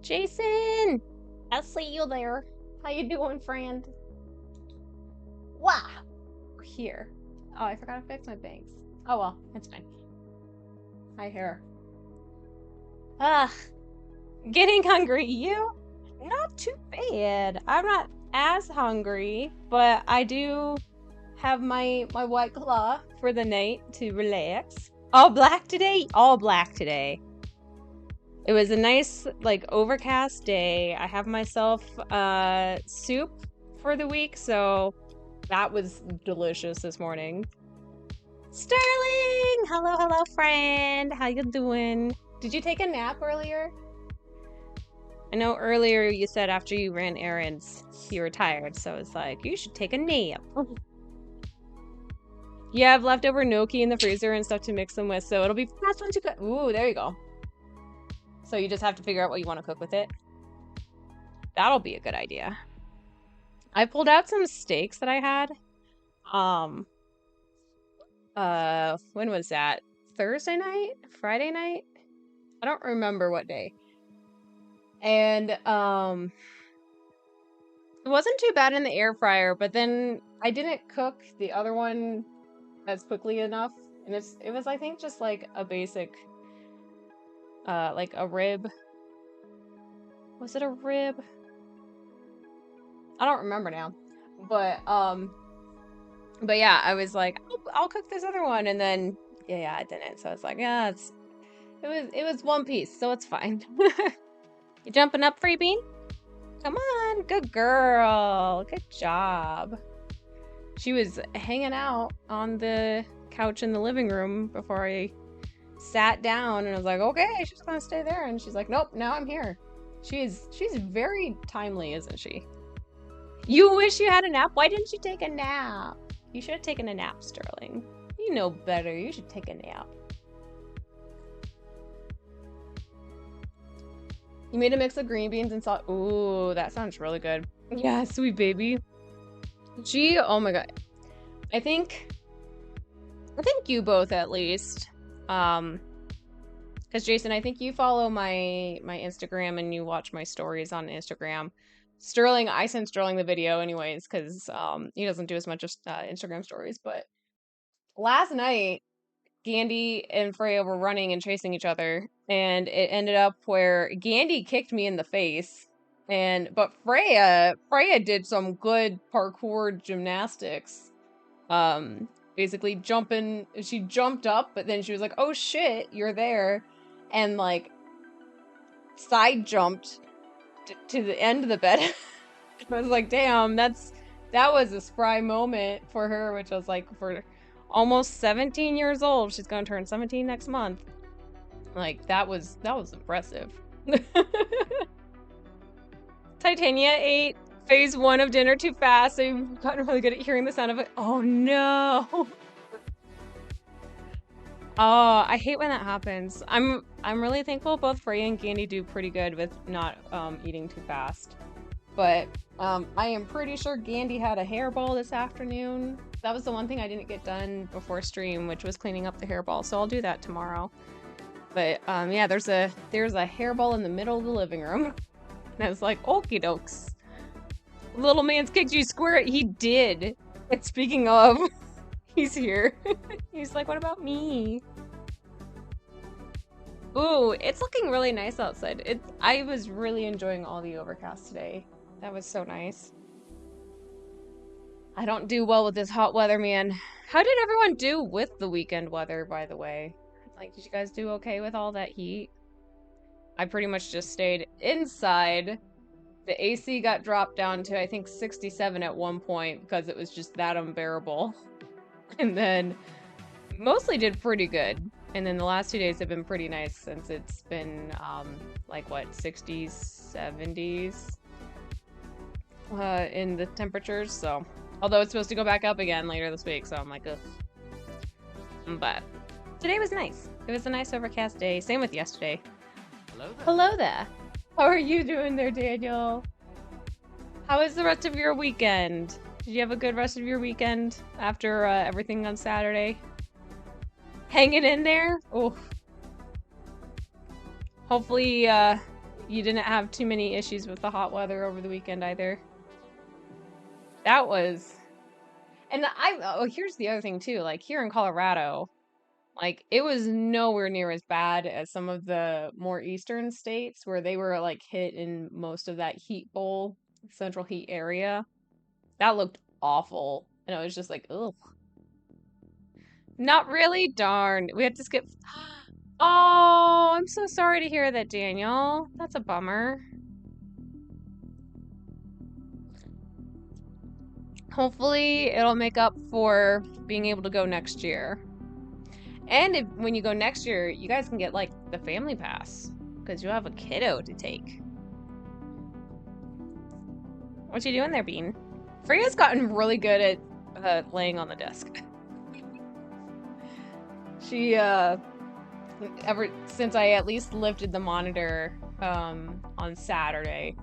Jason! I see you there. How you doing, friend? Wow! Here. Oh, I forgot to fix my bangs. Oh well, it's fine. Hi, hair. Ah, getting hungry. You? Not too bad. I'm not as hungry, but I do have my White Claw for the night to relax. All black today? All black today. It was a nice, like, overcast day. I have myself soup for the week, so that was delicious this morning. Sterling! Hello, hello, friend. How you doing? Did you take a nap earlier? I know earlier you said after you ran errands, you were tired, so it's like, you should take a nap. You have leftover gnocchi in the freezer and stuff to mix them with, so it'll be fast once you cook. Ooh, there you go. So you just have to figure out what you want to cook with it. That'll be a good idea. I pulled out some steaks that I had. When was that? Thursday night? Friday night? I don't remember what day. And, it wasn't too bad in the air fryer, but then I didn't cook the other one as quickly enough. And it was, I think, just like a basic, like a rib. Was it a rib? I don't remember now. But yeah, I was like, I'll cook this other one, and then yeah, I didn't. So I was like, yeah, it was one piece, so it's fine. You jumping up, Freebie? Come on, good girl. Good job. She was hanging out on the couch in the living room before I sat down, and I was like, okay, she's gonna stay there, and she's like, nope, now I'm here. She's very timely, isn't she? You wish you had a nap? Why didn't you take a nap? You should have taken a nap, Sterling. You know better. You should take a nap. You made a mix of green beans and salt. Ooh, that sounds really good. Yeah, sweet baby. Gee, oh my god. I think you both at least. Because Jason, I think you follow my Instagram and you watch my stories on Instagram. Sterling, I sent Sterling the video anyways, because he doesn't do as much of Instagram stories. But last night, Gandhi and Freya were running and chasing each other, and it ended up where Gandhi kicked me in the face, but Freya did some good parkour gymnastics. Basically jumping, she jumped up, but then she was like, "Oh shit, you're there," and like side jumped to the end of the bed. I was like, damn, that was a spry moment for her, which I was like, for almost 17 years old, she's gonna turn 17 next month. Like, that was impressive. Titania ate phase 1 of dinner too fast, so you've gotten really good at hearing the sound of it. Oh no. Oh, I hate when that happens. I'm really thankful both Freya and Gandhi do pretty good with not eating too fast. But I am pretty sure Gandhi had a hairball this afternoon. That was the one thing I didn't get done before stream, which was cleaning up the hairball. So I'll do that tomorrow. But yeah, there's a hairball in the middle of the living room. And I was like, okie dokes. Little man's kicked you square. He did. And speaking of, he's here. He's like, what about me? Ooh, it's looking really nice outside. I was really enjoying all the overcast today. That was so nice. I don't do well with this hot weather, man. How did everyone do with the weekend weather, by the way? Like, did you guys do okay with all that heat? I pretty much just stayed inside. The AC got dropped down to, I think, 67 at one point because it was just that unbearable. And then mostly did pretty good. And then the last 2 days have been pretty nice since it's been, like, what, 60s, 70s in the temperatures. So, although it's supposed to go back up again later this week, so I'm like, ugh. But today was nice. It was a nice overcast day. Same with yesterday. Hello there. Hello there. How are you doing there, Daniel? How was the rest of your weekend? Did you have a good rest of your weekend after everything on Saturday? Hanging in there? Oh. Hopefully you didn't have too many issues with the hot weather over the weekend either. That was, and here's the other thing too, like here in Colorado, like it was nowhere near as bad as some of the more eastern states where they were like hit in most of that heat bowl, central heat area. That looked awful. And it was just like, ugh. Not really, darn. We had to skip. Oh, I'm so sorry to hear that, Daniel. That's a bummer. Hopefully, it'll make up for being able to go next year. And when you go next year, you guys can get like the family pass because you have a kiddo to take. What you doing there, Bean? Freya's gotten really good at laying on the desk. She ever since I at least lifted the monitor on Saturday,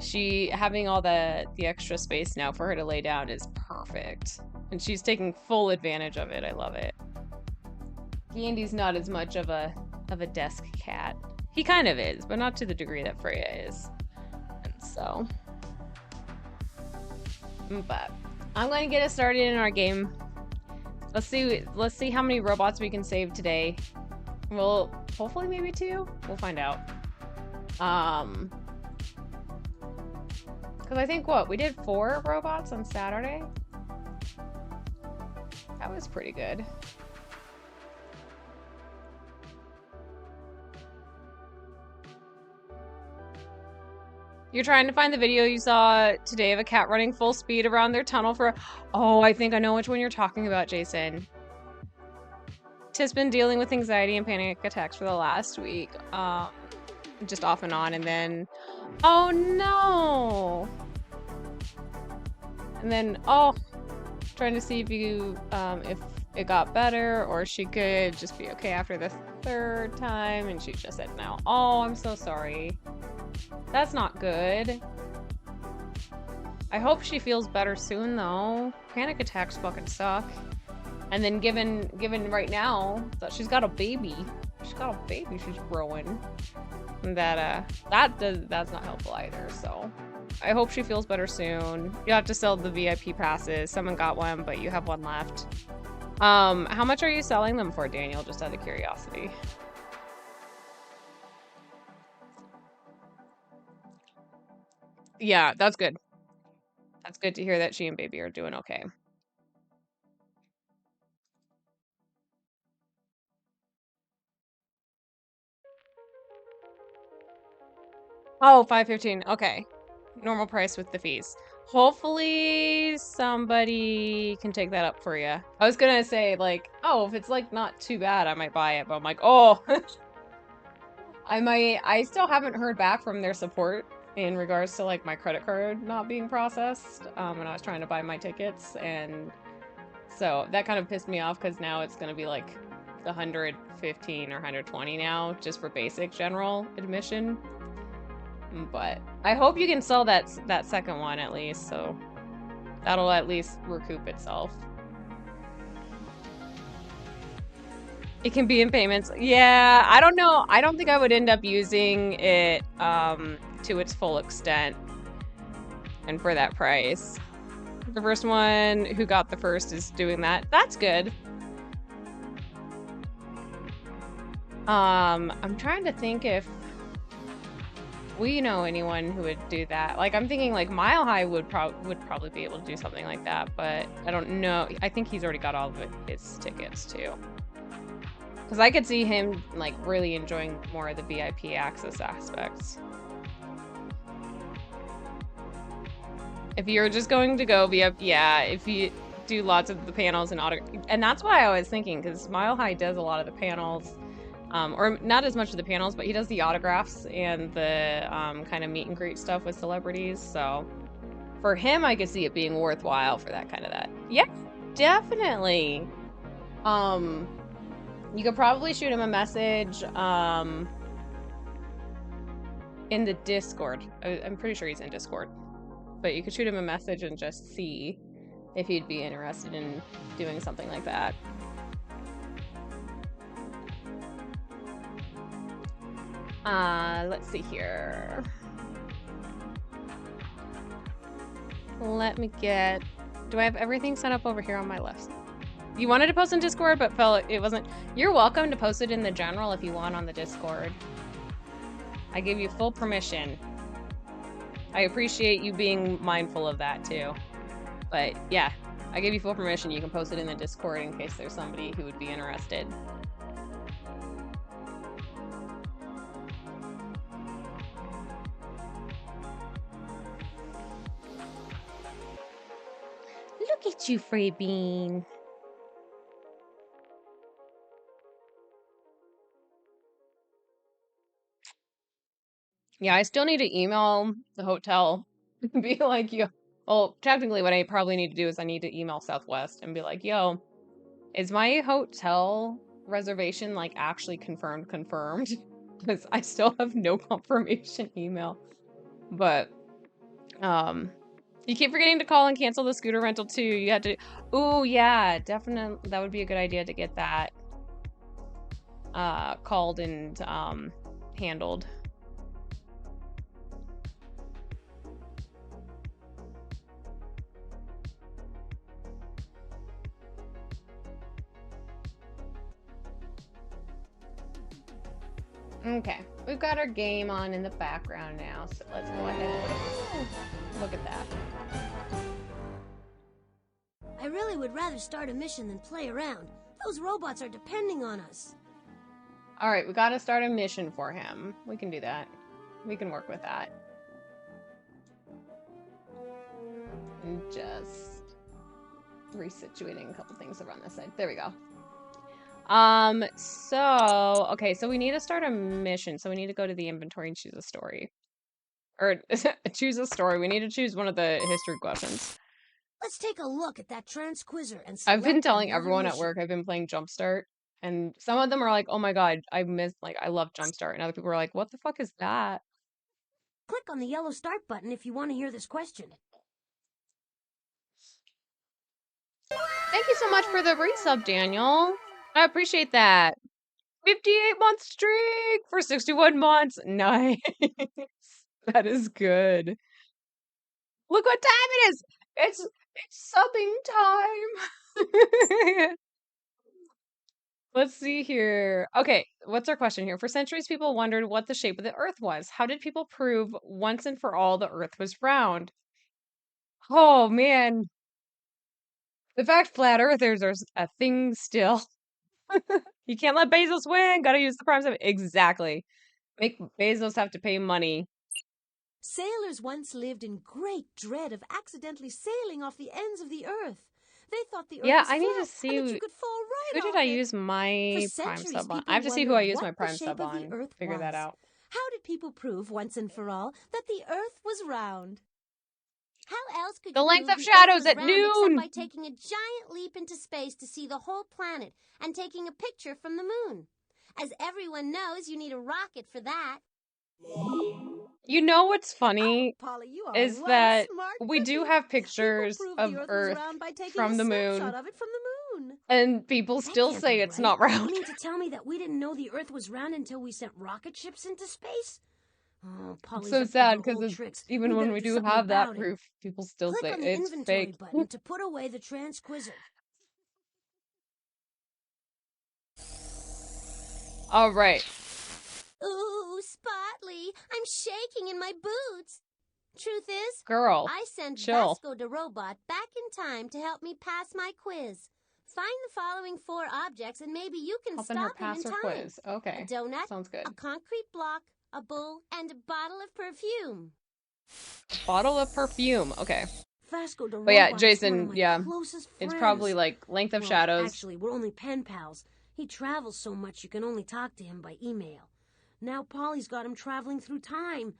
she having all the extra space now for her to lay down is perfect. And she's taking full advantage of it. I love it. Andy's not as much of a desk cat. He kind of is, but not to the degree that Freya is. And so, but I'm going to get us started in our game. Let's see how many robots we can save today. Well, hopefully maybe 2. We'll find out. Because I think we did 4 robots on Saturday. That was pretty good. You're trying to find the video you saw today of a cat running full speed around their tunnel for... Oh, I think I know which one you're talking about, Jason. Tiff's been dealing with anxiety and panic attacks for the last week. Just off and on, and then... Oh, no! And then, trying to see if it got better, or she could just be okay after the 3rd time, and she just said no. Oh, I'm so sorry. That's not good. I hope she feels better soon, though. Panic attacks fucking suck. And then given right now that she's got a baby. She's got a baby she's growing. And that's not helpful either, so. I hope she feels better soon. You have to sell the VIP passes. Someone got one, but you have one left. How much are you selling them for, Daniel? Just out of curiosity. Yeah, that's good. That's good to hear that she and baby are doing okay. Oh, $5.15. Okay. Normal price with the fees. Hopefully somebody can take that up for you. I was gonna say, like, oh, if it's like not too bad, I might buy it, but I'm like, oh, I still haven't heard back from their support in regards to like my credit card not being processed when I was trying to buy my tickets, and so that kind of pissed me off because now it's gonna be like $115 or $120 now just for basic general admission. But I hope you can sell that second one at least, so that'll at least recoup itself. It can be in payments. Yeah, I don't know. I don't think I would end up using it to its full extent and for that price. The first one who got the first is doing that. That's good. I'm trying to think if we know anyone who would do that. Like, I'm thinking like Mile High would probably be able to do something like that, but I don't know. I think he's already got all of his tickets too. Because I could see him like really enjoying more of the VIP access aspects. If you're just going to go VIP, yeah, if you do lots of the panels and that's why I was thinking, because Mile High does a lot of the panels. Or not as much of the panels, but he does the autographs and the kind of meet and greet stuff with celebrities. So for him, I could see it being worthwhile for that kind of that. Yeah, definitely. You could probably shoot him a message in the Discord. I'm pretty sure he's in Discord. But you could shoot him a message and just see if he'd be interested in doing something like that. Let's see here. Let me get... Do I have everything set up over here on my left? You wanted to post in Discord, but felt it wasn't... You're welcome to post it in the general if you want on the Discord. I give you full permission. I appreciate you being mindful of that, too. But, yeah. I give you full permission. You can post it in the Discord in case there's somebody who would be interested. Look at you, Free Bean. Yeah, I still need to email the hotel and be like, yo. Well, technically, what I probably need to do is I need to email Southwest and be like, yo, is my hotel reservation like actually confirmed? Because I still have no confirmation email. But, you keep forgetting to call and cancel the scooter rental too. You had to. Ooh, yeah, definitely. That would be a good idea to get that called and handled. Okay, we've got our game on in the background now, so let's go ahead and look at that. I really would rather start a mission than play around. Those robots are depending on us. All right, we got to start a mission for him. We can do that. We can work with that. And just resituating a couple things around this side. There we go. Okay, so we need to start a mission. So we need to go to the inventory and choose a story. Or choose a story. We need to choose one of the history questions. Let's take a look at that transquizzer and I've been telling another everyone mission. at work I've been playing Jumpstart, and some of them are like, "Oh my god, I love Jumpstart," and other people are like, "What the fuck is that?" Click on the yellow start button if you want to hear this question. Thank you so much for the resub, Daniel. I appreciate that. 58-month streak for 61 months. Nice. That is good. Look what time it is. It's subbing time. Let's see here. Okay, what's our question here? For centuries, people wondered what the shape of the Earth was. How did people prove once and for all the Earth was round? Oh, man. The fact flat Earthers are a thing still. You can't let Bezos win. Gotta use the prime sub. Exactly. Make Bezos have to pay money. Sailors once lived in great dread of accidentally sailing off the ends of the Earth. They thought the Earth was I need to flat see and that you could fall right who did off I it. use my For prime centuries, sub on. I people have to see who I wondered use what my the prime shape sub of the on. Earth Figure that was. out. How did people prove once and for all that the Earth was round? How else could The you length prove of the shadows Earth was at round noon. except by taking a giant leap into space to see the whole planet and taking a picture from the moon? As everyone knows, you need a rocket for that. You know what's funny Polly, you are is one that smart we do cookie. have People pictures proved of the Earth was Earth round by taking from a the snapshot moon, of it from the moon. and people That still can't say be it's right. not round. You mean to tell me that we didn't know the Earth was round until we sent rocket ships into space? Oh, Polly's It's so up to sad her because old tricks. even when better we do do something have that about it. proof, people still Click say on the it's inventory fake. button to put away the transquizzer. All right. Ooh, Spotly, I'm shaking in my boots. Truth is, Girl, I sent chill. Vasco the robot back in time to help me pass my quiz. Find the following 4 objects and maybe you can Helping her stop him pass in her time. quiz. Okay. A donut, Sounds good. a concrete block, a bull, and a bottle of perfume. Bottle of perfume. Okay. Vasco the But yeah, robot is one Jason, of my yeah. closest friends. It's probably like length of shadows. Actually, we're only pen pals. He travels so much you can only talk to him by email. Now Polly's got him traveling through time.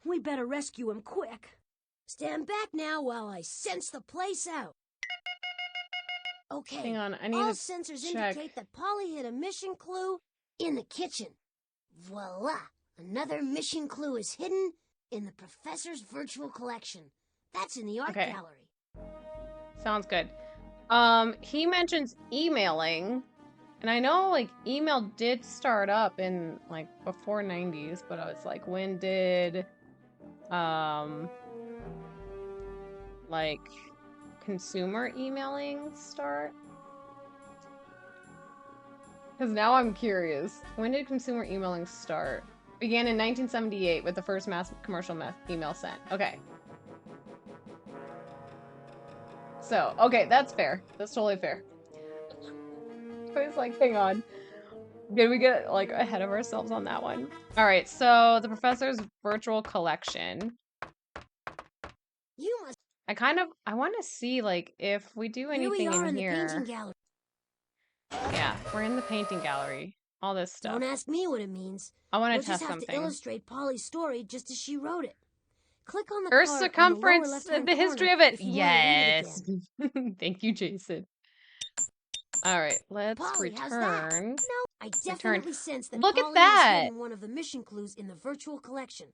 We better rescue him quick. Stand back now while I sense the place out. Okay, Hang on, I need all to sensors check. indicate that Polly hid a mission clue in the kitchen. Voila! Another mission clue is hidden in the professor's virtual collection. That's in the art gallery. Sounds good. He mentions emailing. And I know, like, email did start up in, like, before 90s, but I was like, when did, like, consumer emailing start? Because now I'm curious. When did consumer emailing start? Began in 1978 with the first mass commercial email sent. Okay. So, okay, that's fair. That's totally fair. I was like, hang on. Did we get, like, ahead of ourselves on that one? All right, so the professor's virtual collection. You must. I want to see, like, if we do Here we anything are in in the painting here. gallery. Yeah, we're in the painting gallery. All this stuff. Don't ask me what it means. I want We'll to just test have to something. illustrate Polly's story just as she wrote it. Click on the Earth's card on the lower circumference, left-hand the history corner of it. if you want to read it Yes. again. Thank you, Jason. All right, let's Polly, how's that? return. No, I Return. definitely sense that Look at Polly has that. hidden one of the mission clues in the virtual collection.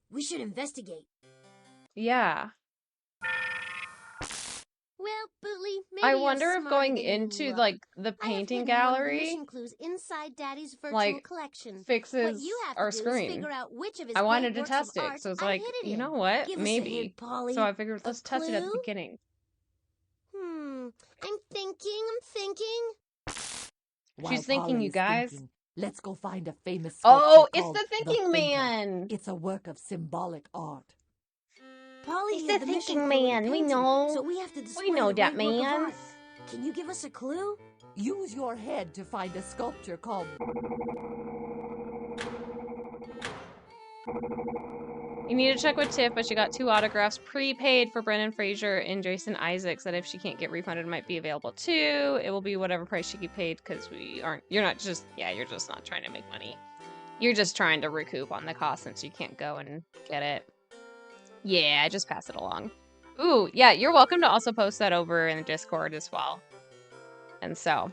We should investigate. Yeah. Well, Bootly, maybe I you're wonder if smarter going than into, you look. like, the I have painting hidden one of the gallery, mission clues inside Daddy's virtual like, collection. What fixes you have our to do is screen. figure out which of his I great wanted to works of test it, art so it's I like, hid it you in. know what? Give us a Maybe. hint, Polly. So I figured A let's test it at the clue? beginning. I'm thinking. While She's thinking, Polly you is guys. thinking, let's go find a famous sculpture Oh, it's called the thinking Thinker. man. It's a work of symbolic art. Polly It's hid the the mission thinking clue in man. the We painting, know. so we have to display We know the that great work of man. art. Can you give us a clue? Use your head to find a sculpture called... You need to check with Tiff, but she got 2 autographs prepaid for Brendan Fraser and Jason Isaacs that if she can't get refunded, it might be available too. It will be whatever price she get paid because you're not just not trying to make money. You're just trying to recoup on the cost since you can't go and get it. Yeah, just pass it along. Ooh, yeah, you're welcome to also post that over in the Discord as well. And so.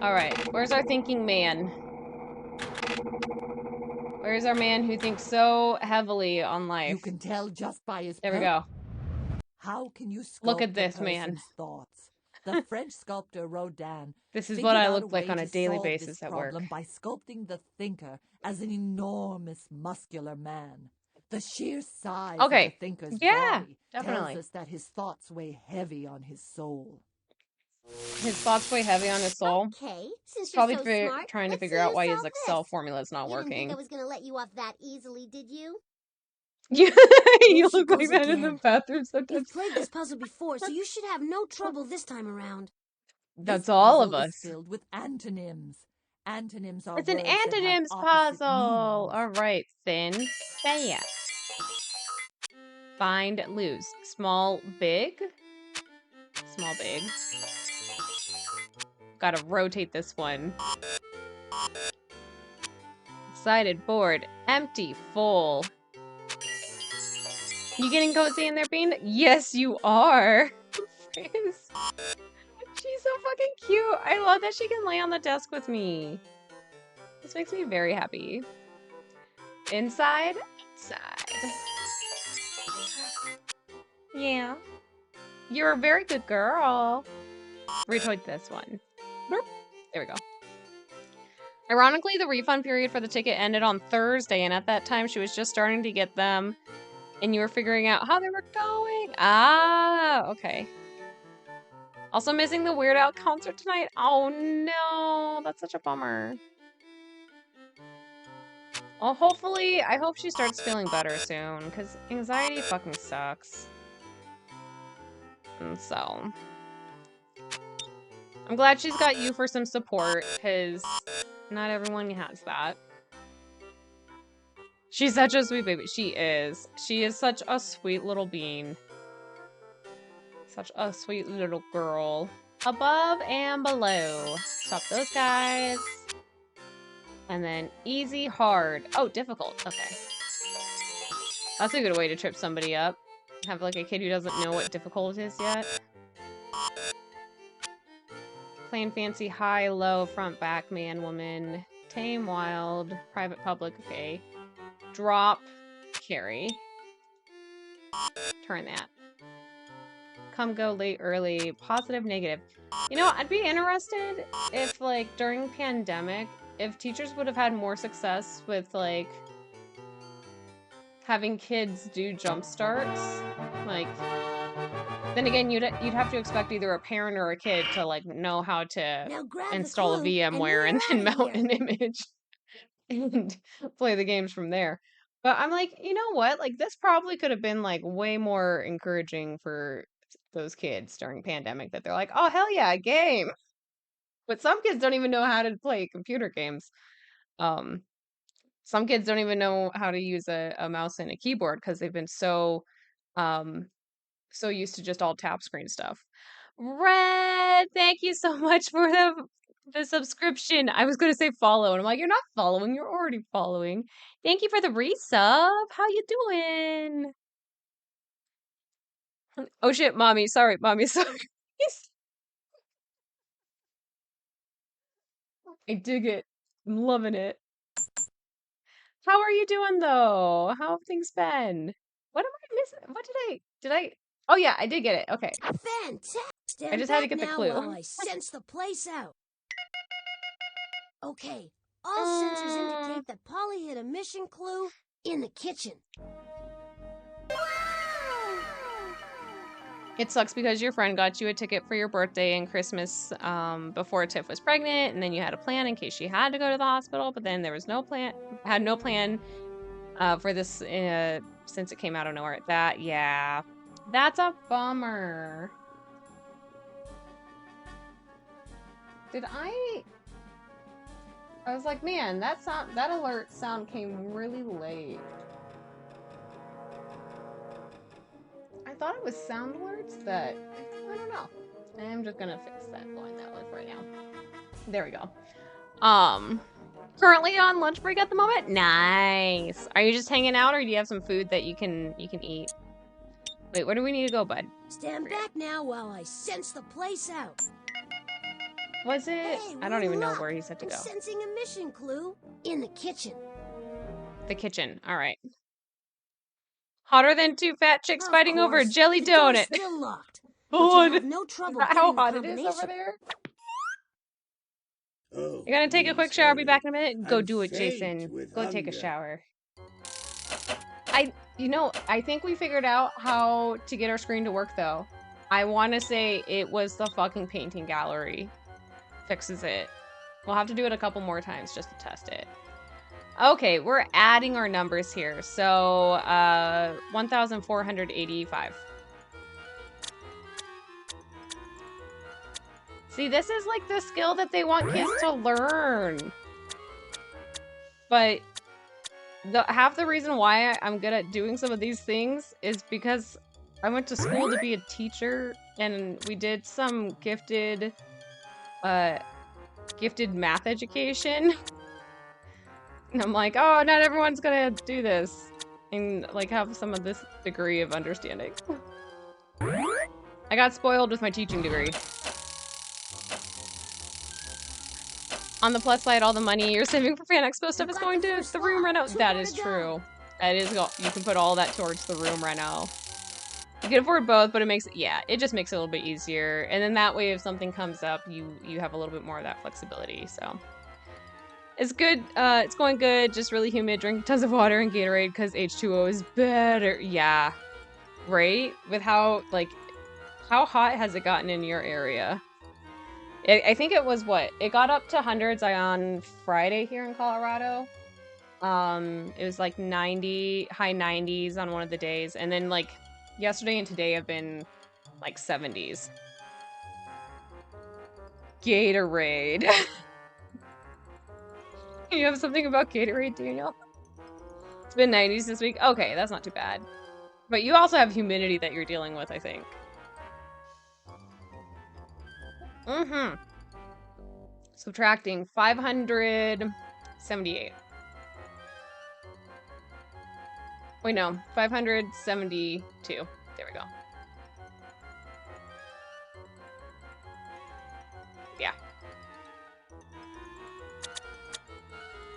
Alright, where's our thinking man? Where's our man who thinks so heavily on life? You can tell just by his... There we go. How can you sculpt Look at a this man. person's thoughts? The French sculptor Rodin This is figured what I out look a like way on a to daily solve basis this at work. problem by sculpting the thinker as an enormous muscular man. The sheer size of Okay. the thinker's Yeah, body definitely. tells us that his thoughts weigh heavy on his soul. His thoughts weigh heavy on his soul. Okay, since He's you're probably so smart, trying to let's figure see out you why his solve Excel this. formula is not You didn't think working. I was gonna let you off that easily, did you? You There she look like goes that in the again. bathroom You've sometimes. played this puzzle before, so you should have no trouble this time around. That's This all of puzzle is us. filled with antonyms. Antonyms are It's an words that have antonyms opposite puzzle. meanings. All right, thin, fat. Find, lose. Small, big. Small, big. Gotta rotate this one. Excited, bored, empty, full. You getting cozy in there, Bean? Yes, you are. She's so fucking cute. I love that she can lay on the desk with me. This makes me very happy. Inside, outside. Yeah. You're a very good girl. Retweet this one. Burp. There we go. Ironically, the refund period for the ticket ended on Thursday, and at that time, she was just starting to get them, and you were figuring out how they were going. Ah, okay. Also missing the Weird Al concert tonight. Oh no, that's such a bummer. Well, hopefully, I hope she starts feeling better soon, because anxiety fucking sucks. And so, I'm glad she's got you for some support, because not everyone has that. She's such a sweet baby. She is. She is such a sweet little bean. Such a sweet little girl. Above and below. Stop those guys. And then easy, hard. Oh, difficult. Okay. That's a good way to trip somebody up. Have like a kid who doesn't know what difficult is yet. Plain, fancy, high, low, front, back, man, woman. Tame, wild, private, public. Okay. Drop, carry. Turn that. come, go, late, early, positive, negative. You know, I'd be interested if, like, during pandemic, if teachers would have had more success with, like, having kids do jump starts. Like, then again, you'd have to expect either a parent or a kid to, like, know how to Now grab the install a clue and VMware we're and then out of mount here. an image and play the games from there. But I'm like, you know what? Like, this probably could have been, like, way more encouraging for those kids during pandemic that they're like, oh, hell yeah, a game. But some kids don't even know how to play computer games. Um, some kids don't even know how to use a mouse and a keyboard because they've been um, so used to just all tap screen stuff. Red, thank you so much for the subscription. I was gonna say follow, and I'm like, you're not following, you're already following. Thank you for the resub. How you doing? Oh shit, mommy. Sorry, mommy. Sorry. I dig it. I'm loving it. How are you doing though? How have things been? What am I missing? What did I? Oh yeah, I did get it. Okay. Fantastic. I Stand just had to back get the now clue. while I sense the place out. Okay, all sensors indicate that Polly hit a mission clue in the kitchen. It sucks because your friend got you a ticket for your birthday and Christmas before Tiff was pregnant, and then you had a plan in case she had to go to the hospital, but then there was no plan, had no plan for this since it came out of nowhere. Yeah, that's a bummer. I was like, man, that alert sound came really late. I thought it was sound alerts, but I don't know. I'm just gonna fix that blind outlet right now. There we go. Currently on lunch break at the moment. Nice. Are you just hanging out, or do you have some food that you can eat? Wait, where do we need to go, bud? Stand back now while I sense the place out. Was it? Hey, I don't even know luck. where he said to I'm go. sensing a mission clue in the kitchen. The kitchen. All right. Hotter than two fat chicks Of fighting over a course, jelly the door's donut. still locked, but you'll Bud. have no Is trouble that getting how the hot it is over combination. there? Oh, You're gonna take a quick please shower. I'll be back hurry. in a minute. Go I'm do it, faint Jason. with Go take a hunger. shower. I think we figured out how to get our screen to work, though. I want to say it was the fucking painting gallery. Fixes it. We'll have to do it a couple more times just to test it. Okay, we're adding our numbers here. So, 1,485. See, this is like the skill that they want kids to learn. But half the reason why I'm good at doing some of these things is because I went to school to be a teacher, and we did some gifted math education. And I'm like, oh, not everyone's gonna do this and like have some of this degree of understanding. I got spoiled with my teaching degree. On the plus side, all the money you're saving for Fan Expo stuff is going to the room reno. That is true. That is, you can put all that towards the room reno. You can afford both, but it just makes it a little bit easier. And then that way, if something comes up, you have a little bit more of that flexibility. So it's good. It's going good. Just really humid. Drink tons of water and Gatorade because H2O is better. Yeah, right. With how hot has it gotten in your area? I think it was it got up to hundreds on Friday here in Colorado. It was like 90, high 90s on one of the days, and then like yesterday and today have been like 70s. Gatorade. You have something about Gatorade, Daniel? It's been 90s this week. Okay, that's not too bad. But you also have humidity that you're dealing with, I think. Mm-hmm. Subtracting 578. Wait, no. 572. There we go. Yeah.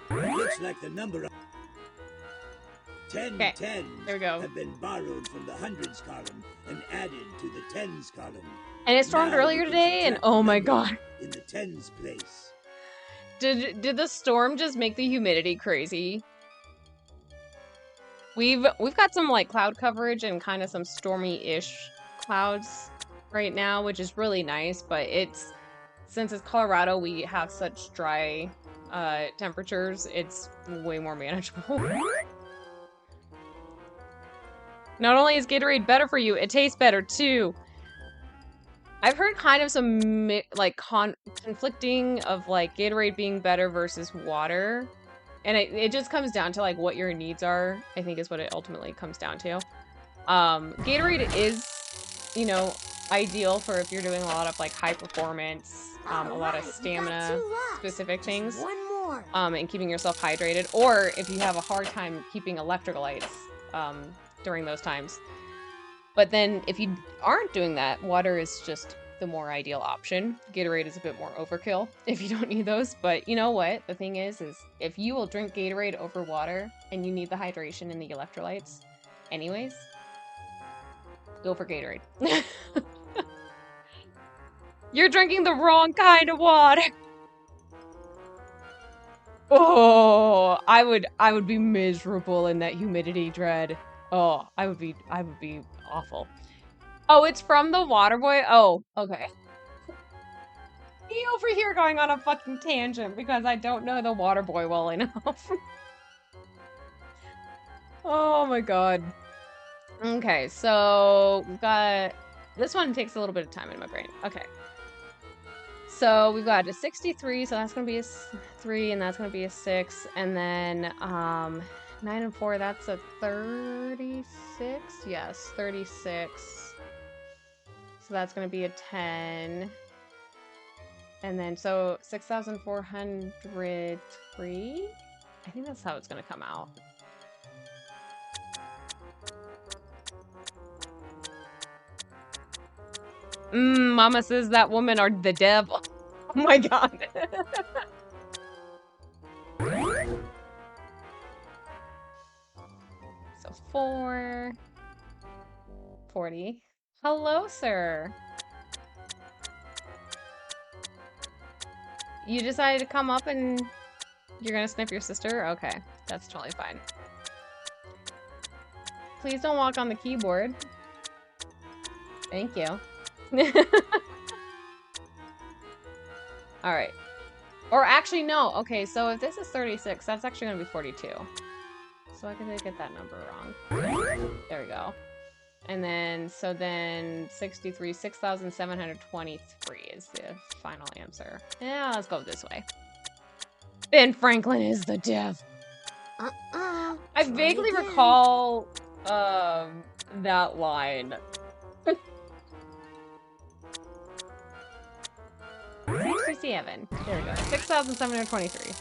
Looks like the number. 10 Okay, tens there we go. have been borrowed from the hundreds column and added to the tens column. And it stormed Now earlier you can today, and subtract oh the my number god. in the tens place. Did the storm just make the humidity crazy? We've got some like cloud coverage and kind of some stormy-ish clouds right now, which is really nice, but since it's Colorado, we have such dry temperatures, it's way more manageable. Not only is Gatorade better for you, it tastes better too. I've heard kind of some like conflicting of like Gatorade being better versus water. And it just comes down to like what your needs are, I think is what it ultimately comes down to. Gatorade is, you know, ideal for if you're doing a lot of like high performance, a lot of stamina specific things. One more. And keeping yourself hydrated, or if you have a hard time keeping electrolytes during those times. But then if you aren't doing that, water is just the more ideal option. Gatorade is a bit more overkill if you don't need those. But you know what? The thing is if you will drink Gatorade over water and you need the hydration and the electrolytes anyways, go for Gatorade. You're drinking the wrong kind of water. Oh, I would be miserable in that humidity dread. Oh, I would be awful. Oh, it's from the water boy? Oh, okay. Me over here going on a fucking tangent because I don't know the water boy well enough. Oh my god. Okay, so we've got... This one takes a little bit of time in my brain. Okay. So we've got a 63, so that's going to be a 3, and that's going to be a 6. And then 9 and 4, that's a 36? Yes, 36. So that's going to be a 10. And then, so 6,403? I think that's how it's going to come out. Mama says that woman are the devil. Oh my god. So 440. Hello, sir. You decided to come up and you're gonna sniff your sister? Okay, that's totally fine. Please don't walk on the keyboard. Thank you. Alright. Or actually, no. Okay, so if this is 36, that's actually gonna be 42. So I could get that number wrong. There we go. And then, so then 63, 6,723 is the final answer. Yeah, let's go this way. Ben Franklin is the devil. I vaguely recall that line. 67. There we go. 6,723.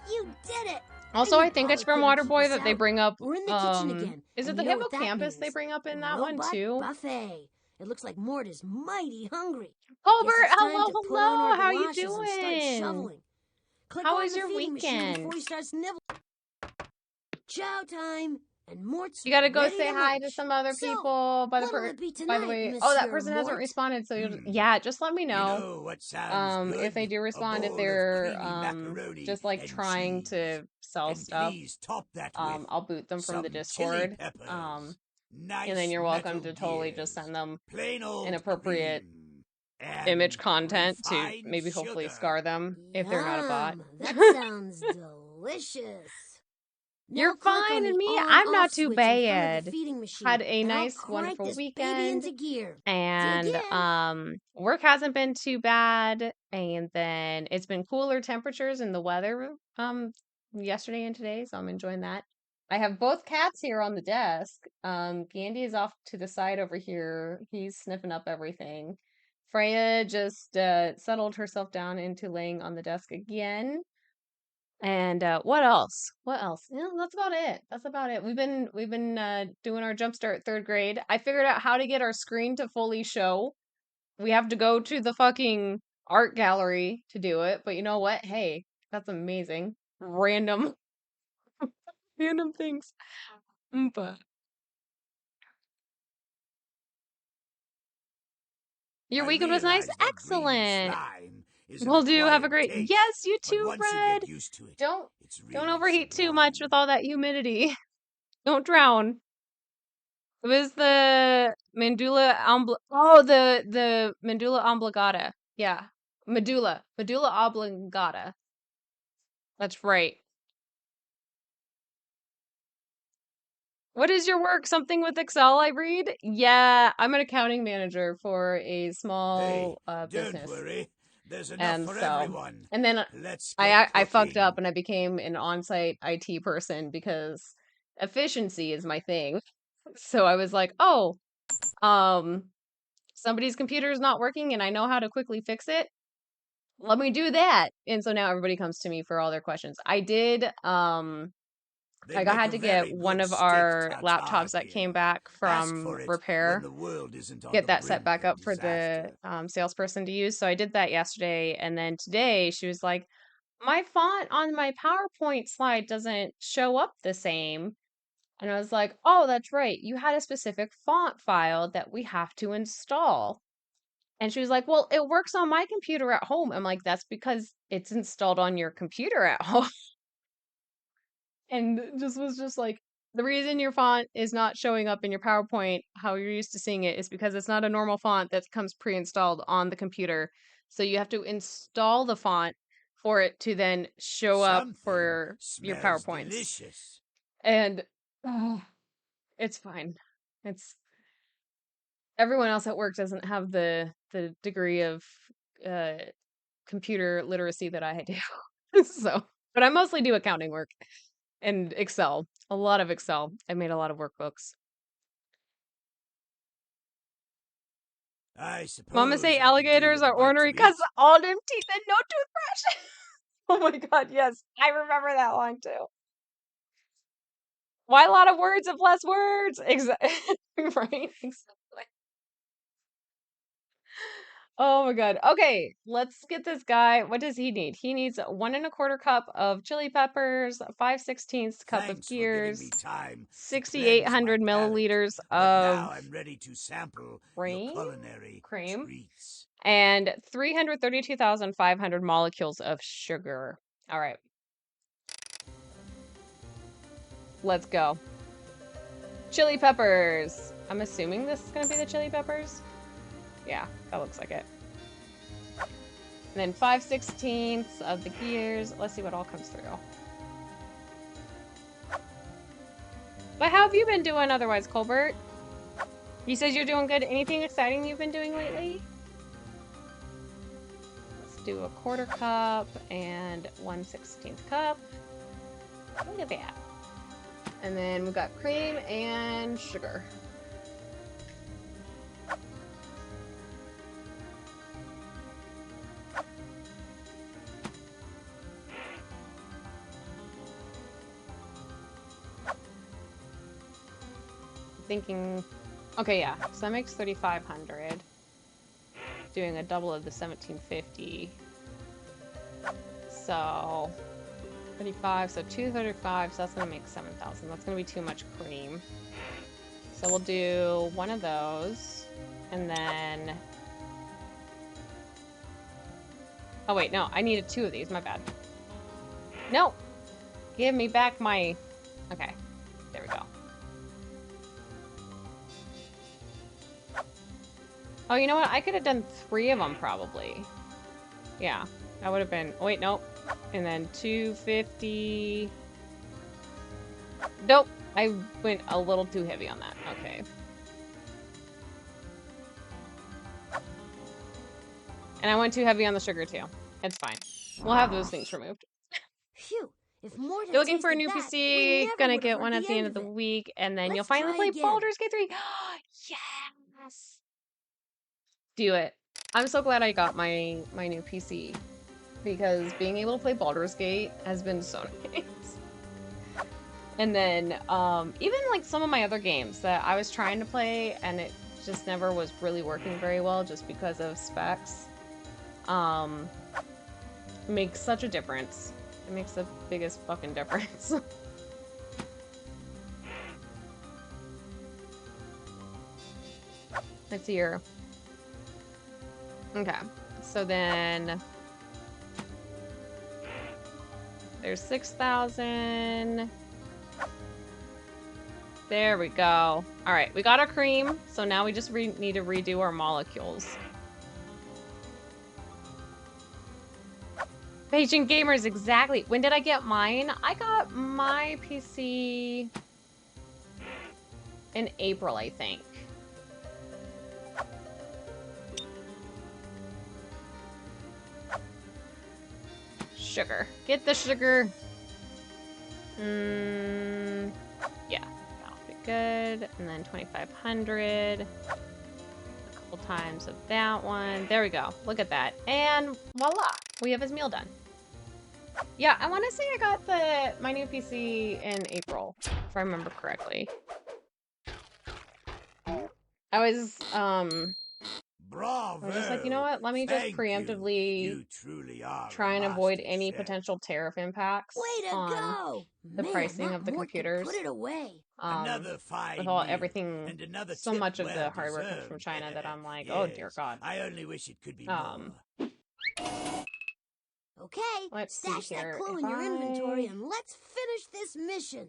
You did it! Also, And I you think it's probably from couldn't keep Waterboy us that they out. bring up, We're in the kitchen again. is it and the you know what that hippocampus they means. bring up in that one Robot too? Buffet. It looks like Mort is mighty hungry. Colbert, Guess it's time hello, to put on hello, our how you galoshes and start doing? shoveling. Click How on was the your feeding machine weekend? before he starts nibbling. Chow time, and Mort's You gotta go ready say to hi to munch. some other So, people. what'll it be By the tonight, way, oh, that Monsieur person hasn't Mort? responded, so yeah, just let me You know. know what sounds good? If they do A respond, if bowl of they're creamy macaroni just like and trying cheese. to sell And stuff, please top that with I'll boot them from the some chili Discord. peppers. And Nice then you're welcome metal to totally gears. just send them Plain old inappropriate cream. And image content to refined maybe hopefully sugar. scar them if they're not a bot. Yum, that sounds delicious. You're Now click on fine, the and me, I'm on-off not too switch in front of the bad. feeding machine, Had a and I'll nice, crank wonderful this baby weekend. into gear. And Dig in. work hasn't been too bad, and then it's been cooler temperatures in the weather yesterday and today, so I'm enjoying that. I have both cats here on the desk. Gandy is off to the side over here. He's sniffing up everything. Freya just settled herself down into laying on the desk again. And what else? What else? Yeah, that's about it. That's about it. We've been doing our Jumpstart third grade. I figured out how to get our screen to fully show. We have to go to the fucking art gallery to do it, but you know what? Hey, that's amazing. Random, random things. But your I weekend was nice? realize that breathing Excellent. slime is an Well, do have a acquired great. taste, Yes, you but too, once you Red. get used to it, Don't it's don't really overheat too much with sublime. all that humidity. Don't drown. It was the the medulla oblongata. Yeah. Medulla oblongata. That's right. What is your work? Something with Excel, I read? Yeah, I'm an accounting manager for a Hey, small don't business. worry. There's enough And for so, everyone. and then Let's get I fucked up cooking. and I became an on-site IT person because efficiency is my thing. So I was like, "Oh, um somebody's computer is not working and I know how to quickly fix it. Let me do that." And so now everybody comes to me for all their questions. They I make had a to get very one good of steak our tartare laptops that came here. back Ask from for it when repair, the world isn't on get the that set brink back of up for the disaster. salesperson to use. So I did that yesterday. And then today she was like, my font on my PowerPoint slide doesn't show up the same. And I was like, oh, that's right. You had a specific font file that we have to install. And she was like, well, it works on my computer at home. I'm like, that's because it's installed on your computer at home. And just was just like, the reason your font is not showing up in your PowerPoint how you're used to seeing it is because it's not a normal font that comes pre-installed on the computer. So you have to install the font for it to then show up Something for your smells PowerPoints. delicious. And it's fine. It's everyone else at work doesn't have the degree of uh computer literacy that I do. So, but I mostly do accounting work and Excel. A lot of Excel. I made a lot of workbooks. I Mama suppose say I could do alligators with a are bite ornery to because eat. all them teeth and no toothbrush. Oh my god, yes. I remember that line too. Why a lot of words of less words? Exactly. Right? Exactly. Oh my god. Okay, let's get this guy. What does he need? He needs 1 1/4 cup of chili peppers, 5/16 cup of Thanks for giving me gears, time to cleanse my 6,800 palate. milliliters But of now I'm ready to sample your cream, culinary cream, treats. and 332,500 molecules of sugar. All right, let's go. Chili peppers. I'm assuming this is going to be the chili peppers. Yeah, that looks like it. And then 5/16 of the gears. Let's see what all comes through. But how have you been doing otherwise, Colbert? You said you're doing good. Anything exciting you've been doing lately? Let's do 1/4 cup and 1/16 cup. Look at that. And then we've got cream and sugar. Thinking, okay, yeah, so that makes 3,500. Doing a double of the 1,750. So 35, so 235, so that's gonna make 7,000. That's gonna be too much cream. So we'll do one of those, and then, oh wait, no, I needed 2 of these, my bad. No, give me back my, okay, there we go. Oh, you know what? I could have done 3 of them probably. Yeah, that would have been, oh, wait, nope. And then 250. Nope, I went a little too heavy on that. Okay. And I went too heavy on the sugar too. It's fine. We'll have those things removed. Phew, if Mort You're had looking for a tasted new that, we PC, never gonna would have get heard one at the the end end of of the it. week, and then you'll Let's finally try play again. Baldur's Gate 3. Yes! Do it. I'm so glad I got my new PC, because being able to play Baldur's Gate has been so nice. And then, even like some of my other games that I was trying to play, and it just never was really working very well just because of specs. um, makes such a difference. It makes the biggest fucking difference. Let's see here. Okay, so then there's 6,000. There we go. All right, we got our cream, so now we just need to redo our molecules. Patient gamers, exactly. When did I get mine? I got my PC in April, I think. Sugar. Get the sugar. Yeah, that'll be good. And then 2,500. A couple times of that one. There we go. Look at that. And voila, we have his meal done. Yeah, I want to say I got my new PC in April, if I remember correctly. I was just like, you know what? Let me just preemptively try and avoid any potential tariff impacts on the pricing of the computers. Put it away. With everything, so much of the hardware comes from China that I'm like, oh dear God. I only wish it could be more. Okay, let's stash see here. that clue in your inventory and let's finish this mission.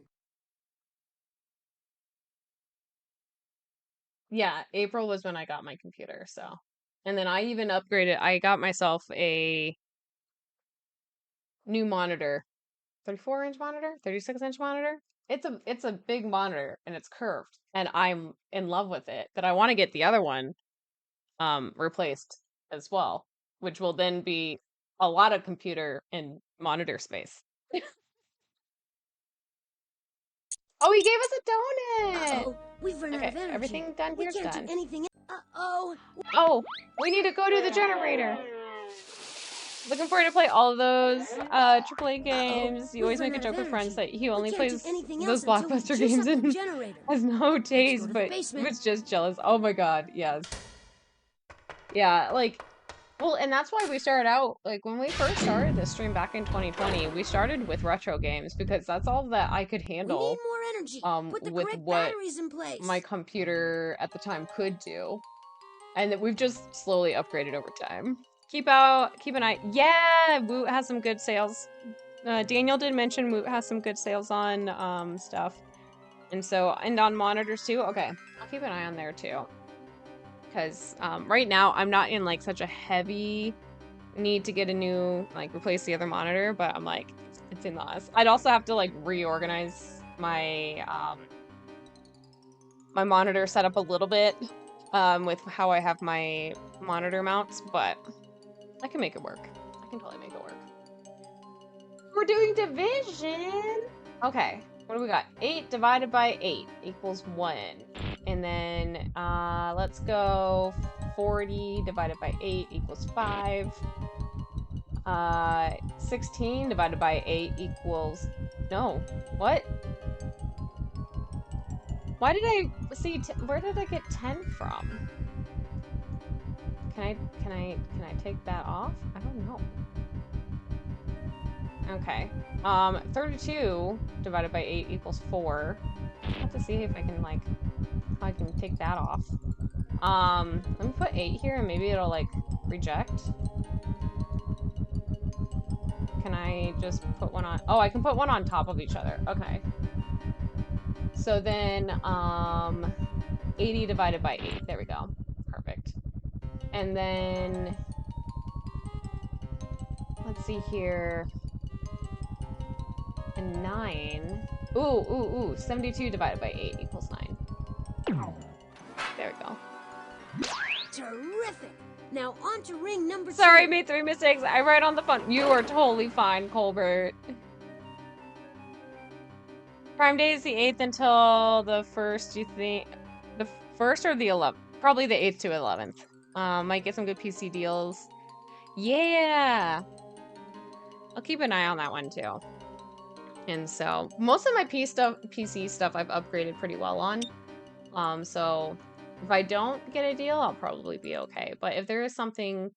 Yeah, April was when I got my computer, so. And then I even upgraded. I got myself a new monitor. 34-inch monitor? 36-inch monitor? It's a big monitor and it's curved and I'm in love with it. But I want to get the other one replaced as well, which will then be a lot of computer and monitor space. Oh, he gave us a donut. Uh-oh, we've run out of energy. Everything done We here's can't done. do anything. Uh-oh. Oh, we need to go to the generator. Looking forward to play all of those AAA games. You always make a joke with friends that he only plays those blockbuster games and has no taste, but was just jealous. Oh my God, yes. Yeah, like, well, and that's why we started out, like, when we first started this stream back in 2020, we started with retro games because that's all that I could handle. We need more energy. Put the with correct what batteries in place. my computer at the time could do. And that we've just slowly upgraded over time. Keep an eye. Yeah, Woot has some good sales. Daniel did mention Woot has some good sales on stuff. And on monitors too. Okay, I'll keep an eye on there too. Because right now I'm not in like such a heavy need to get a new, like, replace the other monitor, but I'm like, it's in the us. I'd also have to like reorganize my my monitor setup a little bit with how I have my monitor mounts, but I can make it work. I can totally make it work. We're doing division! Okay, what do we got? 8 divided by 8 equals 1. And then, let's go 40 divided by 8 equals 5. 16 divided by 8 equals... No, what? Why did I see? Where did I get 10 from? Can I take that off? I don't know. Okay. 32 divided by 8 equals 4. I have to see if I can like how I can take that off. Let me put 8 here and maybe it'll like reject. Can I just put one on? Oh, I can put one on top of each other. Okay. So then, 80 divided by 8. There we go. Perfect. And then, let's see here. And 9. Ooh. 72 divided by 8 equals 9. There we go. Terrific. Now on to ring number 2. Sorry, I made 3 mistakes. I write on the phone. You are totally fine, Colbert. Prime Day is the 8th until the 1st, you think? The 1st or the 11th? Probably the 8th to 11th. Might get some good PC deals. Yeah! I'll keep an eye on that one, too. And so, most of my PC stuff I've upgraded pretty well on. So, if I don't get a deal, I'll probably be okay. But if there is something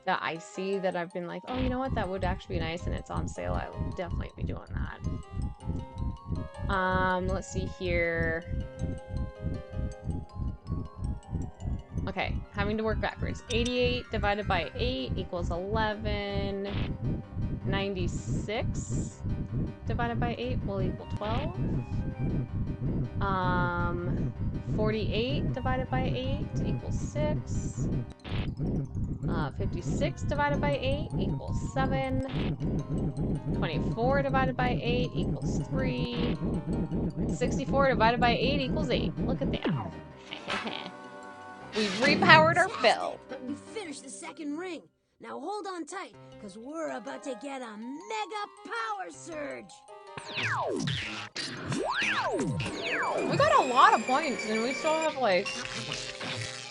that I see that I've been like, oh, you know what, that would actually be nice, and it's on sale, I will definitely be doing that. Let's see here. Okay, having to work backwards. 88 divided by 8 equals 11. 96 divided by 8 will equal 12. 48 divided by 8 equals 6. 56 divided by 8 equals 7. 24 divided by 8 equals 3. 64 divided by 8 equals 8. Look at that. We've repowered our fill. You finished the second ring. Now hold on tight, because we're about to get a mega power surge. We got a lot of points, and we still have, like,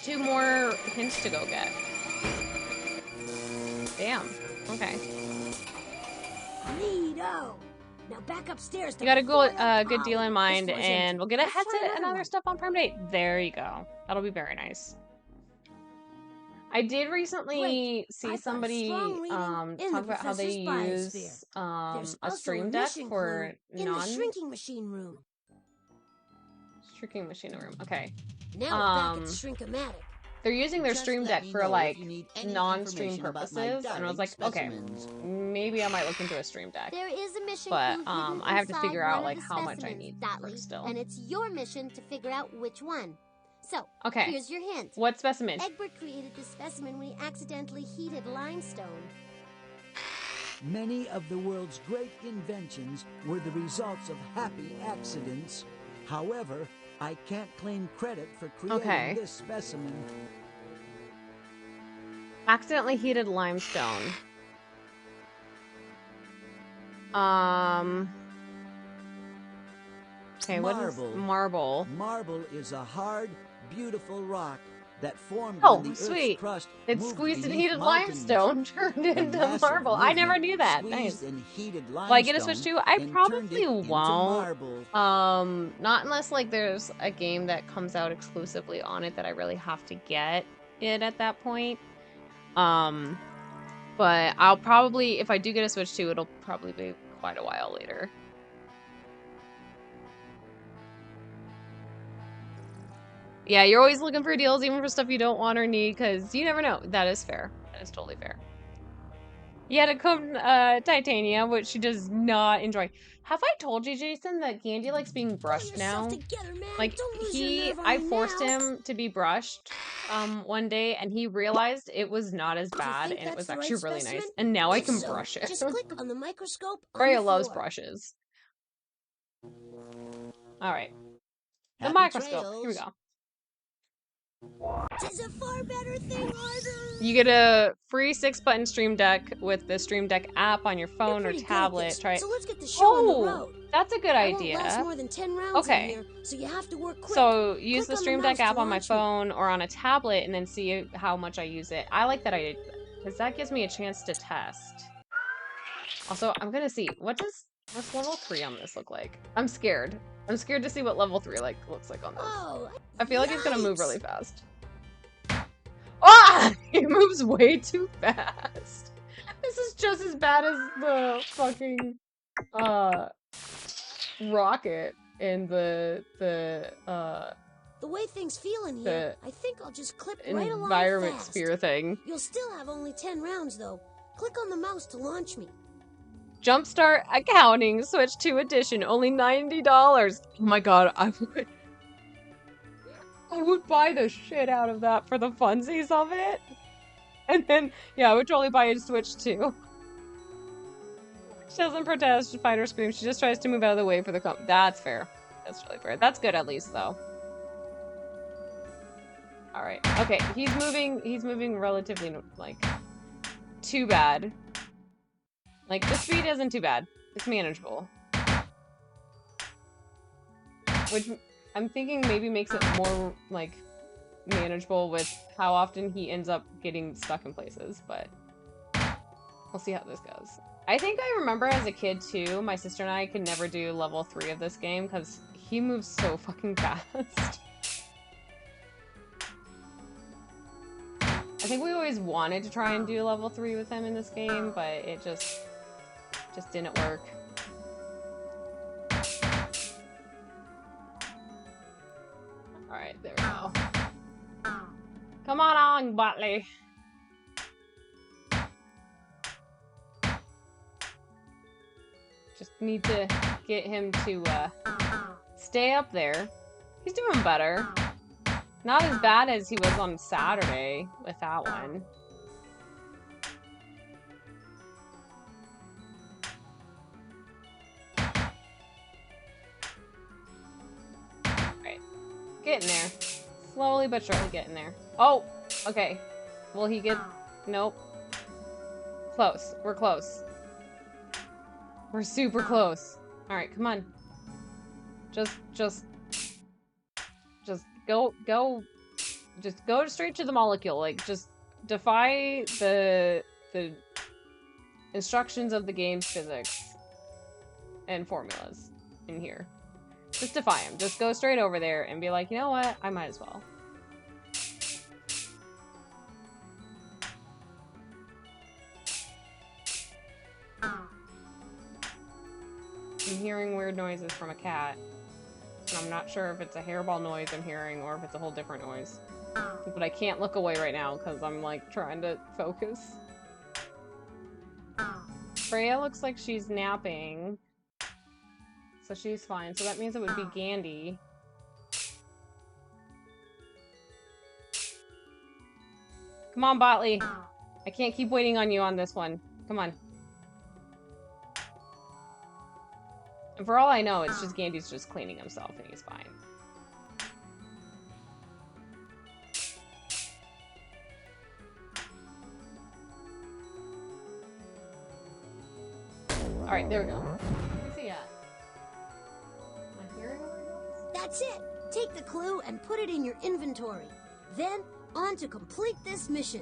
2 more hints to go get. Damn. Okay. Neato. Now back upstairs. You got a good deal in mind, and we'll get a headset and other stuff on Prime Day. There you go. That'll be very nice. I did recently see somebody talk about how they use a stream deck for shrinking machine room. Shrinking machine room. Okay. Now we're back at Shrinkomatic. They're using their stream deck for like non-stream purposes, and I was like, okay, maybe I might look into a stream deck. There is a mission, but I have to figure out like how much I need still. And it's your mission to figure out which one. So, okay, here's your hint. What specimen? Egbert created this specimen when he accidentally heated limestone. Many of the world's great inventions were the results of happy accidents. However, I can't claim credit for creating this specimen. Accidentally heated limestone. Okay, what is marble? Marble is a hard, beautiful rock that formed when the sweet. Earth's crust it's squeezed and heated limestone turned into marble. I never knew that. Nice. Will I get a Switch 2? I probably won't. Not unless like there's a game that comes out exclusively on it that I really have to get it at that point. But I'll probably, if I do get a Switch 2, it'll probably be quite a while later. Yeah, you're always looking for deals, even for stuff you don't want or need, because you never know. That is fair. That is totally fair. You had to come Titania, which she does not enjoy. Have I told you, Jason, that Gandhi likes being brushed now? Together, like, I forced him to be brushed one day, and he realized it was not as bad, and it was actually really nice. And now I can brush it. Just click on the microscope. Freya loves brushes. All right. The microscope. Here we go. Tis a far better thing, you get a free 6-button stream deck with the Stream Deck app on your phone or tablet. Try it. So let's get the show on the road. That's a good idea. Last more than 10 rounds in here, so you have to work quick. So use the Stream Deck app on my phone or on a tablet and then see how much I use it. I like that idea because that gives me a chance to test. Also, I'm gonna see what's level 3 on this look like. I'm scared. I'm scared to see what level 3 looks like on this. Oh, I feel like it's gonna move really fast. Ah! It moves way too fast. This is just as bad as the fucking rocket in the way things feel in here, I think I'll just clip right along environment fast. sphere thing. You'll still have only 10 rounds though. Click on the mouse to launch me. Jumpstart accounting, Switch 2 edition, only $90. Oh my god, I would buy the shit out of that for the funsies of it. And then, yeah, I would totally buy a Switch 2. She doesn't protest, fight, or scream. She just tries to move out of the way for the That's fair. That's really fair. That's good at least, though. Alright. Okay, he's moving relatively, like, too bad. Like, the speed isn't too bad. It's manageable. Which I'm thinking maybe makes it more, like, manageable with how often he ends up getting stuck in places, but we'll see how this goes. I think I remember as a kid, too, my sister and I could never do level 3 of this game because he moves so fucking fast. I think we always wanted to try and do level 3 with him in this game, but it just didn't work. Alright, there we go. Come on, Botley. Just need to get him to stay up there. He's doing better. Not as bad as he was on Saturday with that one. Alright. Getting there. Slowly but surely getting there. Oh! Okay. Will he get... Nope. Close. We're close. We're super close. Alright, come on. Just go straight to the molecule. Like, just defy the instructions of the game's physics and formulas in here. Just defy them. Just go straight over there and be like, you know what? I might as well. I'm hearing weird noises from a cat. And I'm not sure if it's a hairball noise I'm hearing or if it's a whole different noise. But I can't look away right now because I'm like trying to focus. Freya looks like she's napping. So she's fine. So that means it would be Gandhi. Come on, Botley. I can't keep waiting on you on this one. Come on. And for all I know, it's just Gandhi's just cleaning himself and he's fine. Alright, there we go. Where's he at? Am I hearing where he goes? That's it. Take the clue and put it in your inventory. Then, on to complete this mission.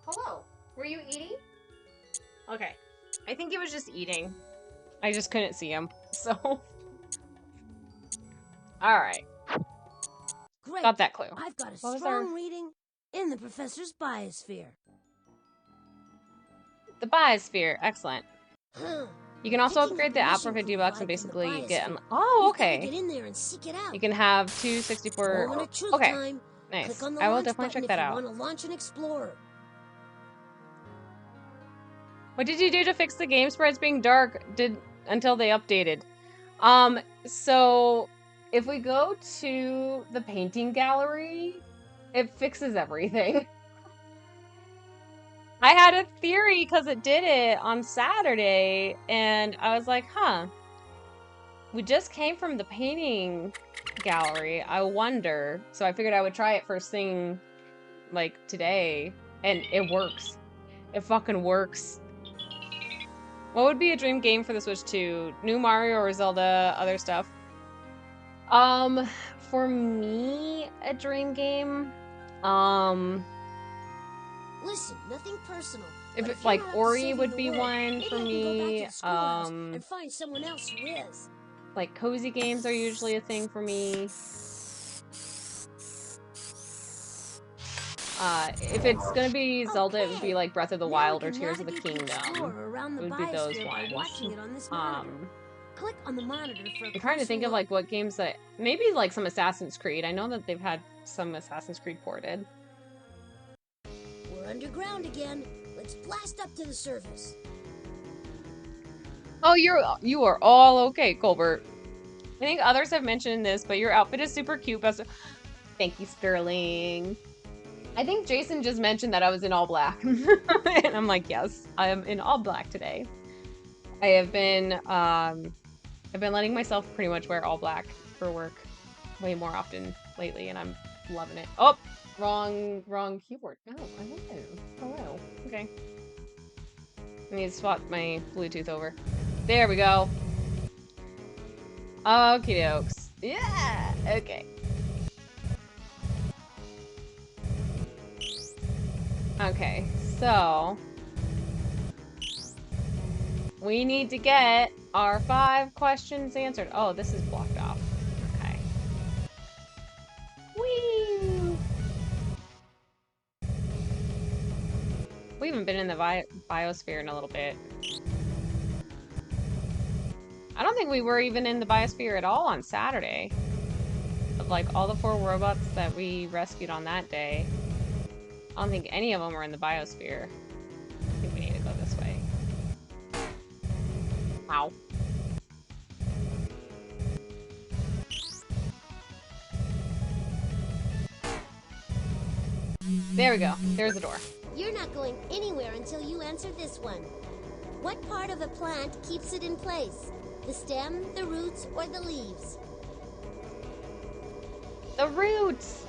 Hello. Were you eating? Okay. I think he was just eating. I just couldn't see him, so... Alright. Great. Got that clue. I've got a What was strong our- reading in the professor's biosphere. The biosphere. Excellent. You can also Picking upgrade up the a app mission for 50 provides bucks and in the basically get... biosphere. Oh, You've gotta okay. get in there and seek it out. You can have two 64... Moment of truth Okay. time. Nice. Click on the I will launch definitely button check that if out. you want to launch an explorer. What did you do to fix the game spreads being dark until they updated? So if we go to the painting gallery, it fixes everything. I had a theory because it did it on Saturday, and I was like, huh. We just came from the painting gallery. I wonder. So I figured I would try it first thing, like, today, and it works. It fucking works. What would be a dream game for the Switch 2? New Mario or Zelda, other stuff? For me, a dream game, Listen, nothing personal. if but it, if like you're not Ori saving would the be world, one maybe for I can go back me. to the schoolhouse and find someone else who is. Like cozy games are usually a thing for me. If it's gonna be Zelda, it would be like Breath of the Now Wild we or can Tears of the navigate Kingdom. explorer around the It would be those biosphere by ones. watching it on this monitor. Click on the monitor for a I'm trying to think of closer like what games that maybe like some Assassin's Creed. I know that they've had some Assassin's Creed ported. look. We're underground again. Let's blast up to the surface. Oh, you are all okay, Colbert. I think others have mentioned this, but your outfit is super cute. Thank you, Sterling. I think Jason just mentioned that I was in all black. And I'm like, yes, I am in all black today. I have been, I've been letting myself pretty much wear all black for work way more often lately, and I'm loving it. Oh, wrong keyboard. No, hello. Okay. I need to swap my Bluetooth over. There we go. Okie dokes. Yeah! Okay. Okay, so we need to get our 5 questions answered. Oh, this is blocked off. Okay. We haven't been in the biosphere in a little bit. I don't think we were even in the biosphere at all on Saturday. Of like all the 4 robots that we rescued on that day, I don't think any of them were in the biosphere. I think we need to go this way. Ow. There we go. There's the door. You're not going anywhere until you answer this one. What part of a plant keeps it in place? The stem, the roots, or the leaves? The roots!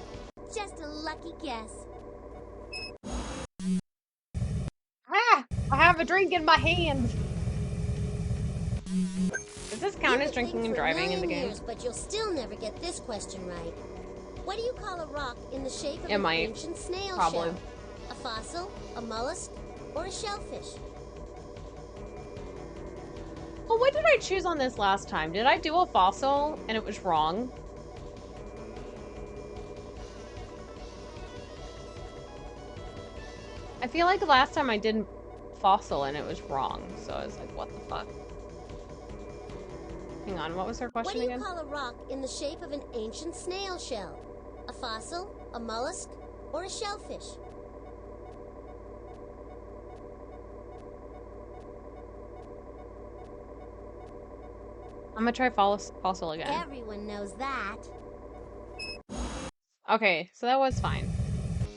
Just a lucky guess. Ah! I have a drink in my hand! Does this count as drinking and driving in the game? Years, but you'll still never get this question right. What do you call a rock in the shape of It an might. ancient snail Probably. shell? A fossil, a mollusk, or a shellfish? Well, what did I choose on this last time? Did I do a fossil and it was wrong? I feel like the last time I did fossil and it was wrong, so I was like, what the fuck? Hang on, what was her question again? What do you call a rock in the shape of an ancient snail shell? A fossil, a mollusk, or a shellfish? I'm gonna try fossil again. Everyone knows that. Okay, so that was fine.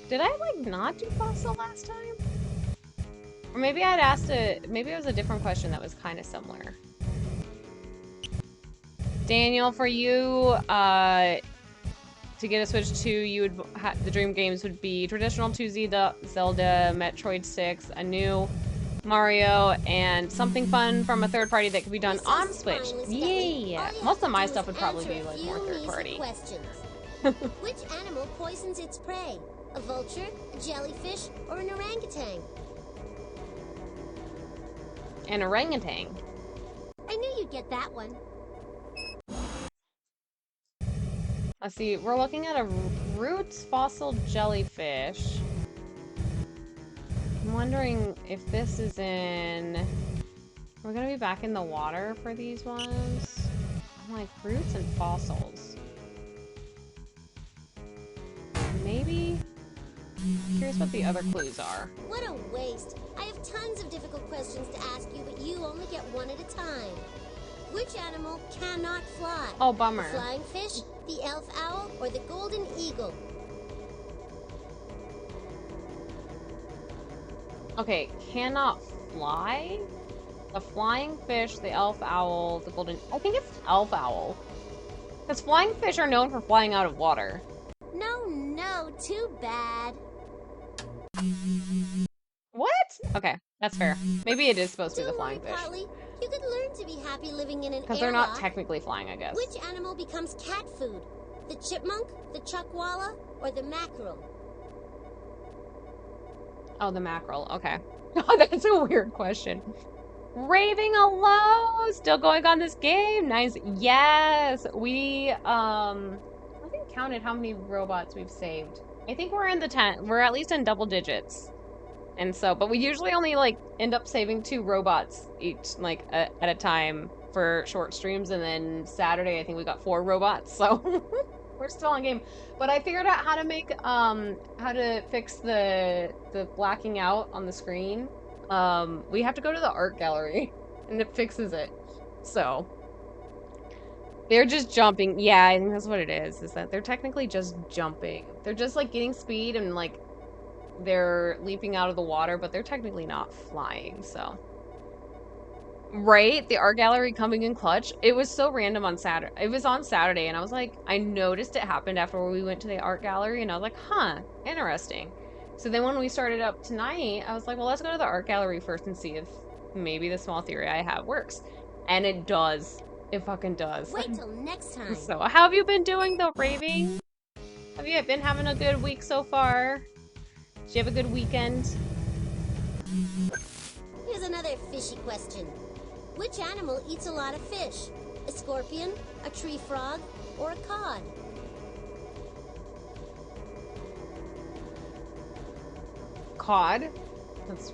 Did I, like, not do fossil last time? Or maybe I'd asked it, maybe it was a different question that was kind of similar. Daniel, for you, to get a Switch 2, you would the dream games would be traditional 2Z Zelda, Metroid 6, a new Mario, and something fun from a third party that could be done on Switch. Yay! Most of my stuff would probably be like more third party. Which animal poisons its prey? A vulture, a jellyfish, or an orangutan? An orangutan. I knew you'd get that one. Let's see, we're looking at a roots fossil jellyfish. I'm wondering if this is in... We're gonna be back in the water for these ones. I'm like, roots and fossils. Maybe? I'm curious what the other clues are. What a waste. I have tons of difficult questions to ask you, but you only get one at a time. Which animal cannot fly? Oh, bummer. The flying fish, the elf owl, or the golden eagle? Okay, cannot fly? The flying fish, the elf owl, the golden... I think it's elf owl. Because flying fish are known for flying out of water. No, too bad. What? Okay, that's fair. Maybe it is supposed to be the Don't flying worry, fish. Polly. You could learn to be happy living in an Because they're not airlock. technically flying, I guess. Which animal becomes cat food? The chipmunk, the chuckwalla, or the mackerel? Oh, the mackerel. Okay. That's a weird question. Raving Hello! Still going on this game. Nice. Yes! We, I haven't counted how many robots we've saved. I think we're in the 10. We're at least in double digits. And so, but we usually only, like, end up saving 2 robots each, like, at a time for short streams. And then Saturday, I think we got 4 robots. So, we're still on game. But I figured out how to make, how to fix the blacking out on the screen. We have to go to the art gallery, and it fixes it. So, they're just jumping. Yeah, I think that's what it is that they're technically just jumping. They're just, like, getting speed and, like, they're leaping out of the water, but they're technically not flying, so. Right? The art gallery coming in clutch. It was so random on Saturday. It was on Saturday, and I was like, I noticed it happened after we went to the art gallery, and I was like, huh, interesting. So then when we started up tonight, I was like, well, let's go to the art gallery first and see if maybe the small theory I have works. And it does. It fucking does. Wait till next time. So, how have you been doing, though, Raving? Have you been having a good week so far? Did you have a good weekend? Here's another fishy question. Which animal eats a lot of fish? A scorpion, a tree frog, or a cod? Cod? That's...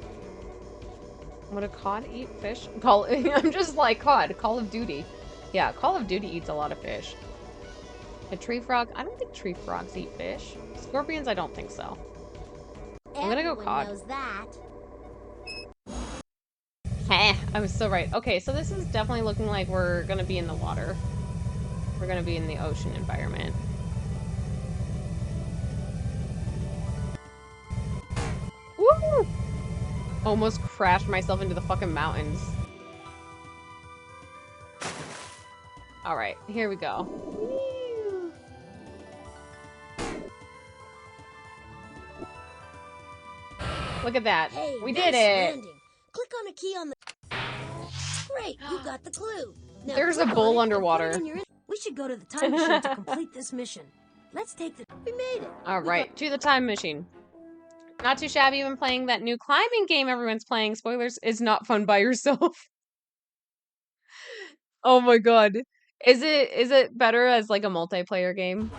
Would a cod eat fish? I'm just like cod. Call of Duty. Yeah, Call of Duty eats a lot of fish. A tree frog? I don't think tree frogs eat fish. Scorpions? I don't think so. I'm gonna go cod. Knows that. Heh, I was so right. Okay, so this is definitely looking like we're gonna be in the water. We're gonna be in the ocean environment. Woo! Almost crashed myself into the fucking mountains. Alright, here we go. Look at that. Hey, we nice did it! landing. Click on a key on the... Great, you got the clue. Now There's a click bull on it and underwater. put it in your... We should go to the time machine to complete this mission. Let's take the... We made it. Alright, to the time machine. Not too shabby when playing that new climbing game everyone's playing. Spoilers, is not fun by yourself. Oh my god. Is it better as like a multiplayer game?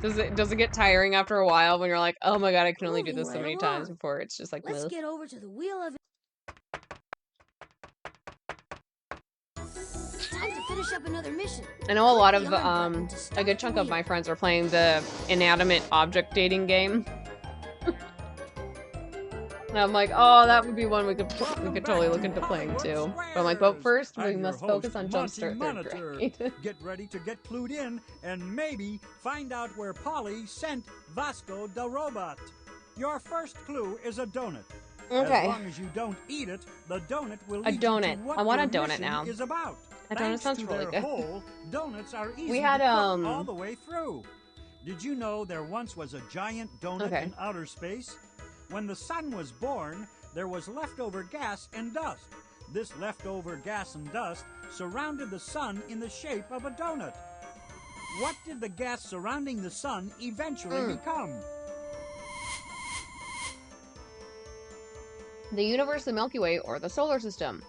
Does it get tiring after a while when you're like, oh my god, I can only do this so many times before it's just like, Let's ugh. get over to the wheel of... Time to finish up another mission. I know a lot of Click the on button to a start good the chunk of wheel. my friends are playing the inanimate object dating game. And I'm like, oh, that would be one we could totally look into playing too. But I'm like, but first we I'm must your focus host, on Monty Jumpstart Monitor. 3rd grade. Get ready to get clued in and maybe find out where Polly sent Vasco the robot. Your first clue is a donut. Okay. As long as you don't eat it, the donut will A lead you donut. to what I want a your donut mission now. is about. A donut Thanks sounds to really their good. hole, donuts are easy We had, to cook all the way through. Did you know there once was a giant donut Okay. in outer space? When the sun was born, there was leftover gas and dust. This leftover gas and dust surrounded the sun in the shape of a donut. What did the gas surrounding the sun eventually become? The universe, the Milky Way, or the solar system?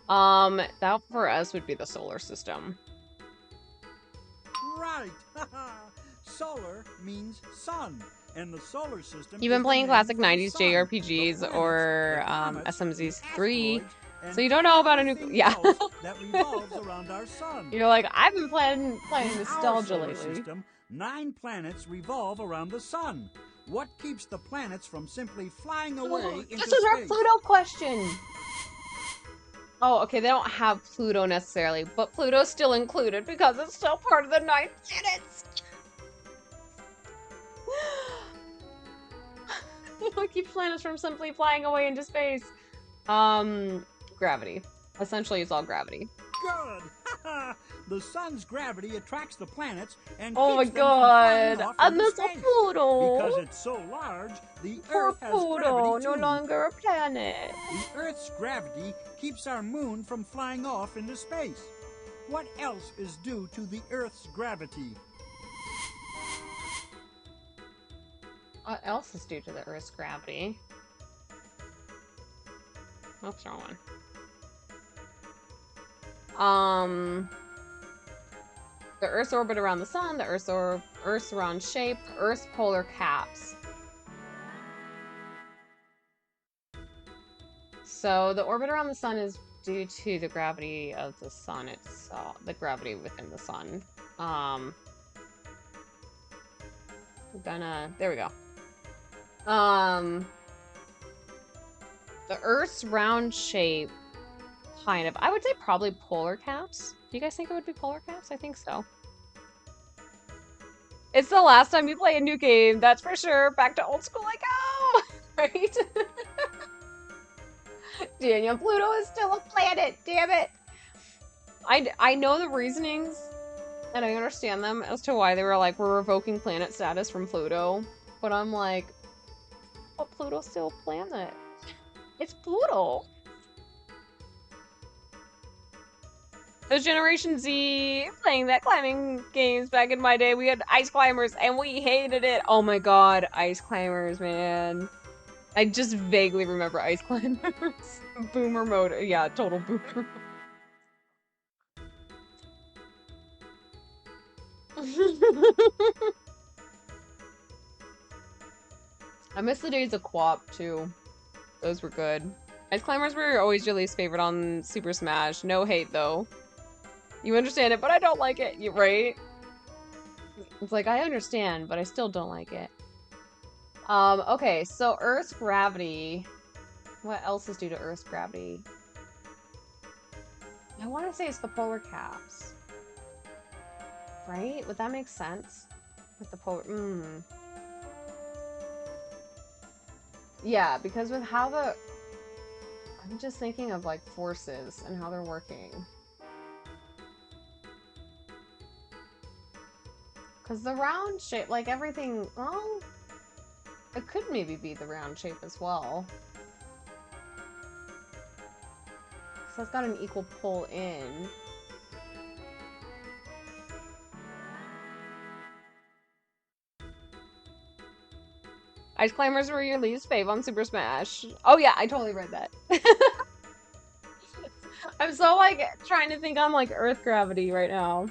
That for us would be the solar system. Right! Solar means sun, and the solar system. You've been is the playing name classic for the 90s sun, JRPGs the planets, or the comets, SMZs the 3, asteroids, and so you don't know about a new... everything Yeah. else that revolves around our sun. You're like, I've been playing In our nostalgia solar lately. system, 9 planets revolve around the sun. What keeps the planets from simply flying away into This is our space? Pluto question! Oh, okay, they don't have Pluto necessarily, but Pluto's still included because it's still part of the 9 planets! What keeps planets from simply flying away into space? Gravity. Essentially, it's all gravity. Good! The sun's gravity attracts the planets and Oh my keeps them from flying god! off I into miss space. Pluto! Because it's so large, the Poor Earth has Pluto, gravity no too. longer a planet. The Earth's gravity keeps our moon from flying off into space. What else is due to the Earth's gravity? What else is due to the Earth's gravity? Oops, wrong one. The Earth's orbit around the sun, the Earth's round shape, Earth's polar caps. So the orbit around the sun is due to the gravity of the sun itself, the gravity within the sun. There we go. The Earth's round shape, kind of. I would say probably polar caps. Do you guys think it would be polar caps? I think so. It's the last time you play a new game, that's for sure. Back to old school I go! Right? Daniel, Pluto is still a planet, damn it! I know the reasonings, and I understand them as to why they were like, we're revoking planet status from Pluto. But I'm like, but Pluto's still a planet. It's Pluto. Those Generation Z playing that climbing games back in my day, we had ice climbers and we hated it. Oh my god, ice climbers, man. I just vaguely remember ice climbers. Boomer mode. Yeah, total boomer I miss the days of co-op too. Those were good. Ice climbers were always your least favorite on Super Smash. No hate though. You understand it, but I don't like it. You right? It's like I understand, but I still don't like it. Okay, so Earth's gravity. What else is due to Earth's gravity? I want to say it's the polar caps. Right? Would that make sense? With the polar... Yeah, because with how the... I'm just thinking of, like, forces and how they're working. Because the round shape, like, everything... Well, it could maybe be the round shape as well. So it's got an equal pull in. Ice climbers were your least fave on Super Smash. Oh yeah, I totally read that. I'm so like trying to think on like Earth gravity right now.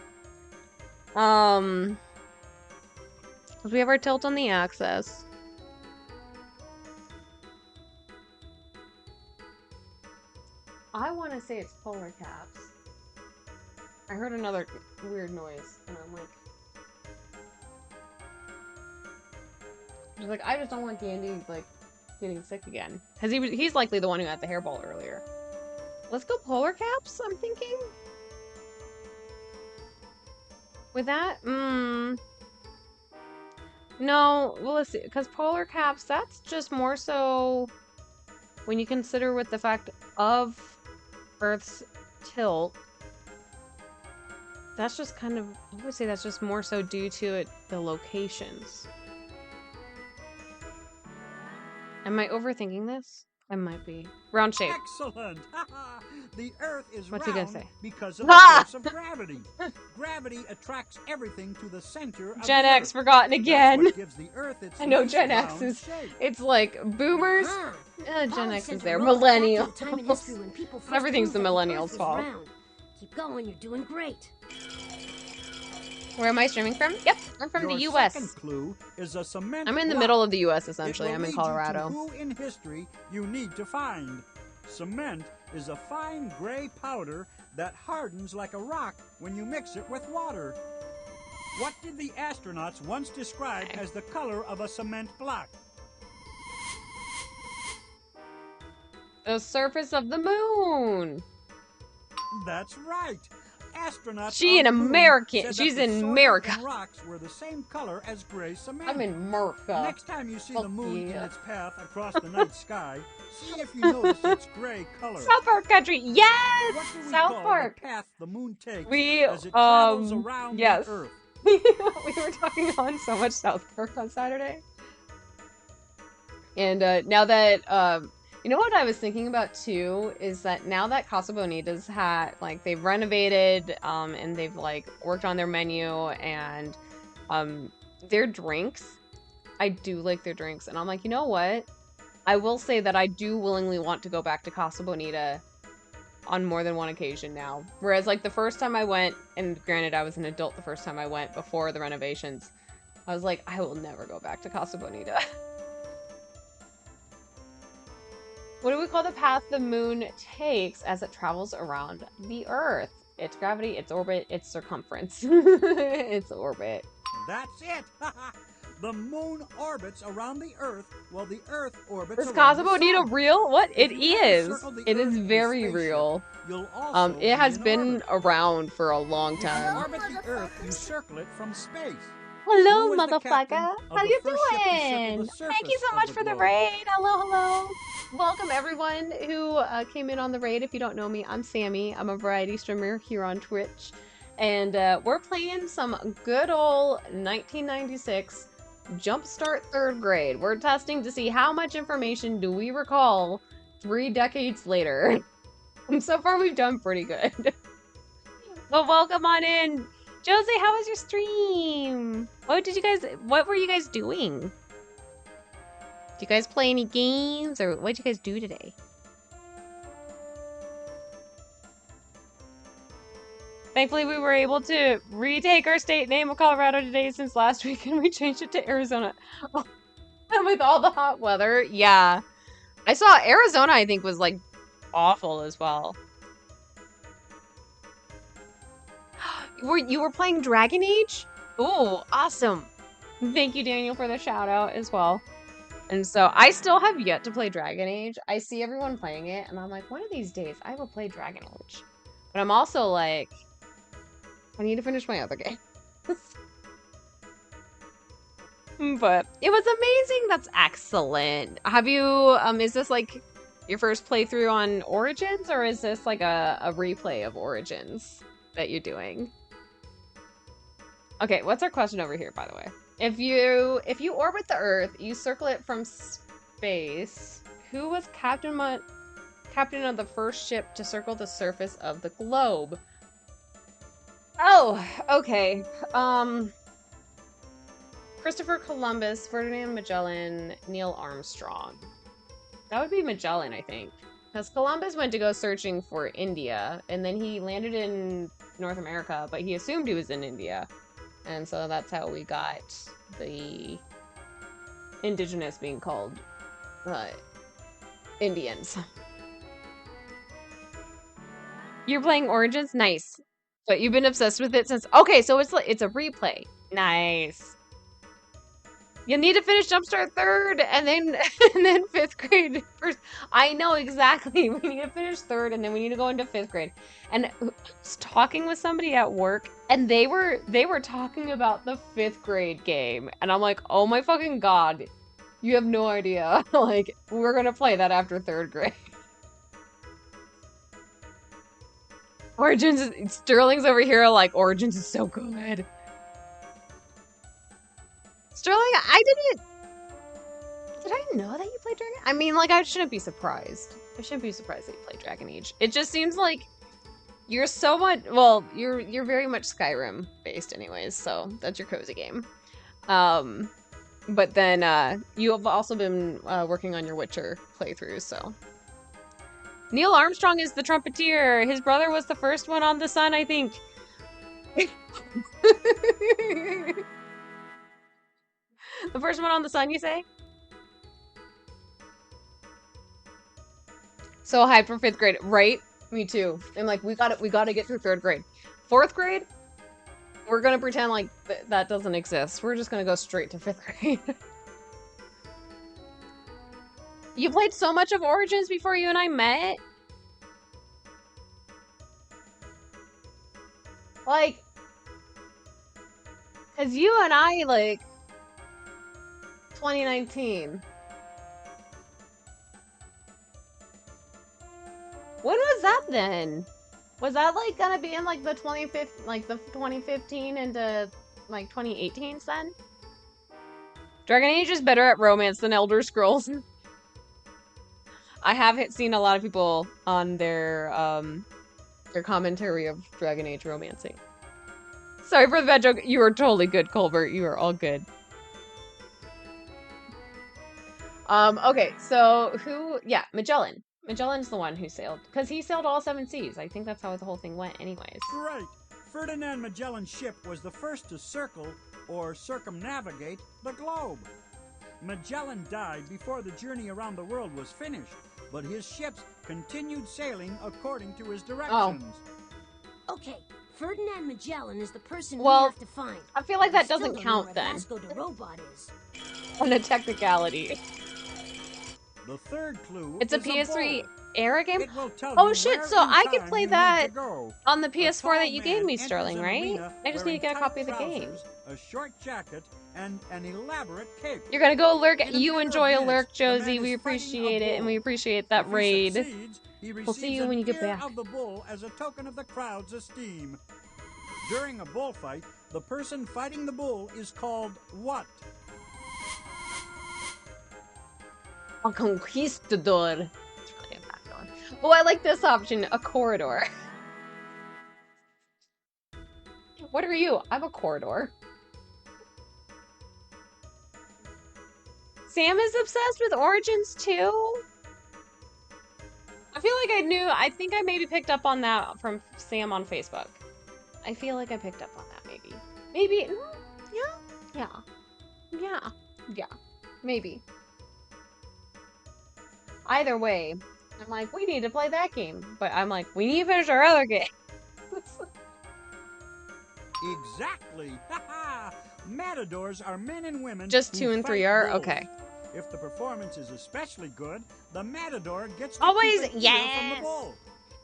We have our tilt on the axis. I want to say it's polar caps. I heard another weird noise, and I'm like... I just don't want Gandhi, like, getting sick again. Because he's likely the one who had the hairball earlier. Let's go polar caps, I'm thinking? With that? No, well, let's see. Because polar caps, that's just more so... When you consider with the fact of Earth's tilt, that's just kind of... I would say that's just more so due to the locations. Am I overthinking this? I might be. Round shape. Excellent! The Earth is What's he gonna round say? because of the force of gravity. Gravity attracts everything to the center of Gen the X Earth. forgotten again. That's what gives the Earth its I know nice Gen X round is... shape. It's like boomers. Gen Polly X sent is a there. robot back to Millennials. a time in history when people first Everything's proved the that millennials' Earth was fault. round. Keep going, you're doing great. Where am I streaming from? Yep, I'm from the Your US. second clue is a cement I'm in the block. middle of the US, It essentially. will I'm in lead you to Colorado. who in history you need to find. Cement is a fine gray powder that hardens like a rock when you mix it with water. What did the astronauts once describe as the color of a cement block? The surface of the moon. That's right. Astronauts She on an the moon American. said She's that the in soil America. and rocks were the same color as gray cement. I'm in America. Next time you see Fuck the moon yeah. in its path across the night sky, see if you notice its gray color. South Park country. Yes! What do we South call Park. the path the moon takes We, as it travels around yes. the Earth? We were talking on so much South Park on Saturday. And now that, you know what I was thinking about too, is that now that Casa Bonita's had, like, they've renovated, and they've, like, worked on their menu and, their drinks, I do like their drinks. And I'm like, you know what? I will say that I do willingly want to go back to Casa Bonita on more than one occasion now. Whereas, like, the first time I went, and granted I was an adult the first time I went before the renovations, I was like, I will never go back to Casa Bonita. What do we call the path the moon takes as it travels around the Earth? Its gravity, its orbit, its circumference. Its orbit. That's it! The moon orbits around the Earth while the Earth orbits Is around Casa the Bonita sun. real? What? It If you try to is. circle the It Earth is with a very spaceship, real. You'll also It has be in been orbit. around for a long If you time. orbit the Earth, you circle it from space. Hello, Who was the captain motherfucker. of How the you first ship to circle doing? the Thank you surface so much of for the globe? raid. Hello, hello. Welcome everyone who came in on the raid. If you don't know me, I'm Sammy. I'm a variety streamer here on Twitch. And we're playing some good old 1996 Jumpstart 3rd grade. We're testing to see how much information do we recall 3 decades later. And so far we've done pretty good. Well, welcome on in. Josie, how was your stream? What were you guys doing? Did you guys play any games or what did you guys do today? Thankfully, we were able to retake our state name of Colorado today since last week and we changed it to Arizona. And with all the hot weather, yeah. I saw Arizona, I think, was like awful as well. You were playing Dragon Age? Oh, awesome. Thank you, Daniel, for the shout out as well. And so I still have yet to play Dragon Age. I see everyone playing it, and I'm like, one of these days I will play Dragon Age. But I'm also like, I need to finish my other game. But it was amazing. That's excellent. Have you, is this like your first playthrough on Origins, or is this like a replay of Origins that you're doing? Okay, what's our question over here, by the way? If you orbit the Earth, you circle it from space. Who was captain of the first ship to circle the surface of the globe? Oh, okay. Christopher Columbus, Ferdinand Magellan, Neil Armstrong. That would be Magellan, I think. Because Columbus went to go searching for India, and then he landed in North America, but he assumed he was in India. And so that's how we got the indigenous being called Indians. You're playing Origins? Nice. But you've been obsessed with it since... Okay, so it's a replay. Nice. You need to finish Jumpstart 3rd and then 5th grade first. I know exactly. We need to finish 3rd and then we need to go into 5th grade. And I was talking with somebody at work and they were talking about the 5th grade game. And I'm like, oh my fucking god. You have no idea. Like, we're gonna play that after 3rd grade. Origins, Sterling's over here like, Origins is so good. Sterling, did I know that you played Dragon? I mean, like, I shouldn't be surprised. I shouldn't be surprised that you played Dragon Age. It just seems like you're so much, well, you're very much Skyrim based anyways, so that's your cozy game. But then, you have also been working on your Witcher playthroughs, so. Neil Armstrong is the trumpeter. His brother was the first one on the sun, I think. The first one on the sun, you say? So hyped for 5th grade, right? Me too. I'm like, we gotta get through 3rd grade. 4th grade, we're gonna pretend like that doesn't exist. We're just gonna go straight to 5th grade. You played so much of Origins before you and I met? Like, cause you and I, like, 2019. When was that then? Was that like gonna be in like the 2015 into like 2018 then? Dragon Age is better at romance than Elder Scrolls. I have seen a lot of people on their commentary of Dragon Age romancing. Sorry for the bad joke. You were totally good, Colbert. You are all good. Okay, so yeah, Magellan. Magellan's the one who sailed, because he sailed all 7 seas. I think that's how the whole thing went anyways. Right. Ferdinand Magellan's ship was the first to circle, or circumnavigate, the globe. Magellan died before the journey around the world was finished, but his ships continued sailing according to his directions. Oh. Okay, Ferdinand Magellan is the person we Well, have to find. I feel like that Still doesn't don't count know where then. Vasco the Robot is. On a technicality. The third clue It's a is PS3 bowl. era game? It will tell Oh you shit, where so in I could time play you need that to go. on the A PS4 tall that you gave man me, enters Sterling, an right? arena I just need to wearing get a tight copy of the game. trousers, a short jacket, and an elaborate cape. You're gonna go lurk. In a You matter enjoy of a lurk, minutes, the man Josie. is We fighting a appreciate it, and we bull. appreciate that If he raid. succeeds, he We'll see receives you when you an get ear back. of the bull as a token of the crowd's esteem. During a bullfight, the person fighting the bull is called what? A conquistador. It's really a bad one. Oh, I like this option. A corridor. What are you? I'm a corridor. Sam is obsessed with Origins too? I feel like I think I maybe picked up on that from Sam on Facebook. I feel like I picked up on that maybe. Maybe, yeah, maybe. either way, I'm like, we need to play that game. But I'm like, we need to finish our other game. Exactly. Matadors are men and women Just who 2 and 3 fight are? bulls. Okay. If the performance is especially good, the matador gets to Always, keep an ear yes! from the bull.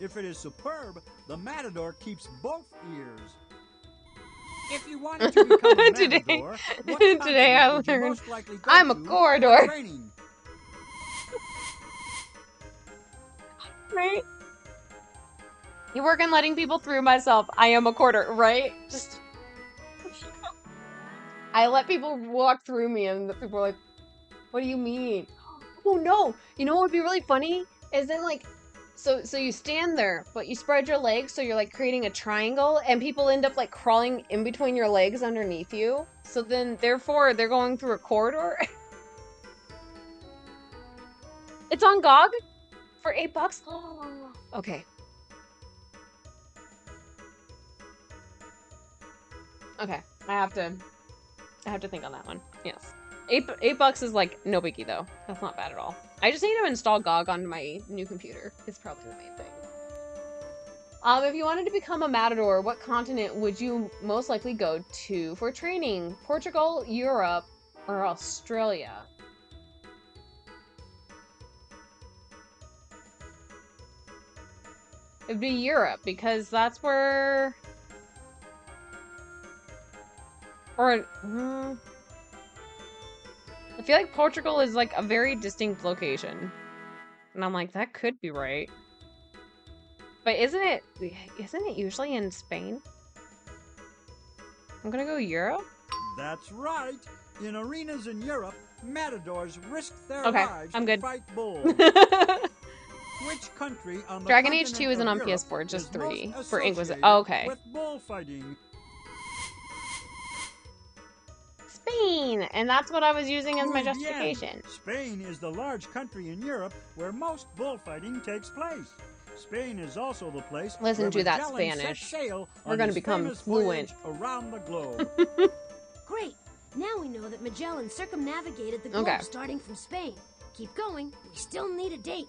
If it is superb, the matador keeps both ears. If you wanted to become a matador, what Today I continent would you learned most likely go I'm a to corridor. for training? Right? You work in letting people through myself. I am a quarter, right? Just I let people walk through me and the people are like, what do you mean? Oh no! You know what would be really funny? Is then like so you stand there, but you spread your legs so you're like creating a triangle and people end up like crawling in between your legs underneath you. So then therefore they're going through a corridor. It's on GOG for $8. Oh, okay. Okay. I have to think on that one. Yes. $8 is like no biggie though. That's not bad at all. I just need to install GOG on my new computer. It's probably the main thing. If you wanted to become a matador, what continent would you most likely go to for training? Portugal, Europe, or Australia? It'd be Europe because that's where. Or I feel like Portugal is like a very distinct location. And I'm like, that could be right. But isn't it usually in Spain? I'm gonna go Europe? That's right. In arenas in Europe, matadors risk their Okay, lives I'm to good. fight bulls. Which country on the Dragon Age continent 2 isn't of on Europe PS4, just is 3 most for Inquisition. associated Oh, okay. with bullfighting? Spain! And that's what I was using as my Muy bien. justification. Spain is the large country in Europe where most bullfighting takes place. Spain is also the place Listen where to that Magellan Spanish. set sail We're on gonna his become famous fluent. voyage around the globe. Great! Now we know that Magellan circumnavigated the globe Okay. starting from Spain. Keep going, we still need a date.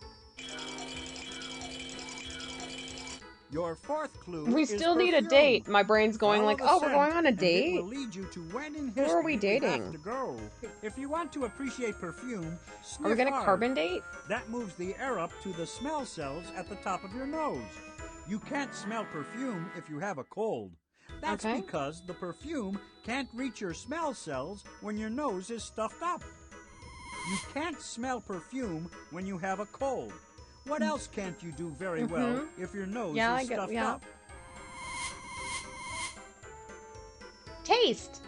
Your fourth clue We is still need a perfume. date. My brain's going Follow like, the oh, we're scent, going on a and it date? will lead you to when in Who are we history have dating? to go. If you want to appreciate perfume, sniff Are we gonna hard. carbon date? That moves the air up to the smell cells at the top of your nose. You can't smell perfume if you have a cold. That's Okay. because the perfume can't reach your smell cells when your nose is stuffed up. You can't smell perfume when you have a cold. What else can't you do very well if your nose Yeah, is stuffed up? Taste!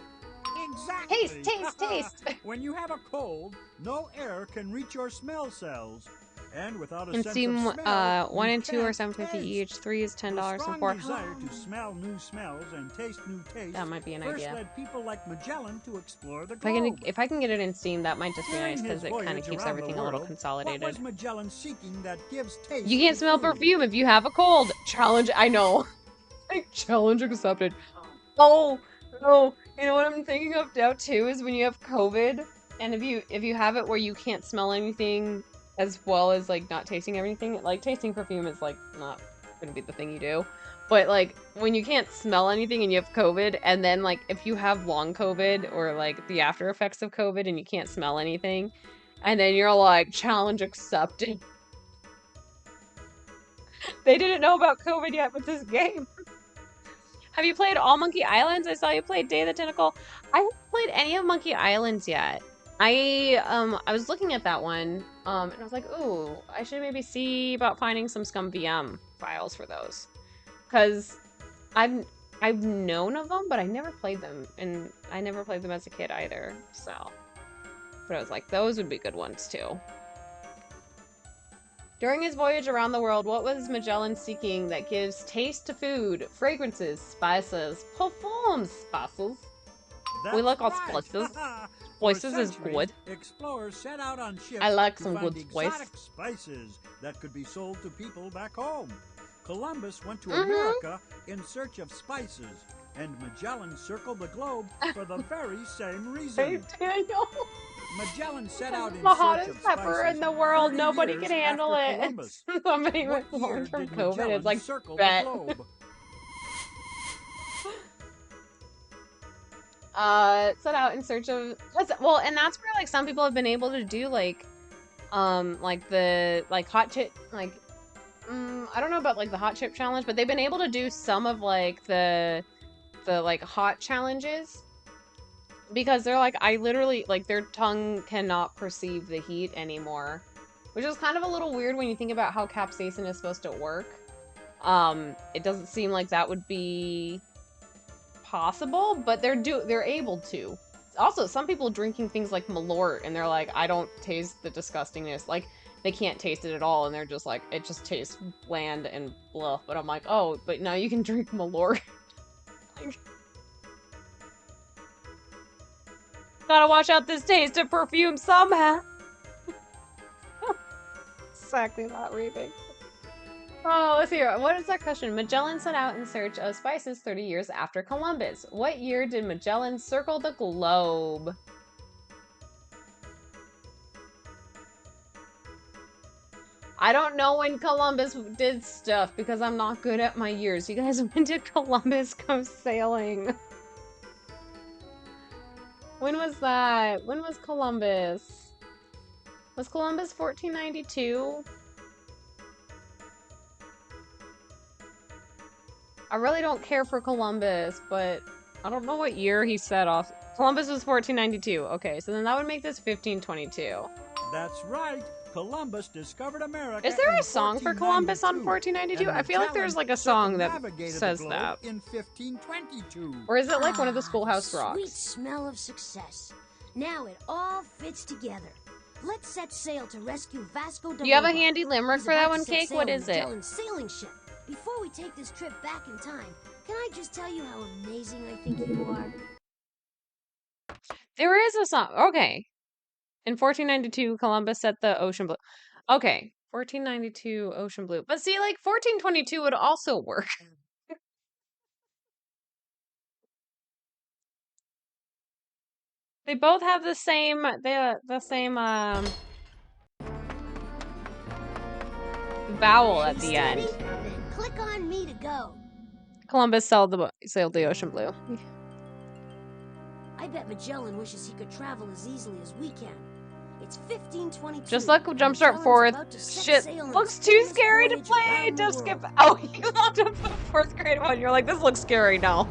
Exactly. Taste! When you have a cold, no air can reach your smell cells. And without a And sense Steam, of smell, 1 you and 2 are can't $7.50 taste. each. 3 is The $10 and strong 4. desire to smell new smells and taste new tastes That might be an first idea. led people like Magellan to explore the If I can, globe. if I can get it in Steam, that might just be During nice because his it kind of voyage keeps around the everything a little world, consolidated. What was Magellan seeking that gives taste You can't to smell food? perfume if you have a cold. Challenge, I know. Challenge accepted. Oh, no. You know what I'm thinking of now too is when you have COVID, and if you have it where you can't smell anything as well as like not tasting everything, like tasting perfume is like not gonna be the thing you do. But like when you can't smell anything and you have COVID, and then like if you have long COVID or like the after effects of COVID and you can't smell anything, and then you're like, challenge accepted. They didn't know about COVID yet with this game. Have you played all Monkey Islands? I saw you played Day of the Tentacle. I haven't played any of Monkey Islands yet. I was looking at that one, and I was like, ooh, I should maybe see about finding some Scum VM files for those. Cause I've known of them, but I never played them, and I never played them as a kid either, so. But I was like, those would be good ones too. During his voyage around the world, what was Magellan seeking that gives taste to food, fragrances, spices, perfumes, spices? We like our spices. For Spices is centuries, good. Explorers set out on ships I like to some find good spice. exotic spices that could be sold to people back home. Columbus went to America in search of spices, and Magellan circled the globe for the very same reason. Hey, Daniel. Magellan set out in The search hottest of pepper in spices the world. 30 Nobody years can handle after it. Columbus. Somebody What with year long-term did COVID is Magellan like, circle the bet. globe? Set out in search of well, and that's where like some people have been able to do like the like hot chip like I don't know about like the hot chip challenge, but they've been able to do some of like the like hot challenges because they're like I literally like their tongue cannot perceive the heat anymore, which is kind of a little weird when you think about how capsaicin is supposed to work. It doesn't seem like that would be possible, but they're able to. Also, some people drinking things like Malort and they're like, I don't taste the disgustingness. Like they can't taste it at all, and they're just like, it just tastes bland and blah. But I'm like, oh, but now you can drink Malort. Like, gotta watch out this taste of perfume somehow. Exactly that reading. Oh, let's hear. What is that question? Magellan set out in search of spices 30 years after Columbus. What year did Magellan circle the globe? I don't know when Columbus did stuff because I'm not good at my years. You guys, when did Columbus go sailing? When was that? When was Columbus? Was Columbus 1492? I really don't care for Columbus, but I don't know what year he set off. Columbus was 1492. Okay, so then that would make this 1522. That's right. Columbus discovered America Is there in a song for Columbus on 1492, 1492? and I feel like there's Magellan like a song that circumnavigated the says globe that. in 1522. Or is it like one of the The Schoolhouse sweet Rocks? smell of success. Now it all fits together. Let's set sail to rescue Vasco da Do you have a Gama. handy limerick He's for that about to one, set Cake? sail What on is it? Magellan's sailing ship. Before we take this trip back in time, can I just tell you how amazing I think you are? There is a song. Okay. In 1492, Columbus set the ocean blue. Okay. 1492 ocean blue. But see, like 1422 would also work. They both have the same vowel at Ready, the steady? end. Then click on me to go. Columbus sailed the ocean blue. I bet Magellan wishes he could travel as easily as we can. It's 1522. Just like and Jumpstart Magellan's 4th. about to set Shit, sail on looks his too famous scary to voyage play. around the Just skip. world. Oh, you looked up the 4th grade one. You're like, this looks scary now.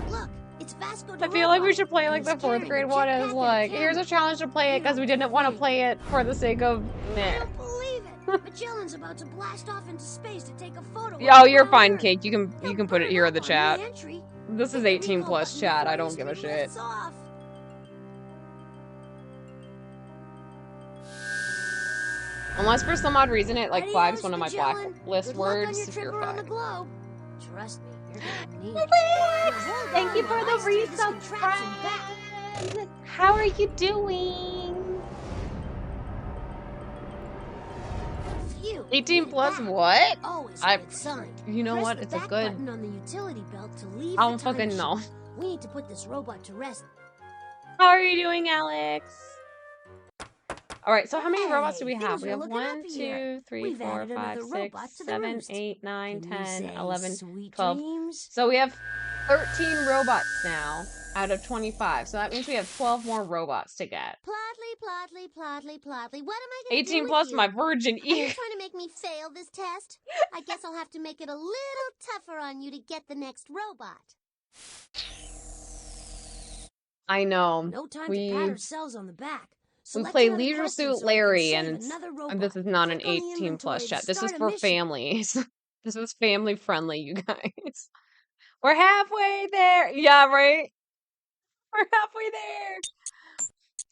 Look, it's Vasco da I feel like we Gama, should play and like he's the 4th carrying grade a one jetpack as and a like, here's a camera. challenge to play it You because we don't didn't want to think. play it for the sake of I meh. don't believe it. Magellan's about to blast off into space to take a photo. Oh, of you're planet fine, Earth. Cake. You He'll can put it burn here in up the on chat. re-entry. This is Hit the 18 repo plus button chat. before I don't he give a shit. lifts off. Unless for some odd reason it like flags Adios, one of my Magellan. blacklist Good luck on words, your trip you're around the fine. globe. Trust me, you're gonna need it. Alex! Now, hold Thank you on for while the I steer this resub, contraption back. friend! How are you doing? Phew, 18 made it plus back. what? Always a I, good sign. you know Press what? the It's a back good, button on the utility belt to leave I the don't time fucking machine. know. We need to put this robot to rest. How are you doing, Alex? Alright, so how many robots do we Hey, have? things We are have looking 1, up here. 2, 3, We've 4, added 5, another 6, robot to the 7, roost. 8, 9, Can you 10, say 11, sweet 12. dreams? So we have 13 robots now out of 25. So that means we have 12 more robots to get. Ploddly, ploddly, ploddly. What am I gonna do 18 with plus you? my virgin Are you ear. trying to make me fail this test? I guess I'll have to make it a little tougher on you to get the next robot. I know. No time to pat ourselves on the back. We Select play another Leisure question Suit so I can Larry, save and another this robot. is not an Click on the 18 plus inventory to chat. This is start a for mission. families. This is family friendly, you guys. We're halfway there. Yeah, right? We're halfway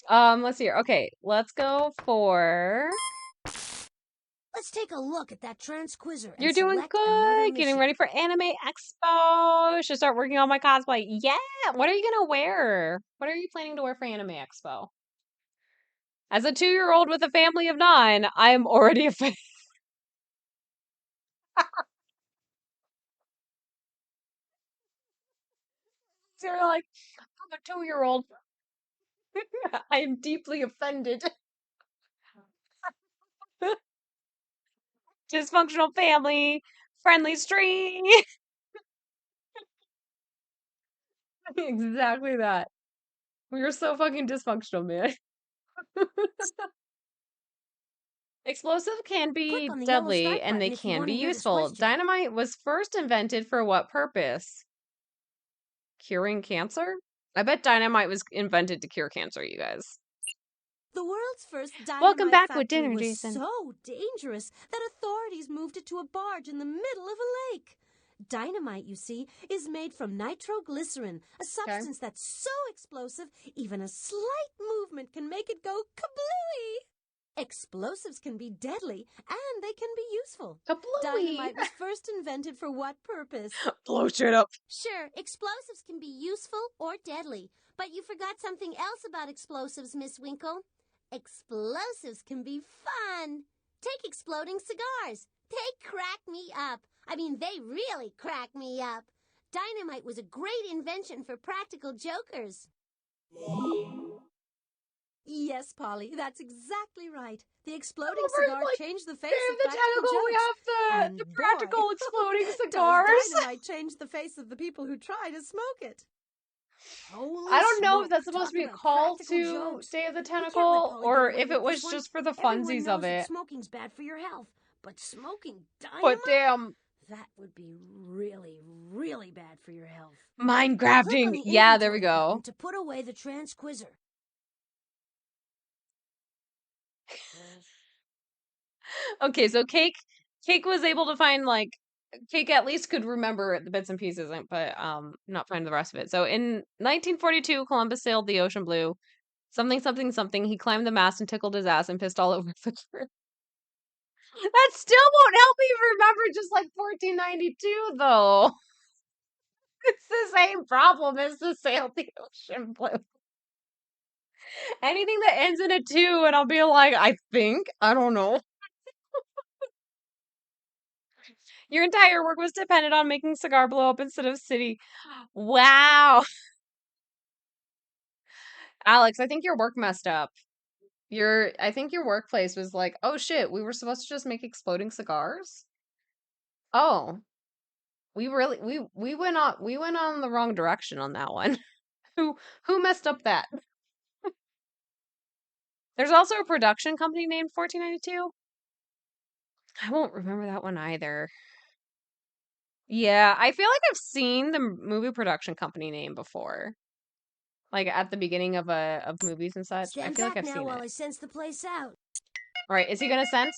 there. Let's see here. Okay, let's go for... Let's take a look at that transquizzer and You're doing select another good. Getting mission. ready for Anime Expo. Should start working on my cosplay. Yeah. What are you gonna wear? What are you planning to wear for Anime Expo? As a 2-year-old with a family of 9, I am already a fan. So you're like, I'm a 2-year-old. I am deeply offended. Dysfunctional family, friendly stream. Exactly that. We are so fucking dysfunctional, man. Explosive can Click be on the yellow deadly start and button they if you can want be to hear this useful. question. Dynamite was first invented for what purpose? Curing cancer? I bet dynamite was invented to cure cancer, you guys. The world's first Welcome dynamite back with factory dinner, was Jason. so dangerous that authorities moved it to a barge in the middle of a lake. Dynamite, you see, is made from nitroglycerin, a substance that's so explosive, even a slight movement can make it go kablooey. Explosives can be deadly, and they can be useful. Kablooey! Dynamite was first invented for what purpose? Blow shit up. Sure, explosives can be useful or deadly. But you forgot something else about explosives, Miss Winkle. Explosives can be fun. Take exploding cigars. They crack me up. I mean, they really crack me up. Dynamite was a great invention for practical jokers. Yes, Polly, that's exactly right. The exploding Over, cigar like, changed the face Dave of the practical Tentacle, we jokes. have And the boy, practical exploding does cigars. dynamite change the face of the people who try to smoke it. Holy I don't know if smoke, that's supposed talk to be a about call practical to jokes. Day of the We can't let Tentacle, Polly or get away if it with was this one. just for the Everyone funsies knows of that it. smoking's bad for your health, but smoking dynamite? But damn, That would be really, really bad for your health. mind Click on grafting. the Yeah, there we inventory go. button to put away the transquizzer. Okay, so Cake was able to find like Cake at least could remember the bits and pieces, but not find the rest of it. So in 1942, Columbus sailed the ocean blue. Something, something, something. He climbed the mast and tickled his ass and pissed all over the crew. That still won't help me remember just like 1492, though. It's the same problem as the sail the ocean blue. Anything that ends in a 2, and I'll be like, I think, I don't know. Your entire work was dependent on making cigar blow up instead of city. Wow. Alex, I think your work messed up. I think your workplace was like, oh shit, we were supposed to just make exploding cigars? Oh. We went on the wrong direction on that one. Who messed up that? There's also a production company named 1492. I won't remember that one either. Yeah, I feel like I've seen the movie production company name before. Like at the beginning of movies and such. I Stand feel like back I've now seen while it. I sense the place out. All right, is he gonna sense?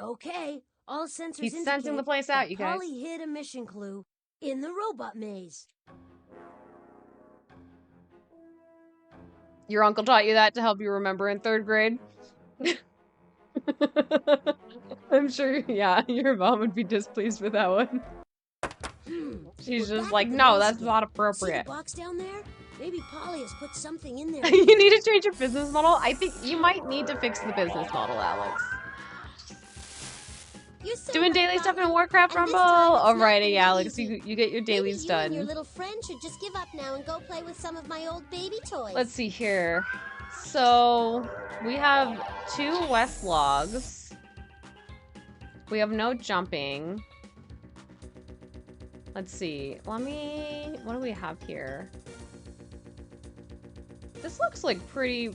Okay, all sensors He's indicate sensing the place out, that you guys. Polly hid a mission clue in the robot maze. Your uncle taught you that to help you remember in 3rd grade? I'm sure, yeah, your mom would be displeased with that one. She's We're just back like, at the no, maze that's again. not See the appropriate. box down there? Maybe Polly has put something in there. You need to change your business model? I think you might need to fix the business model, Alex. You're so Doing right, daily stuff in Bobby. Warcraft And this Rumble? time it's not Alrighty, gonna be Alex, easy. you get your dailies Maybe you and your done. little friend should just give up now and go play with some of my old baby toys. Let's see here. So, we have 2 west logs. We have no jumping. Let's see. What do we have here? This looks like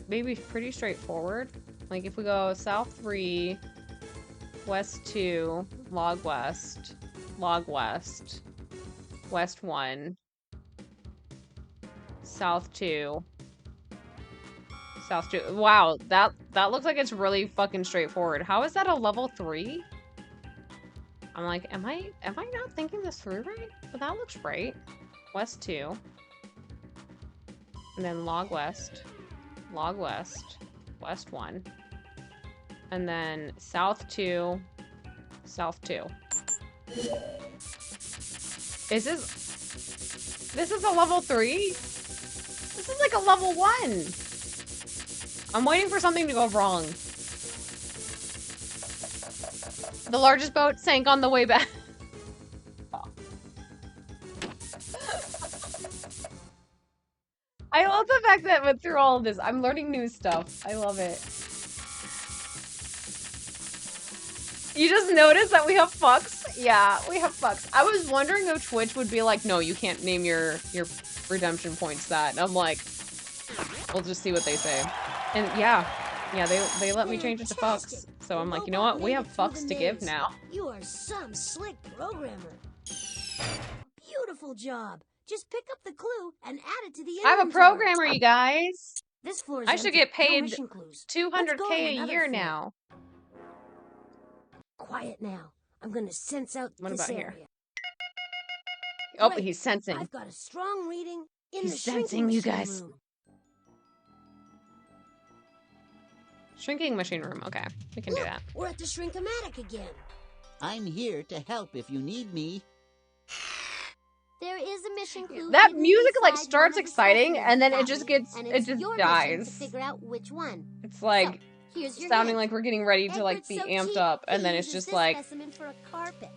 maybe pretty straightforward. Like if we go south 3, west 2, log west, west 1, south 2, south 2. Wow, that looks like it's really fucking straightforward. How is that a level 3? I'm like, am I not thinking this through right? But that looks right. West 2. And then log west, west 1. And then south 2, south 2. This is a level 3? This is like a level 1. I'm waiting for something to go wrong. The largest boat sank on the way back. I love the fact that went through all of this. I'm learning new stuff. I love it. You just noticed that we have fucks? Yeah, we have fucks. I was wondering if Twitch would be like, no, you can't name your redemption points that. And I'm like, we'll just see what they say. And yeah, they let me change it to fucks. So I'm like, you know what? We have fucks to give now. You are some slick programmer. Beautiful job. Just pick up the clue and add it to the inventory. I'm a programmer, you guys. This floor is I should empty. get No paid mission clues. 200K a another year floor. now. Quiet now. I'm gonna sense out What this about area. here? Oh, Great. he's sensing. I've got a strong reading in He's the sensing shrinking you machine guys. room. Shrinking machine room. Okay, we can do Look, that. we're at the Shrinkomatic again. I'm here to help if you need me. There is a mission clue. That hidden music like inside starts one of the exciting specimens, and then it Bobby, just gets and it it's just your mission dies. to figure out which one. It's like So, here's your sounding hint. like we're getting ready to like Edward's be so amped cheap, up and he then it's uses just this like specimen for a carpet.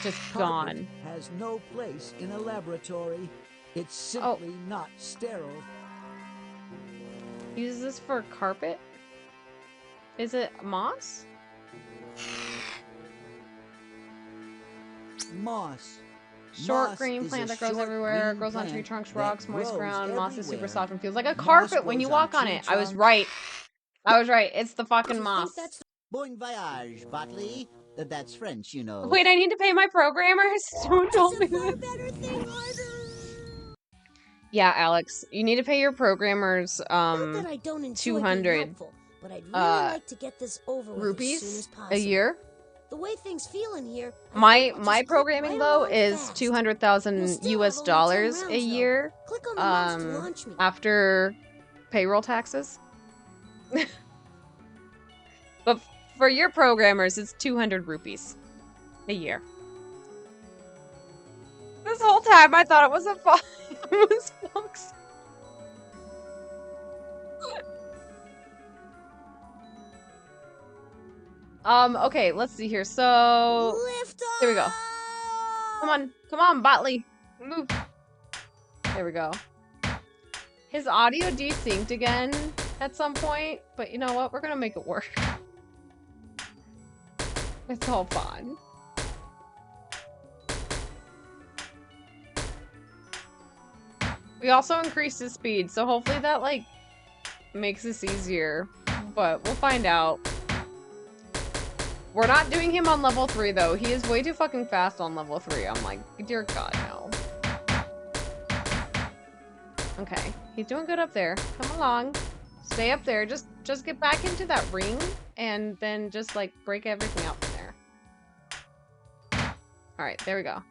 just Carpet gone. has no place in a laboratory. It's simply not sterile. Use this for carpet? Is it moss? Moss. Short Moss green is plant a that grows short everywhere, green grows on tree plant trunks, that rocks, moist grows ground. Moss is super everywhere. soft and feels like a Moss carpet when grows you on walk on tree it. I was trunks. right. I was right. It's the Do fucking you moss. think that's Bon voyage, Botley. That's French, you know. Wait, I need to pay my programmers? Who told me a far this? better thing, Arthur? Yeah, Alex, you need to pay your programmers Not that I don't enjoy 200 being helpful, but I'd really like to get this over with as soon as rupees possible. a year. The way things feel in here, I My think I'll my just click programming right though along is fast. 200,000 We'll still US have only 10 dollars a rounds, though. year. Click on the mouse to launch me. After payroll taxes. But for your programmers, it's 200 rupees a year. This whole time, I thought it was a fox. It was fox. Okay, let's see here. So Lift off! here we go. Come on, Botley, move. There we go. His audio desynced again at some point, but you know what? We're gonna make it work. It's all fun. We also increased his speed, so hopefully that like makes this easier, but we'll find out. We're not doing him on level 3 though. He is way too fucking fast on level 3. I'm like, dear God, no. Okay, he's doing good up there. Come along. Stay up there. Just get back into that ring and then just like break everything out from there. Alright, there we go.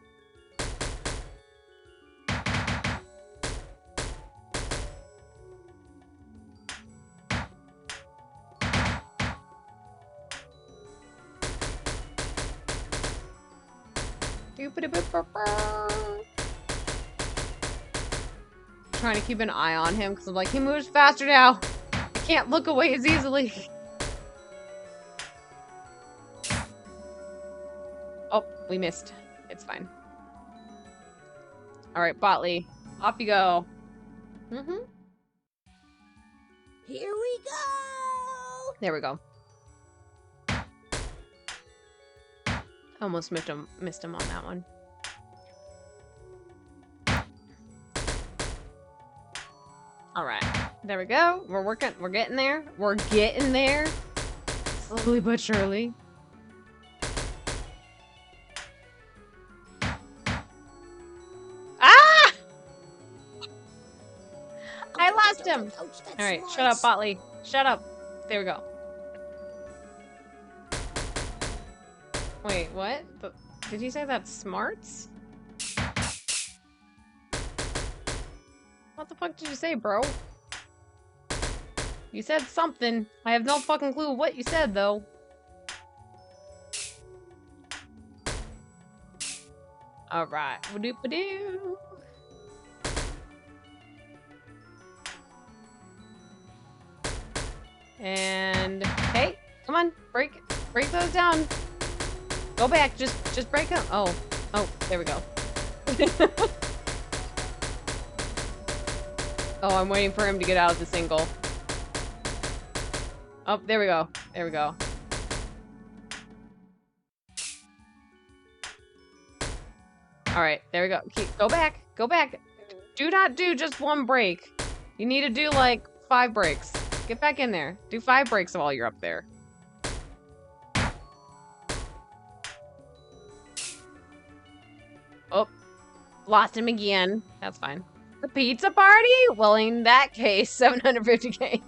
Trying to keep an eye on him because I'm like, he moves faster now. I can't look away as easily. Oh, we missed. It's fine. Alright, Botley. Off you go. Mm-hmm. Here we go! There we go. Almost missed him on that one. Alright. There we go. We're getting there. We're getting there. Slowly but surely. Ah! I lost him. Alright, shut up, Botley. Shut up. There we go. Wait, what? Did he say that's smarts? What the fuck did you say, bro? You said something. I have no fucking clue what you said, though. Alright. Ba-doop-ba-doo. And hey, come on, break those down. Go back, just break them. Oh, there we go. Oh, I'm waiting for him to get out of the single. Oh, there we go. There we go. Alright, there we go. Go back. Go back. Do not do just one break. You need to do like 5 breaks. Get back in there. Do 5 breaks while you're up there. Oh, lost him again. That's fine. The pizza party? Well, in that case, 750k.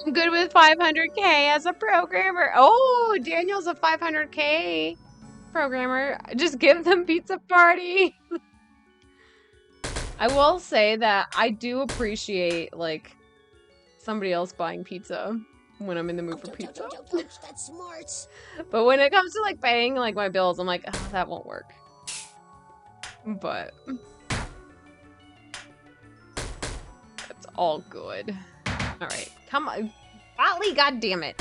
I'm good with 500k as a programmer. Oh, Daniel's a 500k programmer. Just give them pizza party. I will say that I do appreciate, like, somebody else buying pizza when I'm in the mood for pizza. That's smart. But when it comes to, like, paying, like, my bills, I'm like, oh, that won't work. But it's all good. Alright, come on. Golly, goddammit.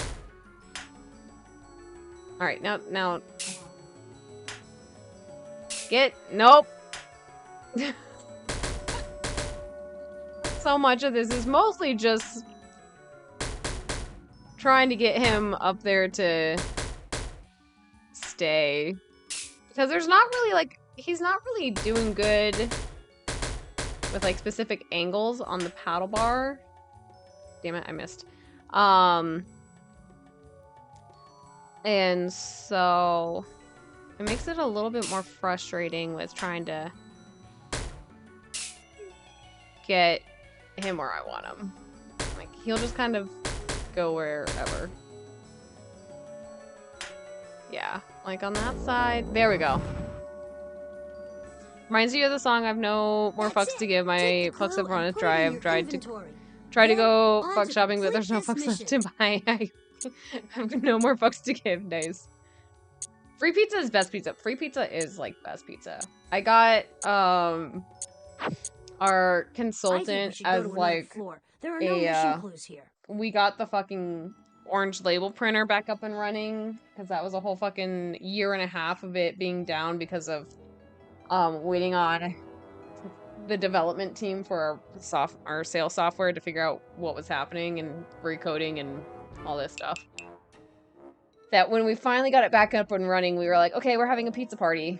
Alright, now. Nope. So much of this is mostly just trying to get him up there to stay. Because there's not really, like, he's not really doing good with, like, specific angles on the paddle bar. Damn it, I missed. And so it makes it a little bit more frustrating with trying to get him where I want him. Like, he'll just kind of go wherever. Yeah, like on that side. There we go. Reminds you of the song I've no more fucks to give. My fucks have run dry. I've tried to go fuck shopping, but there's no fucks left to buy. I have no more fucks to give. Nice. Free pizza is best pizza. Free pizza is like best pizza. I got our consultant as like there are no mission clues here. We got the fucking orange label printer back up and running because that was a whole fucking year and a half of it being down because of waiting on the development team for our sales software to figure out what was happening and recoding and all this stuff. That when we finally got it back up and running, we were like, okay, we're having a pizza party.